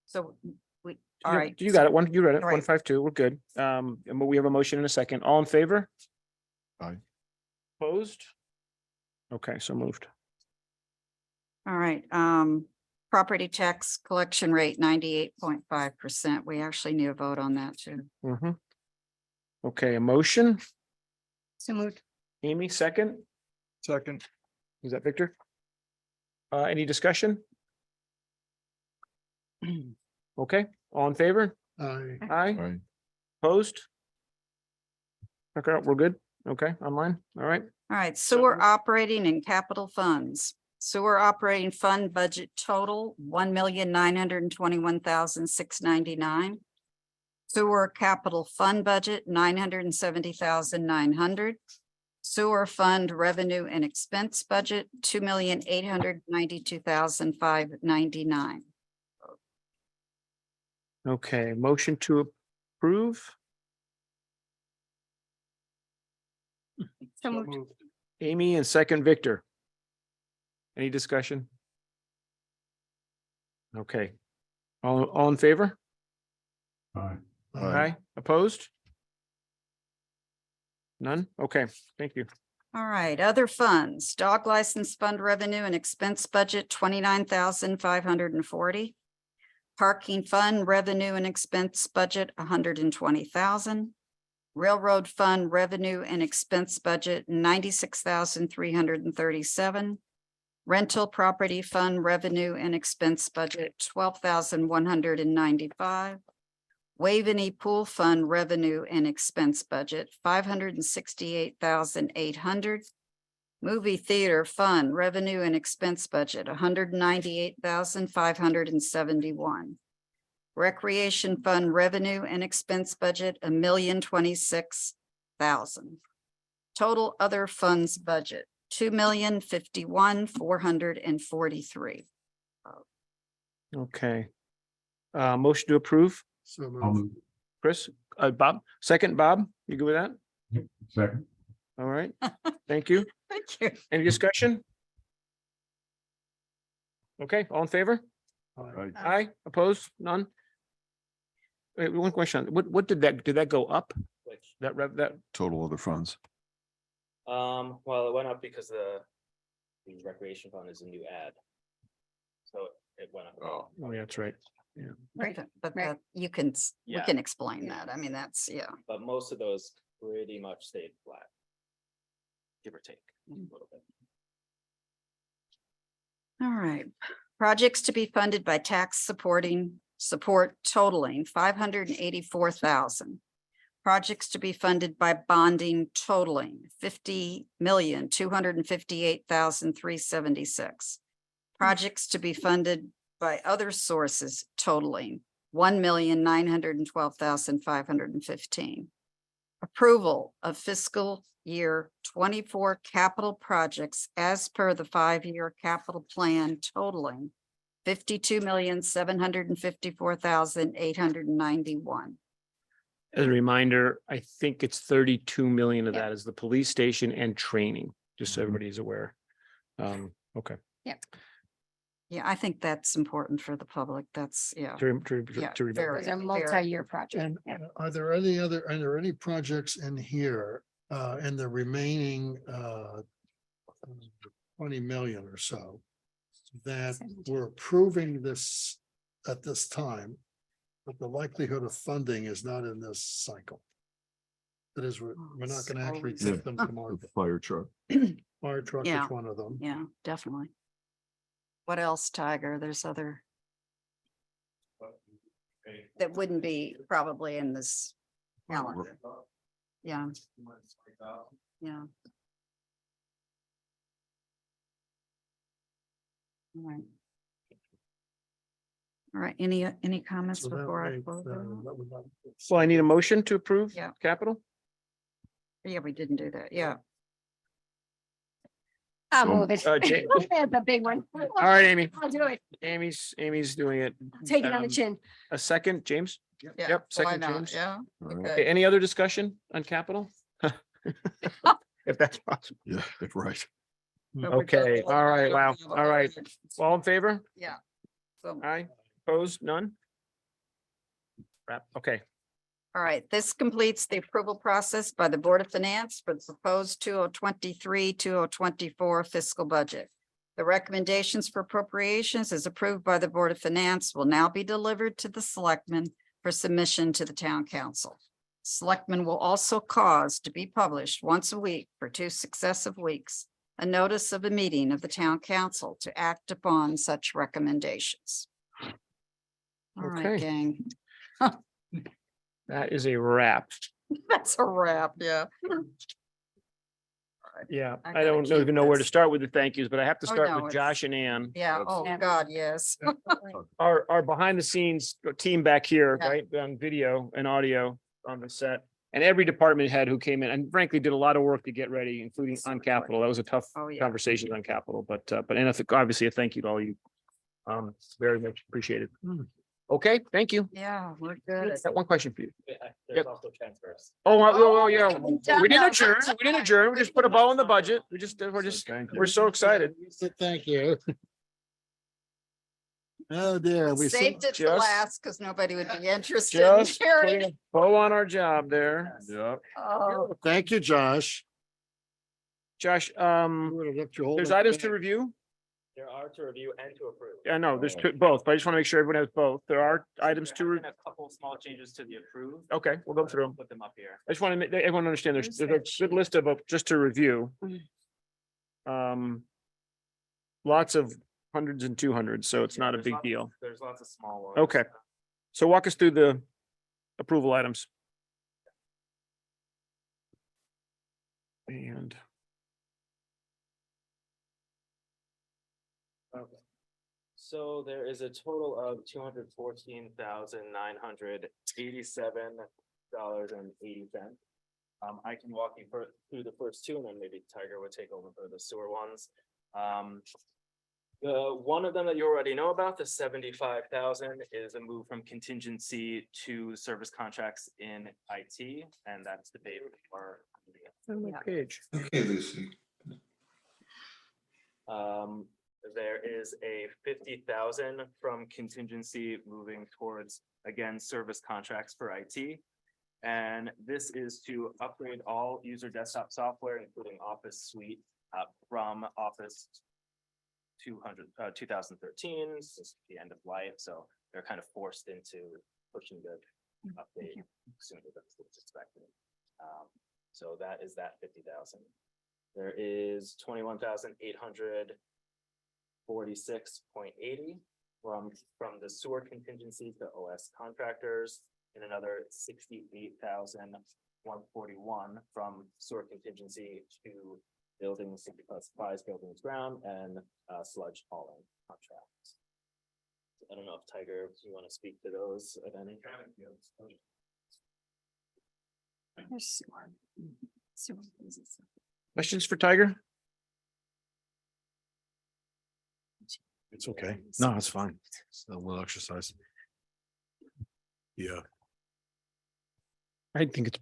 S2: So we, all right.
S1: You got it. You read it.
S2: All right.
S1: 152. We're good. And we have a motion in a second. All in favor?
S3: Aye.
S1: Opposed? Okay, so moved.
S2: All right, property tax collection rate, 98.5%. We actually need a vote on that too.
S1: Mhm. Okay, a motion.
S4: So moved.
S1: Amy, second.
S3: Second.
S1: Is that Victor? Any discussion? Okay, all in favor? Aye. Opposed? Okay, we're good. Okay, online. All right.
S2: All right, sewer operating and capital funds. Sewer operating fund budget total, 1,921,699. Sewer capital fund budget, 970,900. Sewer fund revenue and expense budget, 2,892,599.
S1: Okay, motion to approve.
S4: So moved.
S1: Amy and second Victor. Any discussion? Okay. All in favor?
S9: Aye.
S1: Aye. Opposed? None? Okay, thank you.
S2: All right, other funds, dog license fund revenue and expense budget, 29,540. Parking fund revenue and expense budget, 120,000. Railroad fund revenue and expense budget, 96,337. Rental property fund revenue and expense budget, 12,195. Waveney Pool Fund revenue and expense budget, 568,800. Movie Theater Fund revenue and expense budget, 198,571. Recreation Fund revenue and expense budget, 1,026,000. Total other funds budget, 2,051,443.
S1: Okay. Motion to approve.
S5: So
S9: I'll
S5: moved.
S9: move.
S1: Chris, Bob, second, Bob, you good with that?
S9: Second.
S1: All right, thank you.
S2: Thank you.
S1: Any discussion? Okay, all in favor?
S3: Right.
S1: Aye, opposed, none? Wait, one question, what did that go up?
S12: Which,
S1: That,
S3: Total other funds.
S12: well, it went up because the recreation fund is a new ad. So it went up.
S1: oh, yeah, that's right.
S2: Right, but
S4: Right.
S2: that, you can, we
S12: Yeah.
S2: can explain that. I mean, that's, yeah.
S12: But most of those pretty much stayed flat. Give or take a little bit.
S2: All right, projects to be funded by tax support totaling 584,000. Projects to be funded by bonding totaling 50,258,376. Projects to be funded by other sources totaling 1,912,515. Approval of fiscal year 24 capital projects as per the 5-year capital plan totaling 52,754,891.
S1: As a reminder, I think it's 32 million of
S4: Yeah.
S1: that is the police station and training, just so everybody is aware. Okay.
S2: Yeah, I think that's important for the public. That's, yeah.
S1: To
S2: Yeah,
S1: remember.
S2: very.
S4: It's a multi-year project.
S5: And
S4: Yeah.
S5: are there any projects in here, in the remaining, 20 million or so that
S4: 17.
S5: we're approving this at this time, but the likelihood of funding is not in this cycle? That is, we're not going to actually
S2: Always.
S5: take them to market.
S3: Fire truck.
S5: Fire truck
S2: Yeah.
S5: is one of them.
S2: Yeah, definitely. What else, Tiger? There's other. That wouldn't be probably in this calendar. Yeah. Yeah. All right. All right, any comments
S5: So that
S2: before I
S5: makes,
S2: close? it out?
S5: that would not-
S1: So I need a motion to approve
S2: Yeah.
S1: capital?
S2: Yeah, we didn't do that. Yeah.
S4: I'll move it.
S1: Jane-
S4: That's a big one.
S1: All right, Amy.
S4: I'll do it.
S1: Amy's doing it.
S4: Take it on the
S1: Um,
S4: chin.
S1: A second, James?
S2: Yeah,
S1: Yep,
S2: why
S1: second
S2: not?
S1: James.
S2: Yeah.
S1: Okay, any other discussion on capital? If that's possible.
S3: Yeah, right.
S1: Okay, all right, wow, all right. All in favor?
S2: Yeah. So,
S1: Aye, opposed, none? Wrap, okay.
S2: all right, this completes the approval process by the Board of Finance for the proposed 2023-2024 fiscal budget. The recommendations for appropriations as approved by the Board of Finance will now be delivered to the selectmen for submission to the town council. Selectmen will also cause to be published once a week for 2 successive weeks a notice of a meeting of the town council to act upon such recommendations. All right,
S1: Okay.
S2: gang.
S1: That is a wrap.
S2: That's a wrap, yeah.
S1: Yeah,
S2: I
S1: I
S2: gotta
S1: don't
S2: keep
S1: even know where to
S2: this.
S1: start with the thank yous, but I have to
S2: Oh,
S1: start
S2: no,
S1: with
S2: it's-
S1: Josh and Ann.
S2: Yeah, oh,
S4: Yeah.
S2: God, yes.
S1: Our behind the scenes team back here,
S2: Yeah.
S1: right, on video and audio on the set. And every department head who came in and frankly did a lot of work to get ready, including on capital. That was a tough
S2: Oh, yeah.
S1: conversation on capital, but and I think obviously a thank you to all you. Very much appreciated. Okay, thank you.
S2: Yeah, we're good.
S1: Got one question for you.
S12: There's
S1: Yep.
S12: also transfers.
S1: Oh, yeah.
S2: we've done
S1: We didn't
S2: that.
S1: adjourn. We didn't adjourn. We just put a ball in the budget. We're
S3: Thank
S1: so excited.
S5: Thank you. Oh dear, we
S2: Saved it to
S1: just-
S2: last because nobody would be interested in
S1: Just
S2: hearing.
S1: putting a bow on our job there.
S3: Yep.
S2: Oh,
S5: Thank you, Josh.
S1: Josh, there's items to review.
S12: There are to review and to approve.
S1: Yeah, no, there's both, but I just want to make sure everyone has both. There are items
S12: There
S1: to,
S12: have been a couple small changes to the approved.
S1: okay, we'll go through them.
S12: Put them up here.
S1: I just want to make everyone understand there's
S2: Where's
S1: a
S2: that
S1: good list of, just to review. Lots of hundreds and 200s, so it's not a
S12: There's
S1: big
S12: lots-
S1: deal.
S12: There's lots of small ones.
S1: Okay. So walk us through the approval items. And
S12: Okay. So there is a total of $214,987.80. I can walk you through the first two and then maybe Tiger would take over for the sewer ones. The one of them that you already know about, the 75,000, is a move from contingency to service contracts in IT, and that's the debate for.
S1: page.
S10: Okay, Lucy.
S12: There is a 50,000 from contingency moving towards, again, service contracts for IT. And this is to upgrade all user desktop software, including Office Suite, from Office 2013, this is the end of life, so they're kind of forced into pushing the update sooner than what's expected. So that is that 50,000. There is 21,846.80 from the sewer contingency to OS contractors, and another 68,141 from sewer contingency to buildings, supplies, buildings, ground, and sludge hauling contracts. I don't know if Tiger, you want to speak to those at any?
S1: Questions for Tiger?
S8: It's okay. No, it's fine. It's a little exercise. Yeah.
S1: I think it's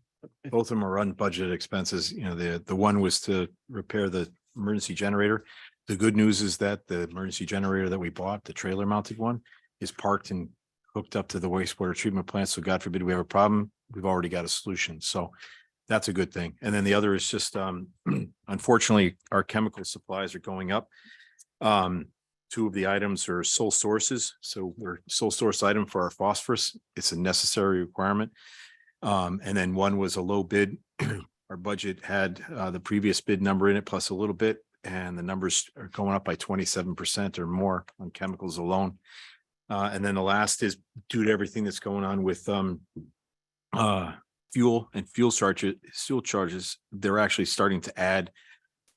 S8: Both of them are unbudgeted expenses. You know, the one was to repair the emergency generator. The good news is that the emergency generator that we bought, the trailer mounted one, is parked and hooked up to the wastewater treatment plant. So God forbid we have a problem, we've already got a solution. So that's a good thing. And then the other is just unfortunately, our chemical supplies are going up. Two of the items are sole sources. So we're sole source item for our phosphorus. It's a necessary requirement. And then one was a low bid. Our budget had the previous bid number in it plus a little bit, and the numbers are going up by 27% or more on chemicals alone. And then the last is due to everything that's going on with fuel and fuel charges. They're actually starting to add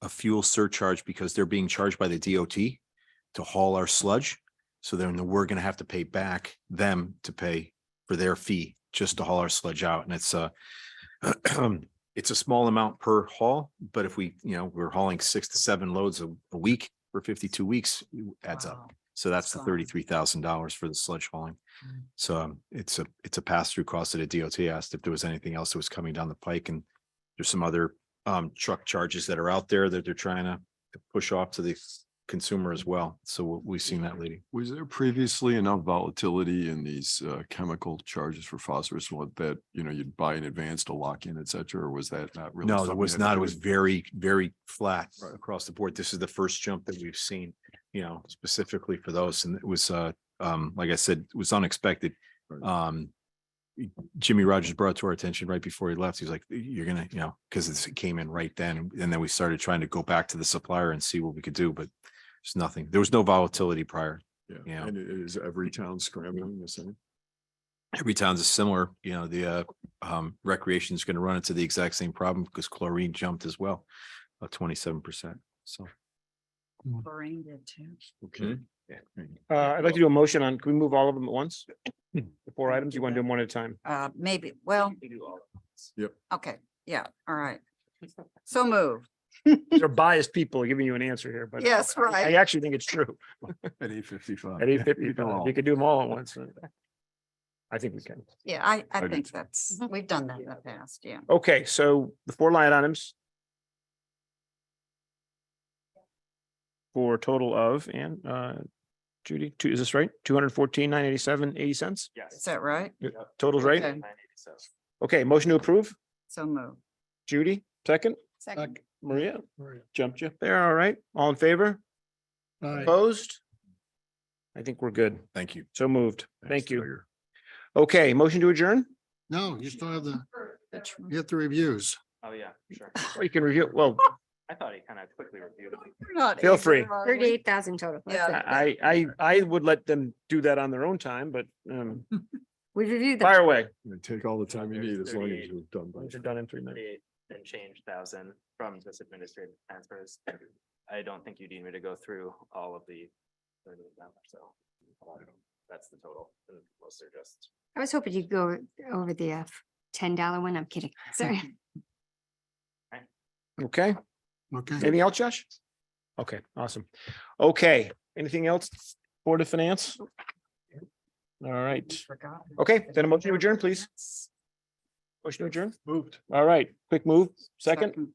S8: a fuel surcharge because they're being charged by the DOT to haul our sludge. So then we're going to have to pay back them to pay for their fee just to haul our sludge out. And it's a small amount per haul, but if we're hauling 6 to 7 loads a week for 52 weeks, it adds up.
S2: wow.
S8: So that's the
S2: So-
S8: $33,000 for the sludge hauling. So it's a pass-through cost that the DOT asked if there was anything else that was coming down the pike, and there's some other truck charges that are out there that they're trying to push off to the consumer as well. So we've seen that leading.
S3: Was there previously enough volatility in these chemical charges for phosphorus that, you'd buy in advance to lock in, et cetera, or was that not really?
S8: No,
S3: something
S8: it was
S3: that
S8: not. It
S3: you
S8: was
S3: would-
S8: very, very flat
S3: Right.
S8: across the board. This is the first jump that we've seen, specifically for those. And it was, like I said, it was unexpected.
S3: Right.
S8: Jimmy Rogers brought to our attention right before he left. He was like, you're gonna, because it came in right then. And then we started trying to go back to the supplier and see what we could do, but there's nothing. There was no volatility prior. Yeah.
S3: And is every town scrambling the same?
S8: Every town's is similar, the recreation is going to run into the exact same problem because chlorine jumped as well, about 27%. So.
S2: Chlorine did too.
S3: Okay.
S1: I'd like to do a motion on, can we move all of them at once? The 4 items, you want to do them one at a time?
S2: Maybe, well,
S12: We do all of this.
S3: Yep.
S2: okay, yeah, all right. So move.
S1: These are biased people giving you an answer here, but.
S2: Yes,
S1: I
S2: right.
S1: actually think it's true.
S3: At 8:55.
S1: At 8:50, you could do them all at once. I think we can.
S2: Yeah, I
S3: I do
S2: think
S3: too.
S2: that's, we've done that in the past, yeah.
S1: Okay, so the 4 line items. For a total of, and Judy, is this right? 214,987.80.
S12: Yes.
S2: Is that right?
S1: Total's right?
S2: Okay.
S12: 987.
S1: Okay, motion to approve.
S2: So move.
S1: Judy, second.
S2: Second.
S1: Maria, jumped you there. All right. All in favor?
S5: Aye.
S1: Opposed? I think we're good.
S8: Thank you.
S1: So moved.
S3: Thanks,
S1: Thank you.
S3: Tiger.
S1: Okay, motion to adjourn?
S5: No, you still have you have the reviews.
S12: Oh, yeah, sure.
S1: Or you can review, well,
S12: I thought he kind of quickly reviewed it.
S2: We're not
S1: Feel
S2: eager,
S1: free.
S2: are we?
S4: 38,000 total. That's
S2: Yeah.
S4: it.
S1: I would let them do that on their own time, but
S4: We reviewed them.
S1: fire away.
S3: Take all the time you need as long as
S12: 38.
S3: you're done. by
S1: These are done in 3 minutes.
S12: 38 and change thousand from this administrative transfers. I don't think you need me to go through all of the. So that's the total. And most are just.
S4: I was hoping you'd go over the $10 one. I'm kidding. Sorry.
S1: Okay,
S5: Okay.
S1: anything else, Josh? Okay, awesome. Okay, anything else? Board of Finance? All right,
S2: Forgot.
S1: okay, then a motion to adjourn, please. Motion to adjourn?
S3: Moved
S1: All right, quick move. Second,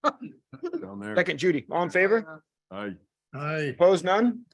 S3: down there.
S1: second, Judy, all in favor?
S3: Aye.
S5: Aye.
S1: Opposed, none?